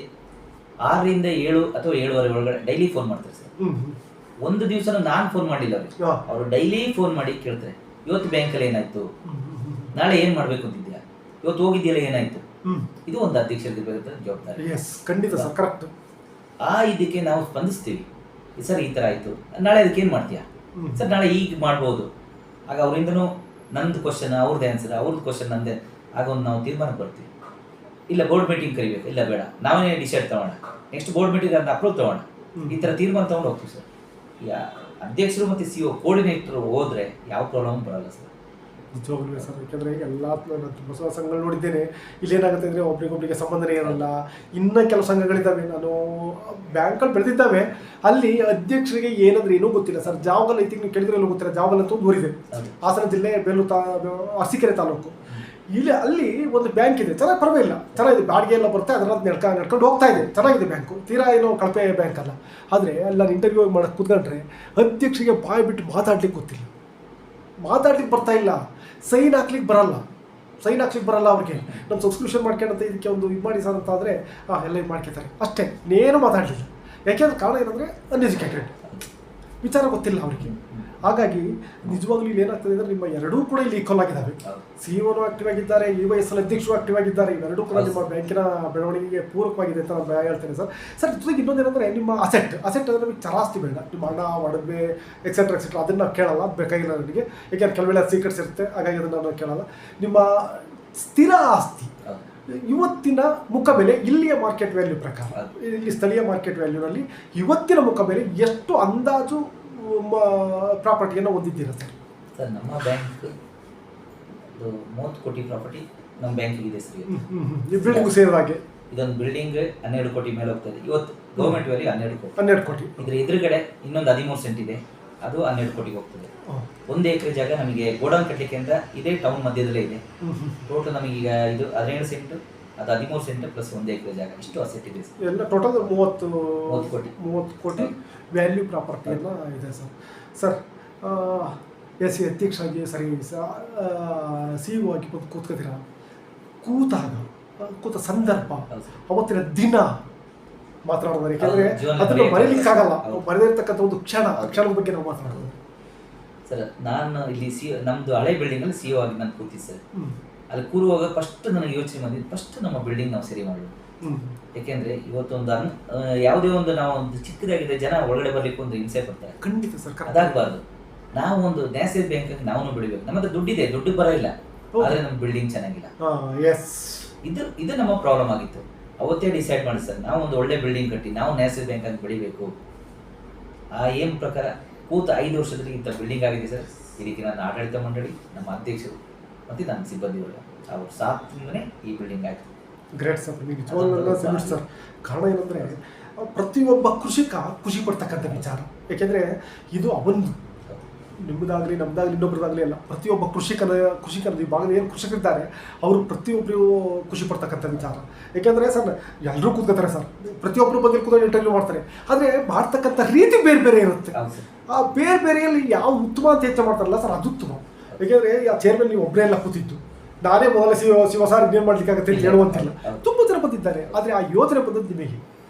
A: 6ರಿಂದ 7 ಅಥವಾ 7:30 ಒಳಗಡೆ ಡೈಲಿ ಫೋನ್ ಮಾಡ್ತಾರೆ ಸರ್. ಒಂದು ದಿವಸ ನಾನು ಫೋನ್ ಮಾಡಿಲ್ಲ ಅವ್ರಿಗೆ, ಅವರು ಡೈಲಿ ಫೋನ್ ಮಾಡಿ ಕೇಳ್ತಾರೆ ಇವತ್ತು ಬ್ಯಾಂಕಲ್ಲಿ ಏನಾಯ್ತು, ನಾಳೆ ಏನ್ ಮಾಡ್ಬೇಕು ಅಂತಿದ್ಯಾ, ಇವತ್ತು ಹೋಗಿದ್ಯಲ್ಲ ಏನಾಯ್ತು. ಇದು ಒಂದು ಅಧ್ಯಕ್ಷರಿಗೆ ಜವಾಬ್ದಾರಿ.
B: ಖಂಡಿತ ಸರ್, ಕರೆಕ್ಟ್.
A: ಇದಕ್ಕೆ ನಾವು ಸ್ಪಂದಿಸ್ತೀವಿ, ಸರ್ ಈ ತರ ಆಯ್ತು, ನಾಳೆ ಅದಕ್ಕೆ ಏನ್ ಮಾಡ್ತೀಯಾ ಸರ್, ನಾಳೆ ಈಗ ಮಾಡ್ಬೋದು. ಆಗ ಅವರಿಂದನೂ ನಂದು ಕ್ವಶನ್ ಅವ್ರದ್ದು ಆನ್ಸರ್, ಅವ್ರದ್ದು ಕ್ವಶನ್ ನಂದೆ, ಆಗ ಒಂದು ನಾವು ತೀರ್ಮಾನಕ್ಕೆ ಬರ್ತೀವಿ. ಇಲ್ಲ ಬೋರ್ಡ್ ಮೀಟಿಂಗ್ ಕರಿಬೇಕು, ಇಲ್ಲ ಬೇಡ ನಾವೇ ಡಿಸೈಡ್ ತಗೋಣ, ನೆಕ್ಸ್ಟ್ ಬೋರ್ಡ್ ಮೀಟಿಂಗ್ ಅಂತ ಅಪ್ರೂವ್ ತಗೋಣ, ಈ ತರ ತೀರ್ಮಾನ ತಗೊಂಡು ಹೋಗ್ತೀವಿ ಸರ್. ಅಧ್ಯಕ್ಷರು ಮತ್ತೆ CEO ಕೋಆರ್ಡಿನೇಟರ್ ಹೋದ್ರೆ ಯಾವ ಪ್ರಾಬ್ಲಮ್ ಬರಲ್ಲ ಸರ್.
B: ನಿಜವಾಗ್ಲೂ ಸರ್, ಯಾಕೆಂದರೆ ಎಲ್ಲ ನಾನು ತುಂಬ ಸಂಘಗಳು ನೋಡಿದ್ದೇನೆ. ಇಲ್ಲೇನಾಗುತ್ತೆ ಅಂದರೆ ಒಬ್ರಿಗೊಬ್ರಿಗೆ ಸಂಬಂಧನೇ ಇರಲ್ಲ. ಇನ್ನೂ ಕೆಲವು ಸಂಘಗಳಿದ್ದಾವೆ, ನಾನು ಬ್ಯಾಂಕಲ್ಲಿ ಬೆಳೆದಿದ್ದಾವೆ, ಅಲ್ಲಿ ಅಧ್ಯಕ್ಷರಿಗೆ ಏನಂದ್ರೆ ಏನೂ ಗೊತ್ತಿಲ್ಲ ಸರ್. ಜಾವಗಲ್ ಐತಿ ನೀವು ಕೇಳಿದ್ರೆ ಎಲ್ಲೂ ಗೊತ್ತಿಲ್ಲ. ಜಾವಗಲ್ ಅಂತ ಒಂದು ಊರಿದೆ, ಹಾಸನ ಜಿಲ್ಲೆ ಬೇಲೂರು ಅರಸೀಕೆರೆ ತಾಲೂಕು. ಇಲ್ಲಿ ಅಲ್ಲಿ ಒಂದು ಬ್ಯಾಂಕ್ ಇದೆ, ಚೆನ್ನಾಗಿ ಪರವಾಗಿಲ್ಲ, ಚೆನ್ನಾಗಿದೆ, ಬಾಡಿಗೆ ಎಲ್ಲ ಬರುತ್ತೆ, ಅದರಲ್ಲಿ ನಡ್ಕೊಂಡು ಹೋಗ್ತಾ ಇದೆ, ಚೆನ್ನಾಗಿದೆ ಬ್ಯಾಂಕು, ತೀರಾ ಏನೋ ಕಳಪೆ ಬ್ಯಾಂಕ್ ಅಲ್ಲ. ಆದರೆ ಅಲ್ಲಿ ನಾನು ಇಂಟರ್ವ್ಯೂ ಮಾಡೋಕ್ಕೆ ಕೂತ್ಕೊಂಡ್ರೆ ಅಧ್ಯಕ್ಷರಿಗೆ ಬಾಯಿ ಬಿಟ್ಟು ಮಾತಾಡ್ಲಿಕ್ಕೆ ಗೊತ್ತಿಲ್ಲ, ಮಾತಾಡ್ಲಿಕ್ಕೆ ಬರ್ತಾ ಇಲ್ಲ, ಸೈನ್ ಹಾಕ್ಲಿಕ್ಕೆ ಬರಲ್ಲ ಅವ್ರಿಗೆ. ನಮ್ಮ ಸಬ್ಸ್ಕ್ರಿಪ್ಷನ್ ಮಾಡ್ಕೊಂಡಂತ ಇದಕ್ಕೆ ಒಂದು ಇದು ಮಾಡಿ ಸರ್ ಅಂತ ಆದರೆ ಎಲ್ಲ ಇದು ಮಾಡ್ಕೊತಾರೆ ಅಷ್ಟೇ, ಇನ್ನೇನು ಮಾತಾಡಲಿಲ್ಲ. ಯಾಕೆಂದ್ರೆ ಕಾರಣ ಏನಂದರೆ ಅನ್ಎಜುಕೇಟೆಡ್, ವಿಚಾರ ಗೊತ್ತಿಲ್ಲ ಅವರಿಗೆ. ಹಾಗಾಗಿ ನಿಜವಾಗ್ಲೂ ಇಲ್ಲಿ ಏನಾಗ್ತದೆ ಅಂದರೆ ನಿಮ್ಮ ಎರಡೂ ಕೂಡ ಇಲ್ಲಿ ಈಕ್ವಲ್ ಆಗಿದ್ದಾವೆ. CEOನೂ ಆಕ್ಟಿವ್ ಆಗಿದ್ದಾರೆ, EYSL ಅಧ್ಯಕ್ಷರು ಆಕ್ಟಿವ್ ಆಗಿದ್ದಾರೆ. ಇವೆರಡೂ ಕೂಡ ನಿಮ್ಮ ಬ್ಯಾಂಕಿನ ಬೆಳವಣಿಗೆಗೆ ಪೂರಕವಾಗಿದೆ ಅಂತ ನಾನು ಹೇಳ್ತೇನೆ ಸರ್. ಸರ್ ಜೊತೆಗೆ ಇನ್ನೊಂದೇನೆಂದರೆ ನಿಮ್ಮ ಅಸೆಟ್ ಅಂದರೆ ನಮಗೆ ಚರಾಸ್ತಿ ಬೇಡ, ನಿಮ್ಮ ಹಣ ಒಡವೆ ಎಕ್ಸೆಟ್ರಾ ಅದನ್ನು ನಾವು ಕೇಳಲ್ಲ, ಬೇಕಾಗಿಲ್ಲ ನನಗೆ. ಯಾಕೆಂದ್ರೆ ಕೆಲವು ವೇಳೆ ಸೀಕ್ರೆಟ್ಸ್ ಇರುತ್ತೆ, ಹಾಗಾಗಿ ಅದನ್ನು ನಾವು ಕೇಳಲ್ಲ. ನಿಮ್ಮ ಸ್ಥಿರ ಆಸ್ತಿ ಇವತ್ತಿನ ಮುಖಬೆಲೆ ಇಲ್ಲಿಯ ಮಾರ್ಕೆಟ್ ವ್ಯಾಲ್ಯೂ ಪ್ರಕಾರ, ಇಲ್ಲಿ ಸ್ಥಳೀಯ ಮಾರ್ಕೆಟ್ ವ್ಯಾಲ್ಯೂನಲ್ಲಿ ಇವತ್ತಿನ ಮುಖಬೆಲೆ ಎಷ್ಟು ಅಂದಾಜು ಪ್ರಾಪರ್ಟಿಯನ್ನು ಹೊಂದಿದ್ದೀರಾ ಸರ್?
A: ಸರ್ ನಮ್ಮ ಬ್ಯಾಂಕ್ 30 ಕೋಟಿ ಪ್ರಾಪರ್ಟಿ ನಮ್ಮ ಬ್ಯಾಂಕಿಗೆ ಇದೆ ಸರ್.
B: ಬಿಲ್ಡಿಂಗ್ ಸೇರಿದ ಹಾಗೆ
A: ಇದೊಂದು ಬಿಲ್ಡಿಂಗ್ 12 ಕೋಟಿ ಮೇಲೆ ಹೋಗ್ತದೆ ಇವತ್ತು. ಗೌರ್ಮೆಂಟ್ ವ್ಯಾಲ್ಯೂ 12 ಕೋಟಿ. ಇದ್ರ ಎದುರುಗಡೆ ಇನ್ನೊಂದು 13 ಸೆಂಟ್ ಇದೆ, ಅದು 12 ಕೋಟಿಗೆ ಹೋಗ್ತದೆ. 1 ಎಕರೆ ಜಾಗ ನಮಗೆ ಗೋಡೌನ್ ಕಟ್ಟಲಿಕ್ಕೆ ಅಂತ ಇದೇ ಟೌನ್ ಮಧ್ಯದಲ್ಲೇ ಇದೆ. ಟೋಟಲ್ ನಮಗೀಗ ಇದು 17 ಸೆಂಟ್, ಅದು 13 ಸೆಂಟ್ ಪ್ಲಸ್ 1 ಎಕರೆ ಜಾಗ, ಇಷ್ಟು ಅಸೆಟ್ ಇದೆ ಸರ್. ಎಲ್ಲ ಟೋಟಲ್ 30 ಕೋಟಿ
B: ವ್ಯಾಲ್ಯೂ ಪ್ರಾಪರ್ಟಿಯನ್ನು ಇದೆ ಸರ್. ಸರ್ SC ಅಧ್ಯಕ್ಷರಾಗಿ ಸರಿ CEO ಆಗಿ ಕೂತ್ಕೋತೀರಾ, ಕೂತ ಸಂದರ್ಭ ಅವತ್ತಿನ ದಿನ ಮಾತನಾಡೋದು, ಯಾಕೆಂದರೆ ಅದನ್ನು ಮರೀಲಿಕ್ಕಾಗಲ್ಲ. ಬರೆದಿರ್ತಕ್ಕಂಥ ಒಂದು ಕ್ಷಣದ ಬಗ್ಗೆ ನಾವು ಮಾತನಾಡೋದು
A: ಸರ್. ನಾನು ಇಲ್ಲಿ ನಮ್ಮದು ಹಳೆ ಬಿಲ್ಡಿಂಗಲ್ಲಿ CEO ಆಗಿ ನಾನು ಕೂತಿದ್ದೆ ಸರ್. ಅಲ್ಲಿ ಕೂರುವಾಗ ಫಸ್ಟ್ ನನಗೆ ಯೋಚನೆ ಬಂದಿದ್ದು, ಫಸ್ಟ್ ನಮ್ಮ ಬಿಲ್ಡಿಂಗ್ ನಾವು ಸರಿ ಮಾಡೋದು. ಯಾಕೆಂದ್ರೆ ಇವತ್ತೊಂದು ಯಾವುದೇ ಒಂದು ನಾವು ಒಂದು ಚಿಕ್ಕದಾಗಿದೆ, ಜನ ಒಳಗಡೆ ಬರ್ಲಿಕ್ಕೆ ಒಂದು ಹಿಂಸೆ ಪಡ್ತಾರೆ.
B: ಖಂಡಿತ ಸರ್,
A: ಅದಾಗಬಾರ್ದು. ನಾವು ಒಂದು ನ್ಯಾಷನಲ್ ಬ್ಯಾಂಕ್ ನಾವು ಬೆಳಿಬೇಕು. ನಮ್ಮ ಹತ್ರ ದುಡ್ಡಿದೆ, ದುಡ್ಡು ಬರ ಇಲ್ಲ, ಆದರೆ ನಮ್ಮ ಬಿಲ್ಡಿಂಗ್ ಚೆನ್ನಾಗಿಲ್ಲ. ಇದು ನಮ್ಮ ಪ್ರಾಬ್ಲಮ್ ಆಗಿತ್ತು. ಅವತ್ತೇ ಡಿಸೈಡ್ ಮಾಡಿ ಸರ್, ನಾವು ಒಂದು ಒಳ್ಳೆ ಬಿಲ್ಡಿಂಗ್ ಕಟ್ಟಿ ನಾವು ನ್ಯಾಷನಲ್ ಬ್ಯಾಂಕ್ ಅಂತ ಬೆಳಿಬೇಕು. ಆ ಏಮ್ ಪ್ರಕಾರ ಕೂತ 5 ವರ್ಷದಲ್ಲಿ ಇಂಥ ಬಿಲ್ಡಿಂಗ್ ಆಗಿದೆ ಸರ್. ಇದಕ್ಕೆ ನನ್ನ ಆಡಳಿತ ಮಂಡಳಿ, ನಮ್ಮ ಅಧ್ಯಕ್ಷರು ಮತ್ತು ನನ್ನ ಸಿಬ್ಬಂದಿಗಳು ಅವ್ರ ಸಾಥಿಂದನೇ ಈ ಬಿಲ್ಡಿಂಗ್ ಆಯಿತು.
B: ಗ್ರೇಟ್ ಸರ್, ನೀವು ನಿಜವಾಗ್ಲೂ ಸರ್. ಕಾರಣ ಏನಂದರೆ ಪ್ರತಿಯೊಬ್ಬ ಕೃಷಿಕ ಖುಷಿ ಪಡ್ತಕ್ಕಂಥ ವಿಚಾರ. ಯಾಕೆಂದರೆ ಇದು ಅವನು ನಿಮ್ಮದಾಗಲಿ ನಮ್ಮದಾಗಲಿ ಇನ್ನೊಬ್ಬರದಾಗಲಿ ಅಲ್ಲ, ಪ್ರತಿಯೊಬ್ಬ ಕೃಷಿಕರ ಈ ಭಾಗದ ಏನು ಕೃಷಿಕರಿದ್ದಾರೆ ಅವರು ಪ್ರತಿಯೊಬ್ಬರು ಖುಷಿ ಪಡ್ತಕ್ಕಂಥ ವಿಚಾರ. ಯಾಕೆಂದರೆ ಸರ್ ಎಲ್ಲರೂ ಕೂತ್ಕೋತಾರೆ ಸರ್, ಪ್ರತಿಯೊಬ್ಬರು ಬಗ್ಗೆ ಕೂತ್ಕೊಂಡು ಇಂಟರ್ವ್ಯೂ ಮಾಡ್ತಾರೆ, ಆದರೆ ಮಾಡ್ತಕ್ಕಂಥ ರೀತಿ ಬೇರೆ ಬೇರೆ ಇರುತ್ತೆ. ಆ ಬೇರೆ ಬೇರೆಯಲ್ಲಿ ಯಾವ ಉತ್ತಮ ಅಂತ ಹೆಚ್ಚು ಮಾಡ್ತಾರಲ್ಲ ಸರ್, ಅದು ಉತ್ತಮ. ಯಾಕೆಂದರೆ ಆ ಚೇರ್ಮನ್ ನೀವು ಒಬ್ಬರೇ ಎಲ್ಲ ಕೂತಿದ್ದು, ನಾನೇ ಮೊದಲ ಶಿವ ಸಾರ್ ಇನ್ನೇನು ಮಾಡಲಿಕ್ಕಾಗತ್ತೆ ಅಂತ ಹೇಳುವಂತಿಲ್ಲ, ತುಂಬ ಜನ ಬಂದಿದ್ದಾರೆ, ಆದರೆ ಆ ಯೋಚನೆ ಬಂದದ್ದು ನಿಮಗೆ.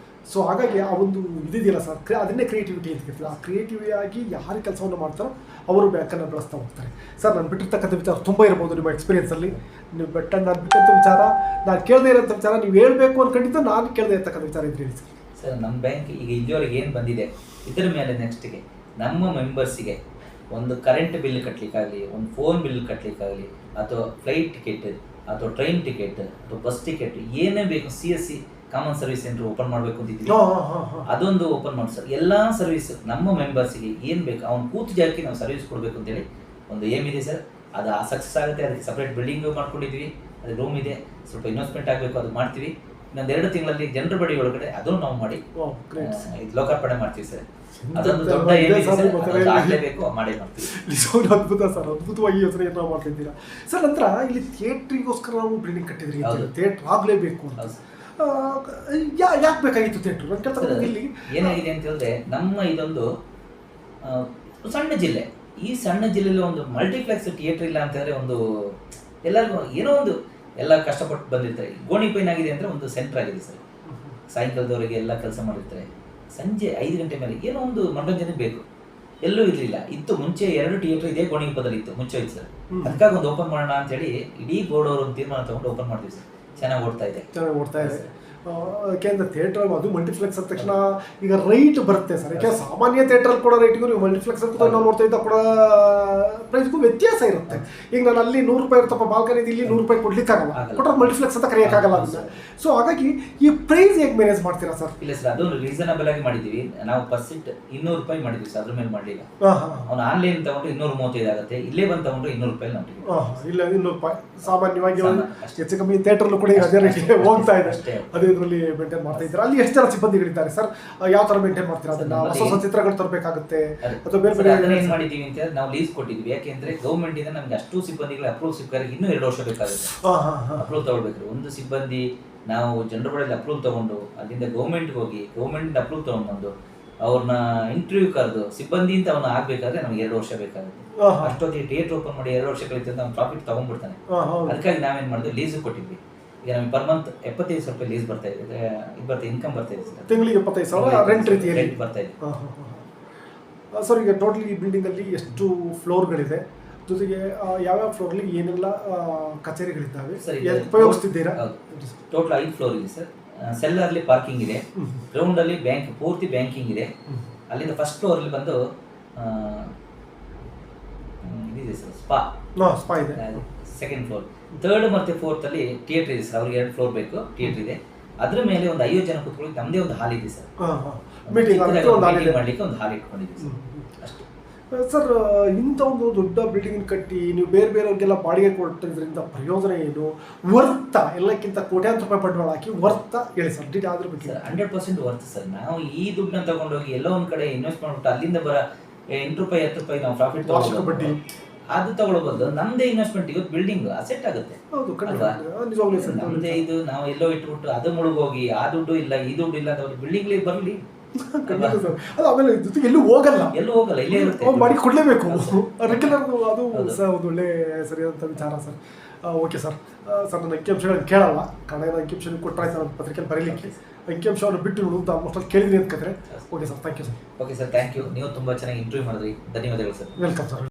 B: ಸೊ ಹಾಗಾಗಿ ಆ ಒಂದು ಇದಿದೆಯಲ್ಲ ಸರ್, ಅದನ್ನೇ ಕ್ರಿಯೇಟಿವಿಟಿ ಅಂತ ಕರಿತೀವಿ. ಆ ಕ್ರಿಯೇಟಿವ್ ಆಗಿ ಯಾರು ಕೆಲಸವನ್ನು ಮಾಡ್ತಾರೋ ಅವರು ಬ್ಯಾಂಕನ್ನು ಬೆಳೆಸ್ತಾ ಹೋಗ್ತಾರೆ. ಸರ್ ನಾನು ಬಿಟ್ಟಿರ್ತಕ್ಕಂಥ ವಿಚಾರ ತುಂಬ ಇರ್ಬೋದು ನಿಮ್ಮ ಎಕ್ಸ್ಪೀರಿಯನ್ಸಲ್ಲಿ. ನೀವು ನಾನು ಬಿಟ್ಟಂಥ ವಿಚಾರ, ನಾನು ಕೇಳದೇ ಇರೋಂಥ ವಿಚಾರ ನೀವು ಹೇಳಬೇಕು ಅನ್ಕೊಂಡಿದ್ದು, ನಾನು ಕೇಳದೇ ಇರ್ತಕ್ಕಂಥ ವಿಚಾರ ಇದ್ರೆ ಹೇಳಿ ಸರ್.
A: ಸರ್ ನಮ್ಮ ಬ್ಯಾಂಕ್ ಈಗ ಇಲ್ಲಿವರೆಗೆ ಏನು ಬಂದಿದೆ, ಇದರ ಮೇಲೆ ನೆಕ್ಸ್ಟ್ಗೆ ನಮ್ಮ ಮೆಂಬರ್ಸಿಗೆ ಒಂದು ಕರೆಂಟ್ ಬಿಲ್ ಕಟ್ಟಲಿಕ್ಕಾಗಲಿ, ಒಂದು ಫೋನ್ ಬಿಲ್ ಕಟ್ಟಲಿಕ್ಕಾಗಲಿ, ಅಥವಾ ಫ್ಲೈಟ್ ಟಿಕೆಟ್ ಅಥವಾ ಟ್ರೈನ್ ಟಿಕೆಟ್ ಅಥವಾ ಬಸ್ ಟಿಕೆಟ್ ಏನೇ ಬೇಕು, CSC common service centre open ಮಾಡಬೇಕು ಅಂತಿದ್ದೀವಿ. ಅದೊಂದು ಓಪನ್ ಮಾಡಿ ಸರ್. ಎಲ್ಲ ಸರ್ವಿಸ್ ನಮ್ಮ ಮೆಂಬರ್ಸಿಗೆ ಏನು ಬೇಕು ಅವ್ನು ಕೂತು ಜಾಗಕ್ಕೆ ನಾವು ಸರ್ವಿಸ್ ಕೊಡಬೇಕು ಅಂತೇಳಿ ಒಂದು ಏಮ್ ಇದೆ ಸರ್. ಅದು ಸಕ್ಸಸ್ ಆಗುತ್ತೆ. ಅದಕ್ಕೆ ಸಪ್ರೇಟ್ ಬಿಲ್ಡಿಂಗ್ ಮಾಡ್ಕೊಂಡಿದ್ದೀವಿ, ಅದು ರೂಮ್ ಇದೆ, ಸ್ವಲ್ಪ ಇನ್ವೆಸ್ಟ್ಮೆಂಟ್ ಆಗಬೇಕು, ಅದು ಮಾಡ್ತೀವಿ. ಇನ್ನೊಂದು 2 ತಿಂಗಳಲ್ಲಿ ಜನರ ಬಳಿ ಒಳಗಡೆ ಅದನ್ನು ನಾವು ಮಾಡಿ ಇದು ಲೋಕಾರ್ಪಣೆ ಮಾಡ್ತೀವಿ ಸರ್. ಅದೊಂದು ದೊಡ್ಡ ಆಗಲೇಬೇಕು, ಮಾಡೇ ಮಾಡ್ತೀವಿ.
B: ನಿಜವಾಗ್ಲೂ ಅದ್ಭುತ ಸರ್, ಅದ್ಭುತವಾಗಿ ಯೋಚನೆಯನ್ನು ಮಾಡ್ತಿದ್ದೀರಾ ಸರ್. ನಂತರ ಇಲ್ಲಿ ಥಿಯೇಟ್ರಿಗೋಸ್ಕರ ನಾವು ಬಿಲ್ಡಿಂಗ್ ಕಟ್ಟಿದ್ರಿ, ಥಿಯೇಟ್ರ್ ಆಗಲೇಬೇಕು ಅಂತ. ಯಾಕೆ ಬೇಕಾಗಿತ್ತು ಥಿಯೇಟ್ರ್? ನಾನು ಕೇಳ್ತಾ ಇಲ್ಲಿ
A: ಏನಾಗಿದೆ ಅಂತ ಹೇಳಿದ್ರೆ, ನಮ್ಮ ಇದೊಂದು ಸಣ್ಣ ಜಿಲ್ಲೆ, ಈ ಸಣ್ಣ ಜಿಲ್ಲೆಯಲ್ಲಿ ಒಂದು ಮಲ್ಟಿಪ್ಲೆಕ್ಸ್ ಥಿಯೇಟ್ರ್ ಇಲ್ಲ ಅಂತಂದರೆ ಒಂದು ಎಲ್ಲರಿಗೂ ಏನೋ ಒಂದು ಎಲ್ಲ ಕಷ್ಟಪಟ್ಟು ಬಂದಿರ್ತಾರೆ. ಗೋಣಿಪೈನ್ ಆಗಿದೆ ಅಂದರೆ ಒಂದು ಸೆಂಟರ್ ಆಗಿದೆ ಸರ್. ಸಾಯಂಕಾಲದವರೆಗೆ ಎಲ್ಲ ಕೆಲಸ ಮಾಡಿರ್ತಾರೆ, ಸಂಜೆ 5 ಗಂಟೆ ಮೇಲೆ ಏನೋ ಒಂದು ಮನೋರಂಜನೆ ಬೇಕು. ಎಲ್ಲೂ ಇರಲಿಲ್ಲ, ಇತ್ತು ಮುಂಚೆ 2 ಥಿಯೇಟ್ರ್ ಇದೆ ಗೋಣಿಪದಲ್ಲಿ ಇತ್ತು, ಮುಂಚೆ ಇತ್ತು ಸರ್. ಅದಕ್ಕಾಗಿ ಒಂದು ಓಪನ್ ಮಾಡೋಣ ಅಂತೇಳಿ ಇಡೀ ಬೋರ್ಡ್ ಅವರು ಒಂದು ತೀರ್ಮಾನ ತೊಗೊಂಡು ಓಪನ್ ಮಾಡ್ತೀವಿ ಸರ್. ಚೆನ್ನಾಗಿ ಓಡ್ತಾ ಇದೆ.
B: ಯಾಕೆಂದ್ರೆ ಥಿಯೇಟ್ರ್ ಅದು ಮಲ್ಟಿಪ್ಲೆಕ್ಸ್ ಅಂದ ತಕ್ಷಣ ಈಗ ರೈಟ್ ಬರುತ್ತೆ ಸರ್. ಯಾಕೆ ಸಾಮಾನ್ಯ ಥಿಯೇಟ್ರಲ್ಲಿ ಕೊಡೋ ರೇಟಿಗೂ ನೀವು ಮಲ್ಟಿಪ್ಲೆಕ್ಸ್ ಅಂತ ನಾವು ನೋಡ್ತಾ ಇದ್ದ ಕೊಡೋ ಪ್ರೈಸ್ಗೂ ವ್ಯತ್ಯಾಸ ಇರುತ್ತೆ. ಈಗ ನಾನು ಅಲ್ಲಿ 100 ರೂಪಾಯಿ ಇರುತ್ತಪ್ಪ ಬಾಲ್ಕನಿ, ಇಲ್ಲಿ 100 ರೂಪಾಯಿ ಕೊಡ್ಲಿಕ್ಕಾಗಲ್ಲ, ಕೊಟ್ಟರೆ ಮಲ್ಟಿಪ್ಲೆಕ್ಸ್ ಅಂತ ಕರೆಯೋಕ್ಕಾಗಲ್ಲ ಅಂತ. ಸೊ ಹಾಗಾಗಿ ಈ ಪ್ರೈಸ್ ಹೇಗೆ ಮ್ಯಾನೇಜ್ ಮಾಡ್ತೀರಾ ಸರ್?
A: ಇಲ್ಲ ಸರ್, ಅದು ರೀಸನಬಲ್ ಆಗಿ ಮಾಡಿದ್ದೀವಿ ನಾವು. ಪರ್ಸೆಂಟ್ 200 ರೂಪಾಯಿ ಮಾಡಿದ್ವಿ ಸರ್, ಅದ್ರ ಮೇಲೆ ಮಾಡಲಿಲ್ಲ. ಅವ್ನು ಆನ್ಲೈನ್ ತಗೊಂಡ್ರೆ 235 ಆಗುತ್ತೆ, ಇಲ್ಲೇ ಬಂದು ತಗೊಂಡ್ರೆ 200 ರೂಪಾಯಿ ನಮಗೆ.
B: ಇಲ್ಲ 200 ರೂಪಾಯಿ ಸಾಮಾನ್ಯವಾಗಿ ಹೆಚ್ಚು ಕಮ್ಮಿ ಥಿಯೇಟ್ರಲ್ಲೂ ಕೂಡ ಈಗ ಅದೇ ರೇಟಿಗೆ ಹೋಗ್ತಾ ಇದೆ. ಅದೇ ಇದರಲ್ಲಿ ಮೇಂಟೈನ್ ಮಾಡ್ತಾ ಇದ್ದಾರೆ. ಅಲ್ಲಿ ಎಷ್ಟು ಜನ ಸಿಬ್ಬಂದಿಗಳಿದ್ದಾರೆ ಸರ್? ಯಾವ ತರ ಮೇಂಟೈನ್ ಮಾಡ್ತೀರಾ ಅದನ್ನ? ಹೊಸ ಚಿತ್ರಗಳು ತರಬೇಕಾಗುತ್ತೆ ಅಥವಾ ಬೇರೆ ಬೇರೆ
A: ಏನ್ ಮಾಡಿದೀವಿ ಅಂತ ನಾವು ಲೀಸ್ ಕೊಟ್ಟಿದ್ವಿ. ಯಾಕೆಂದ್ರೆ ಗೌರ್ಮೆಂಟ್ ಇಂದ ನಮ್ಗೆ ಅಷ್ಟು ಸಿಬ್ಬಂದಿಗಳ ಅಪ್ರೂವ್ ಸಿಕ್ಕಾರೆ ಇನ್ನೂ 2 ವರ್ಷ ಬೇಕಾಗುತ್ತೆ. ಅಪ್ರೂವ್ ತಗೊಳ್ಬೇಕು. ಒಂದು ಸಿಬ್ಬಂದಿ ನಾವು ಜನರ ಬಳಿ ಅಪ್ರೂವ್ ತಗೊಂಡು ಅಲ್ಲಿಂದ ಗೌರ್ಮೆಂಟ್ಗೆ ಹೋಗಿ ಗೌರ್ಮೆಂಟ್ ಅಪ್ರೂವ್ ತಗೊಂಡ್ಬಂದು ಅವ್ರನ್ನ ಇಂಟರ್ವ್ಯೂ ಕರೆದು ಸಿಬ್ಬಂದಿ ಅಂತ ಅವನು ಆಗ್ಬೇಕಾದ್ರೆ ನಮ್ಗೆ 2 ವರ್ಷ ಬೇಕಾಗುತ್ತೆ. ಅಷ್ಟೊತ್ತಿಗೆ ಥಿಯೇಟರ್ ಓಪನ್ ಮಾಡಿ 2 ವರ್ಷ ಕಳಿತ ಅವ್ನು ಪ್ರಾಫಿಟ್ ತಗೊಂಡ್ಬಿಡ್ತಾನೆ. ಅದಕ್ಕಾಗಿ ನಾವೇನ್ ಮಾಡಿದ್ವಿ, ಲೀಸ್ ಕೊಟ್ಟಿದ್ವಿ. ಈಗ ನಮಗೆ ಪರ್ ಮಂತ್ 75,000 ರೂಪಾಯಿ ಲೀಸ್ ಬರ್ತಾ ಇದೆ, ಇದು ಬರ್ತಾ ಇನ್ಕಮ್ ಬರ್ತಾ ಇದೆ ಸರ್.
B: ತಿಂಗಳಿಗೆ 75,000 ರೆಂಟ್ ರೀತಿಯಲ್ಲಿ
A: ರೆಂಟ್ ಬರ್ತಾ ಇದೆ
B: ಸರ್. ಈಗ ಟೋಟಲಿ ಈ ಬಿಲ್ಡಿಂಗಲ್ಲಿ ಎಷ್ಟು ಫ್ಲೋರ್ಗಳಿದೆ, ಜೊತೆಗೆ ಯಾವ್ಯಾವ ಫ್ಲೋರ್ಲಿ ಏನೆಲ್ಲ ಕಚೇರಿಗಳಿದ್ದಾವೆ ಉಪಯೋಗಿಸ್ತಿದ್ದೀರಾ?
A: ಟೋಟಲ್ 5 ಫ್ಲೋರ್ ಇದೆ ಸರ್. ಸೆಲ್ಲರ್ಲಿ ಪಾರ್ಕಿಂಗ್ ಇದೆ, ಗ್ರೌಂಡ್ ಅಲ್ಲಿ ಬ್ಯಾಂಕ್ ಪೂರ್ತಿ ಬ್ಯಾಂಕಿಂಗ್ ಇದೆ. ಅಲ್ಲಿಂದ ಫಸ್ಟ್ ಫ್ಲೋರ್ ಅಲ್ಲಿ ಬಂದು ಇದಿದೆ ಸರ್, ಸ್ಪಾ ಇದೆ. ಸೆಕೆಂಡ್ ಫ್ಲೋರ್, 3rd ಮತ್ತು 4th ಅಲ್ಲಿ ಥಿಯೇಟರ್ ಇದೆ ಸರ್. ಅವ್ರಿಗೆ 2 ಫ್ಲೋರ್ ಬೇಕು, ಥಿಯೇಟರ್ ಇದೆ. ಅದ್ರ ಮೇಲೆ ಒಂದು 50 ಜನ ಕೂತ್ಕೊಳ್ಳಿ ನಮ್ಮದೇ ಒಂದು ಹಾಲ್ ಇದೆ ಸರ್. ಮೀಟಿಂಗ್ ಮಾಡಲಿಕ್ಕೆ ಒಂದು ಹಾಲ್ ಇಟ್ಕೊಂಡಿದ್ದೀವಿ ಅಷ್ಟೇ
B: ಸರ್. ಇಂಥ ಒಂದು ದೊಡ್ಡ ಬಿಲ್ಡಿಂಗ್ ಕಟ್ಟಿ ನೀವು ಬೇರೆ ಬೇರೆಯವ್ರಿಗೆಲ್ಲ ಬಾಡಿಗೆ ಕೊಟ್ಟಿದ್ರಿಂದ ಪ್ರಯೋಜನ ಏನು? ವರ್ತ ಎಲ್ಲಕ್ಕಿಂತ ಕೋಟ್ಯಾಂತರ ರೂಪಾಯಿ ಬಂಡವಾಳ ಹಾಕಿ ವರ್ತ ಹೇಳಿ ಸರ್, ಡಿಟ್ ಆದ್ರ ಬಗ್ಗೆ.
A: 100% ವರ್ತ್ ಸರ್. ನಾವು ಈ ದುಡ್ಡನ್ನ ತಗೊಂಡೋಗಿ ಎಲ್ಲೋ ಒಂದು ಕಡೆ ಇನ್ವೆಸ್ಟ್ ಮಾಡ್ಬಿಟ್ಟು ಅಲ್ಲಿಂದ ಬರ 8 ರೂಪಾಯಿ 10 ರೂಪಾಯಿ ನಾವು ಪ್ರಾಫಿಟ್
B: ಬಡ್ಡಿ
A: ಅದು ತಗೊಳ್ಬೋದು. ನಮ್ದೇ ಇನ್ವೆಸ್ಟ್ಮೆಂಟ್ ಇವತ್ತು ಬಿಲ್ಡಿಂಗ್ ಅಸೆಟ್ ಆಗುತ್ತೆ. ನಮ್ದೇ ಇದು ನಾವು ಎಲ್ಲೋ ಇಟ್ಬಿಟ್ಟು ಅದು ಮುಳುಗೋಗಿ ಆ ದುಡ್ಡು ಇಲ್ಲ ಈ ದುಡ್ಡು ಇಲ್ಲ ಅಂತ ಬಿಲ್ಡಿಂಗ್ ಬರಲಿ.
B: ಅದು ಆಮೇಲೆ ಜೊತೆಗೆ ಎಲ್ಲೂ ಹೋಗಲ್ಲ,
A: ಇಲ್ಲೇ ಇರುತ್ತೆ,
B: ಮಾಡಿ ಕೊಡಲೇಬೇಕು ರೆಗ್ಯುಲರ್. ಅದು ಸಹ ಒಂದು ಒಳ್ಳೆ ಸರಿಯಾದಂಥ ವಿಚಾರ ಸರ್. Okay sir. ಸರ್ ನನ್ನ ಅಂಕಿಅಂಶಗಳನ್ನು ಕೇಳಲ್ಲ, ಕಾರಣ ಅಂಕಿಅಂಶ ಕೊಟ್ಟರೆ ಸರ್ ಪತ್ರಿಕೆಯಲ್ಲಿ ಬರೀಲಿಕ್ಕೆ ಅಂಕಿಅಂಶವನ್ನು ಬಿಟ್ಟು ನೋಡು ಅಂತ ಆಲ್ಮೋಸ್ಟ್ ಕೇಳಿದ್ರಿ ಅಂತ ಕದ್ರೆ. Okay sir, thank you sir.
A: Okay sir, thank you. ನೀವು ತುಂಬ ಚೆನ್ನಾಗಿ ಇಂಟರ್ವ್ಯೂ ಮಾಡಿದ್ರಿ, ಧನ್ಯವಾದಗಳು ಸರ್.
B: Welcome sir.